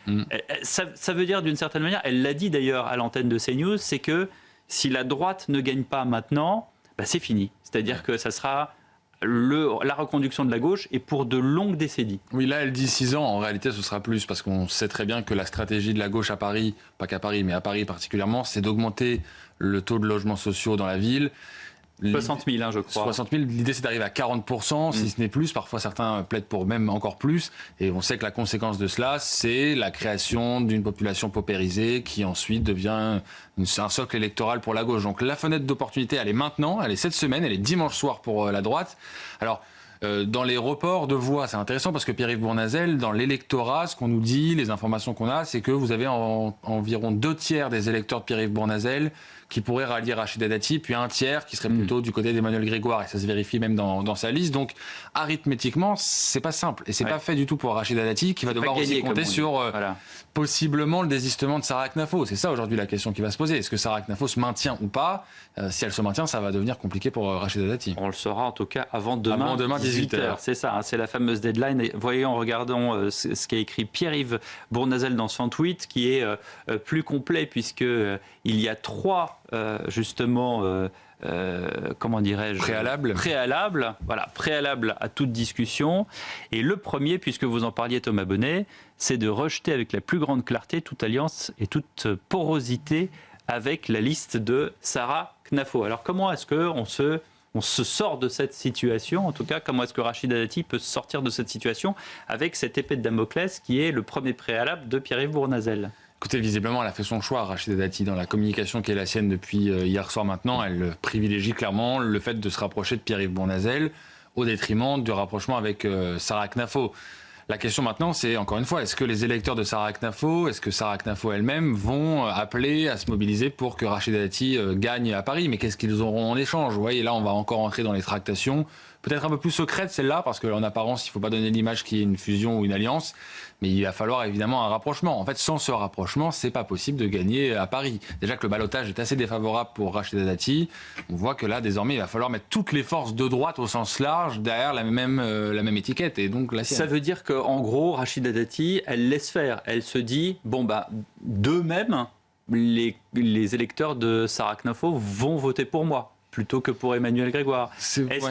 Ça veut dire d'une certaine manière, elle l'a dit d'ailleurs à l'antenne de CNews, c'est que si la droite ne gagne pas maintenant, c'est fini. C'est-à-dire que ça sera la reconduction de la gauche et pour de longues décennies. Oui, là, elle dit 6 ans. En réalité, ce sera plus parce qu'on sait très bien que la stratégie de la gauche à Paris, pas qu'à Paris, mais à Paris particulièrement, c'est d'augmenter le taux de logements sociaux dans la ville. 60 000, je crois. 60 000, l'idée c'est d'arriver à 40%, si ce n'est plus. Parfois certains plaident pour même encore plus. Et on sait que la conséquence de cela, c'est la création d'une population paupérisée qui ensuite devient un socle électoral pour la gauche. Donc la fenêtre d'opportunité, elle est maintenant, elle est cette semaine, elle est dimanche soir pour la droite. Alors, dans les reports de voix, c'est intéressant parce que Pierre-Yves Bournazel, dans l'électorat, ce qu'on nous dit, les informations qu'on a, c'est que vous avez environ 2/3 des électeurs de Pierre-Yves Bournazel qui pourraient rallier Rachida Dati, puis 1/3 qui serait plutôt du côté d'Emmanuel Grégoire. Et ça se vérifie même dans sa liste. Donc, arithmétiquement, c'est pas simple. Et c'est pas fait du tout pour Rachida Dati, qui va devoir aussi compter sur possiblement le désistement de Sarah Knafo. C'est ça aujourd'hui la question qui va se poser. Est-ce que Sarah Knafo se maintient ou pas ? Si elle se maintient, ça va devenir compliqué pour Rachida Dati. On le saura en tout cas avant demain 18h. C'est ça, c'est la fameuse deadline. Et voyez, en regardant ce qu'a écrit Pierre-Yves Bournazel dans son tweet, qui est plus complet, puisqu'il y a 3 comment dirais-je, préalable à toute discussion. Et le premier, puisque vous en parliez, Thomas Bonnet, c'est de rejeter avec la plus grande clarté toute alliance et toute porosité avec la liste de Sarah Knafo. Alors comment est-ce qu'on se sort de cette situation? En tout cas, comment est-ce que Rachida Dati peut sortir de cette situation avec cette épée de Damoclès qui est le premier préalable de Pierre-Yves Bournazel? Écoutez, visiblement, elle a fait son choix, Rachida Dati, dans la communication qui est la sienne depuis hier soir maintenant. Elle privilégie clairement le fait de se rapprocher de Pierre-Yves Bournazel au détriment du rapprochement avec Sarah Knafo. La question maintenant, c'est encore une fois, est-ce que les électeurs de Sarah Knafo, est-ce que Sarah Knafo elle-même vont appeler à se mobiliser pour que Rachida Dati gagne à Paris? Mais qu'est-ce qu'ils auront en échange? Vous voyez, là, on va encore entrer dans les tractations. Peut-être un peu plus secrète celle-là, parce qu'en apparence, il ne faut pas donner l'image qu'il y ait une fusion ou une alliance, mais il va falloir évidemment un rapprochement. En fait, sans ce rapprochement, c'est pas possible de gagner à Paris. Déjà que le ballottage est assez défavorable pour Rachida Dati, on voit que là, désormais, il va falloir mettre toutes les forces de droite au sens large derrière la même étiquette, et donc la sienne. Ça veut dire qu'en gros, Rachida Dati, elle laisse faire. Elle se dit, d'eux-mêmes, les électeurs de Sarah Knafo vont voter pour moi plutôt que pour Emmanuel Grégoire.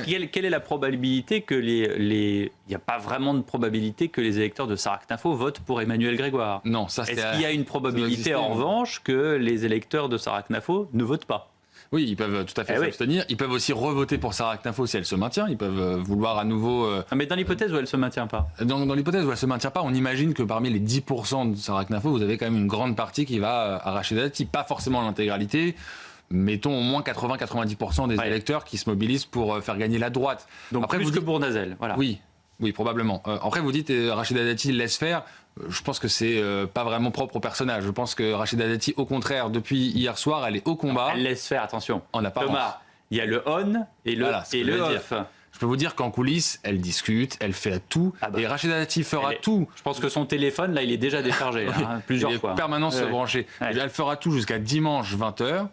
Quelle est la probabilité que il n'y a pas vraiment de probabilité que les électeurs de Sarah Knafo votent pour Emmanuel Grégoire? Non, ça c'est... Est-ce qu'il y a une probabilité en revanche que les électeurs de Sarah Knafo ne votent pas? Oui, ils peuvent tout à fait s'abstenir. Ils peuvent aussi revoter pour Sarah Knafo si elle se maintient. Ils peuvent vouloir à nouveau... Mais dans l'hypothèse où elle ne se maintient pas? Dans l'hypothèse où elle ne se maintient pas, on imagine que parmi les 10% de Sarah Knafo, vous avez quand même une grande partie qui va à Rachida Dati. Pas forcément l'intégralité. Mettons au moins 80-90% des électeurs qui se mobilisent pour faire gagner la droite. Donc après, plus que Bournazel, voilà. Oui, probablement. Après, vous dites Rachida Dati laisse faire. Je pense que c'est pas vraiment propre au personnage. Je pense que Rachida Dati, au contraire, depuis hier soir, elle est au combat. Elle laisse faire, attention. En apparence. Thomas, il y a le on et le off. Je peux vous dire qu'en coulisses, elle discute, elle fait tout, et Rachida Dati fera tout. Je pense que son téléphone, là, il est déjà déchargé, plusieurs fois. Il est permanence branché. Elle fera tout jusqu'à dimanche 20h.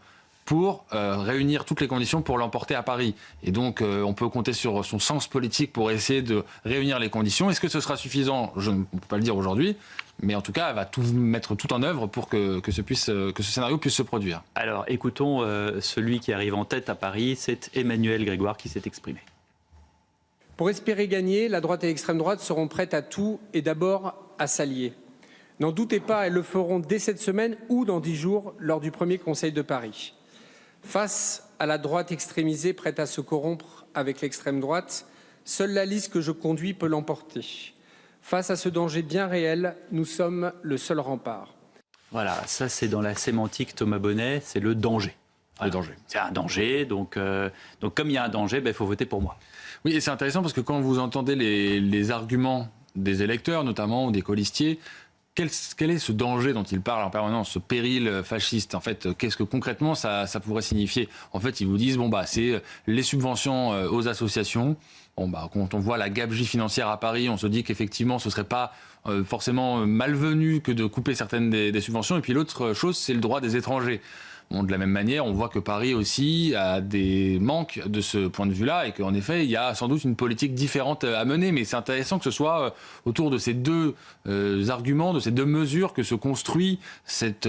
Pour réunir toutes les conditions pour l'emporter à Paris. Et donc, on peut compter sur son sens politique pour essayer de réunir les conditions. Est-ce que ce sera suffisant? On ne peut pas le dire aujourd'hui. Mais en tout cas, elle va mettre tout en œuvre pour que ce scénario puisse se produire. Alors, écoutons celui qui arrive en tête à Paris. C'est Emmanuel Grégoire qui s'est exprimé. Pour espérer gagner, la droite et l'extrême droite seront prêtes à tout et d'abord à s'allier. N'en doutez pas, elles le feront dès cette semaine ou dans 10 jours lors du premier Conseil de Paris. Face à la droite extrémisée prête à se corrompre avec l'extrême droite, seule la liste que je conduis peut l'emporter. Face à ce danger bien réel, nous sommes le seul rempart. Voilà, ça c'est dans la sémantique Thomas Bonnet, c'est le danger. Le danger. C'est un danger, donc comme il y a un danger, il faut voter pour moi. Oui, et c'est intéressant parce que quand vous entendez les arguments des électeurs, notamment, ou des colistiers, quel est ce danger dont il parle en permanence, ce péril fasciste? En fait, qu'est-ce que concrètement ça pourrait signifier? En fait, ils vous disent, c'est les subventions aux associations. Quand on voit la gabegie financière à Paris, on se dit qu'effectivement, ce ne serait pas forcément malvenu que de couper certaines des subventions. Et puis l'autre chose, c'est le droit des étrangers. De la même manière, on voit que Paris aussi a des manques de ce point de vue-là et qu'en effet, il y a sans doute une politique différente à mener. Mais c'est intéressant que ce soit autour de ces deux arguments, de ces deux mesures que se construit cette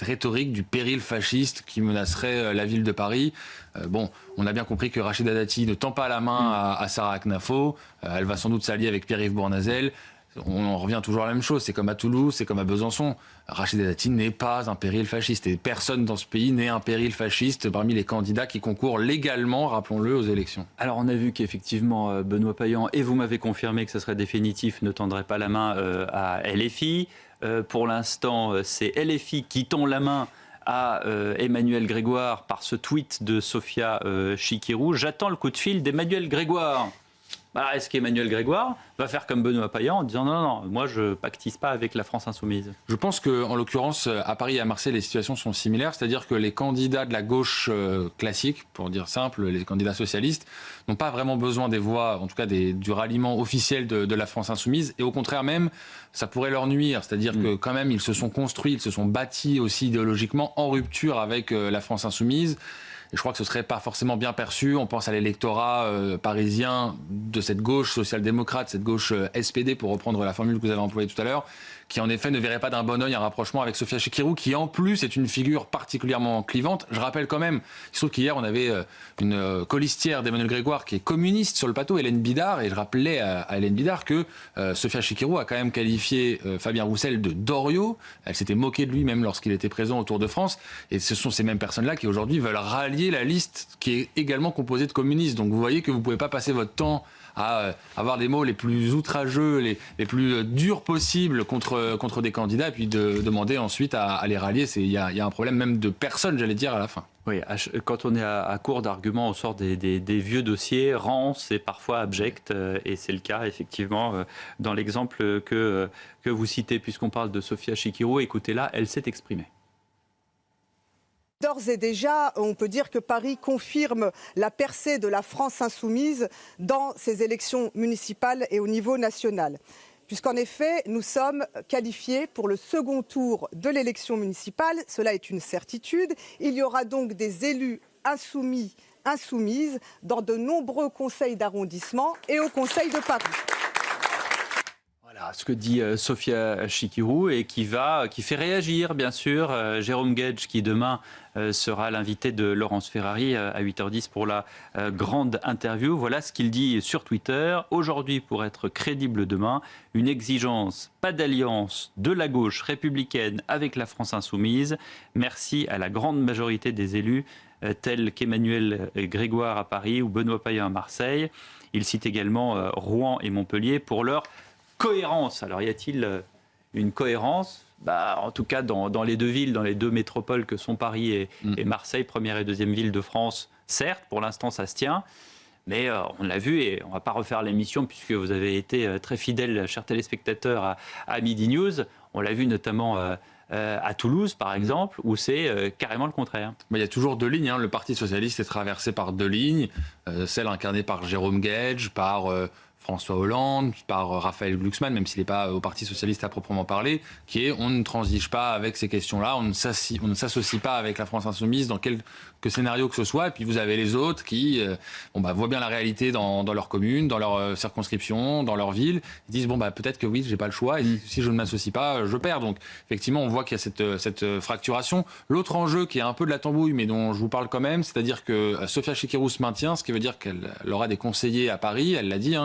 rhétorique du péril fasciste qui menacerait la ville de Paris. On a bien compris que Rachida Dati ne tend pas la main à Sarah Knafo. Elle va sans doute s'allier avec Pierre-Yves Bournazel. on en revient toujours à la même chose. C'est comme à Toulouse, c'est comme à Besançon. Rachida Dati n'est pas un péril fasciste. Et personne dans ce pays n'est un péril fasciste parmi les candidats qui concourent légalement, rappelons-le, aux élections. Alors on a vu qu'effectivement Benoît Payan, et vous m'avez confirmé que ce serait définitif, ne tendrait pas la main à LFI. Pour l'instant, c'est LFI qui tend la main à Emmanuel Grégoire par ce tweet de Sophia Chikirou. J'attends le coup de fil d'Emmanuel Grégoire. Alors, est-ce qu'Emmanuel Grégoire va faire comme Benoît Payan en disant non, moi je pactise pas avec la France insoumise? Je pense qu'en l'occurrence, à Paris et à Marseille, les situations sont similaires. C'est-à-dire que les candidats de la gauche classique, pour dire simple, les candidats socialistes, n'ont pas vraiment besoin des voix, en tout cas du ralliement officiel de la France insoumise. Et au contraire même, ça pourrait leur nuire. C'est-à-dire que quand même, ils se sont construits, ils se sont bâtis aussi idéologiquement en rupture avec la France insoumise. Et je crois que ce ne serait pas forcément bien perçu. On pense à l'électorat parisien de cette gauche social-démocrate, cette gauche SPD, pour reprendre la formule que vous avez employée tout à l'heure, qui en effet ne verrait pas d'un bon oeil un rapprochement avec Sophia Chikirou, qui en plus est une figure particulièrement clivante. Je rappelle quand même, il se trouve qu'hier on avait une colistière d'Emmanuel Grégoire qui est communiste sur le plateau, Hélène Bidard, et je rappelais à Hélène Bidard que Sophia Chikirou a quand même qualifié Fabien Roussel de Doriot. Elle s'était moquée de lui même lorsqu'il était présent au Tour de France, et ce sont ces mêmes personnes-là qui aujourd'hui veulent rallier la liste qui est également composée de communistes. Donc vous voyez que vous ne pouvez pas passer votre temps à avoir des mots les plus outrageux, les plus durs possibles contre des candidats, et puis de demander ensuite à les rallier. Il y a un problème même de personne, j'allais dire, à la fin. Oui, quand on est à court d'arguments, on sort des vieux dossiers, rances et parfois abjects, et c'est le cas effectivement dans l'exemple que vous citez, puisqu'on parle de Sophia Chikirou. Écoutez-la, elle s'est exprimée. D'ores et déjà, on peut dire que Paris confirme la percée de la France insoumise dans ces élections municipales et au niveau national. Puisqu'en effet, nous sommes qualifiés pour le second tour de l'élection municipale. Cela est une certitude. Il y aura donc des élus insoumis, insoumises dans de nombreux conseils d'arrondissement et au Conseil de Paris. Voilà ce que dit Sophia Chikirou et qui fait réagir, bien sûr, Jérôme Guedj, qui demain sera l'invité de Laurence Ferrari à 8h10 pour la grande interview. Voilà ce qu'il dit sur Twitter. Aujourd'hui, pour être crédible demain, une exigence, pas d'alliance de la gauche républicaine avec la France insoumise. Merci à la grande majorité des élus, tels qu'Emmanuel Grégoire à Paris ou Benoît Payan à Marseille. Il cite également Rouen et Montpellier pour leur cohérence. Alors, y a-t-il une cohérence ? En tout cas, dans les deux villes, dans les deux métropoles que sont Paris et Marseille, première et deuxième ville de France, certes, pour l'instant, ça se tient. Mais on l'a vu, et on ne va pas refaire l'émission, puisque vous avez été très fidèles, chers téléspectateurs, à Midi News. On l'a vu notamment à Toulouse, par exemple, où c'est carrément le contraire. Il y a toujours deux lignes. Le Parti socialiste est traversé par deux lignes. Celle incarnée par Jérôme Guedj, par François Hollande, par Raphaël Glucksmann, même s'il n'est pas au Parti socialiste à proprement parler, qui est on ne transige pas avec ces questions-là, on ne s'associe pas avec la France insoumise dans quelque scénario que ce soit. Et puis vous avez les autres qui voient bien la réalité dans leur commune, dans leur circonscription, dans leur ville. Ils disent peut-être que oui, j'ai pas le choix, et si je ne m'associe pas, je perds. Donc effectivement, on voit qu'il y a cette fracturation. L'autre enjeu qui est un peu de la tambouille, mais dont je vous parle quand même, c'est-à-dire que Sophia Chikirou se maintient, ce qui veut dire qu'elle aura des conseillers à Paris, elle l'a dit,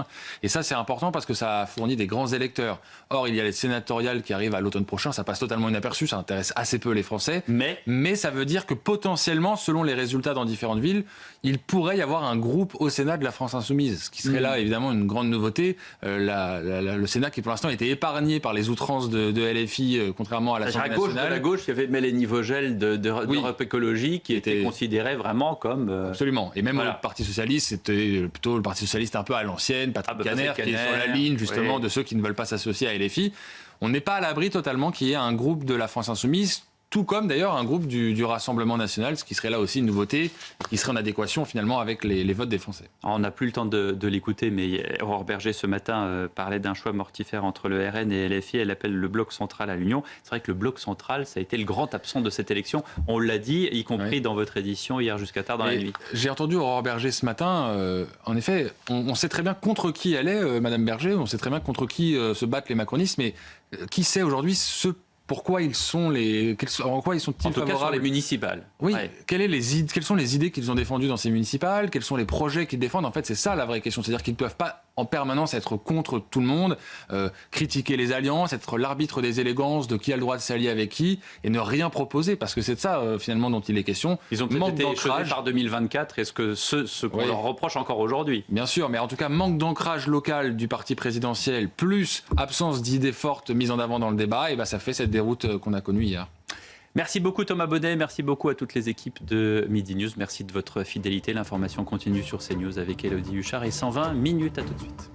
et ça c'est important parce que ça fournit des grands électeurs. Or, il y a les sénatoriales qui arrivent à l'automne prochain, ça passe totalement inaperçu, ça intéresse assez peu les Français, mais ça veut dire que potentiellement, selon les résultats dans différentes villes, il pourrait y avoir un groupe au Sénat de la France insoumise, ce qui serait là évidemment une grande nouveauté. Le Sénat qui pour l'instant était épargné par les outrances de LFI, contrairement à l'Assemblée nationale. À la gauche, il y avait Mélanie Vogel d'Europe Écologie qui était considérée vraiment comme... Absolument. Et même le Parti Socialiste, c'était plutôt le Parti Socialiste un peu à l'ancienne, Patrick Caner, qui est sur la ligne justement de ceux qui ne veulent pas s'associer à LFI. On n'est pas à l'abri totalement qu'il y ait un groupe de la France insoumise, tout comme d'ailleurs un groupe du Rassemblement national, ce qui serait là aussi une nouveauté, qui serait en adéquation finalement avec les votes des Français. Alors, on n'a plus le temps de l'écouter, mais Aurore Berger ce matin parlait d'un choix mortifère entre le RN et LFI. Elle appelle le bloc central à l'union. C'est vrai que le bloc central, ça a été le grand absent de cette élection. On l'a dit, y compris dans votre édition hier jusqu'à tard dans la nuit. J'ai entendu Aurore Berger ce matin. En effet, on sait très bien contre qui elle est, Madame Berger. On sait très bien contre qui se battent les macronistes. Mais qui sait aujourd'hui pourquoi ils sont en quoi ils sont-ils favorables ? En tout cas sur les municipales. Oui. Ouais. Quelles sont les idées qu'ils ont défendues dans ces municipales ? Quels sont les projets qu'ils défendent ? En fait, c'est ça la vraie question. C'est-à-dire qu'ils ne peuvent pas en permanence être contre tout le monde, critiquer les alliances, être l'arbitre des élégances de qui a le droit de s'allier avec qui et ne rien proposer, parce que c'est de ça finalement dont il est question. Ils ont peut-être été échaudés par 2024, est-ce que ce qu'on leur reproche encore aujourd'hui? Bien sûr, mais en tout cas manque d'ancrage local du parti présidentiel, plus absence d'idées fortes mises en avant dans le débat, et ça fait cette déroute qu'on a connue hier. Merci beaucoup Thomas Bonnet, merci beaucoup à toutes les équipes de Midi News, merci de votre fidélité. L'information continue sur CNews avec Élodie Huchard et 120 minutes, à tout de suite.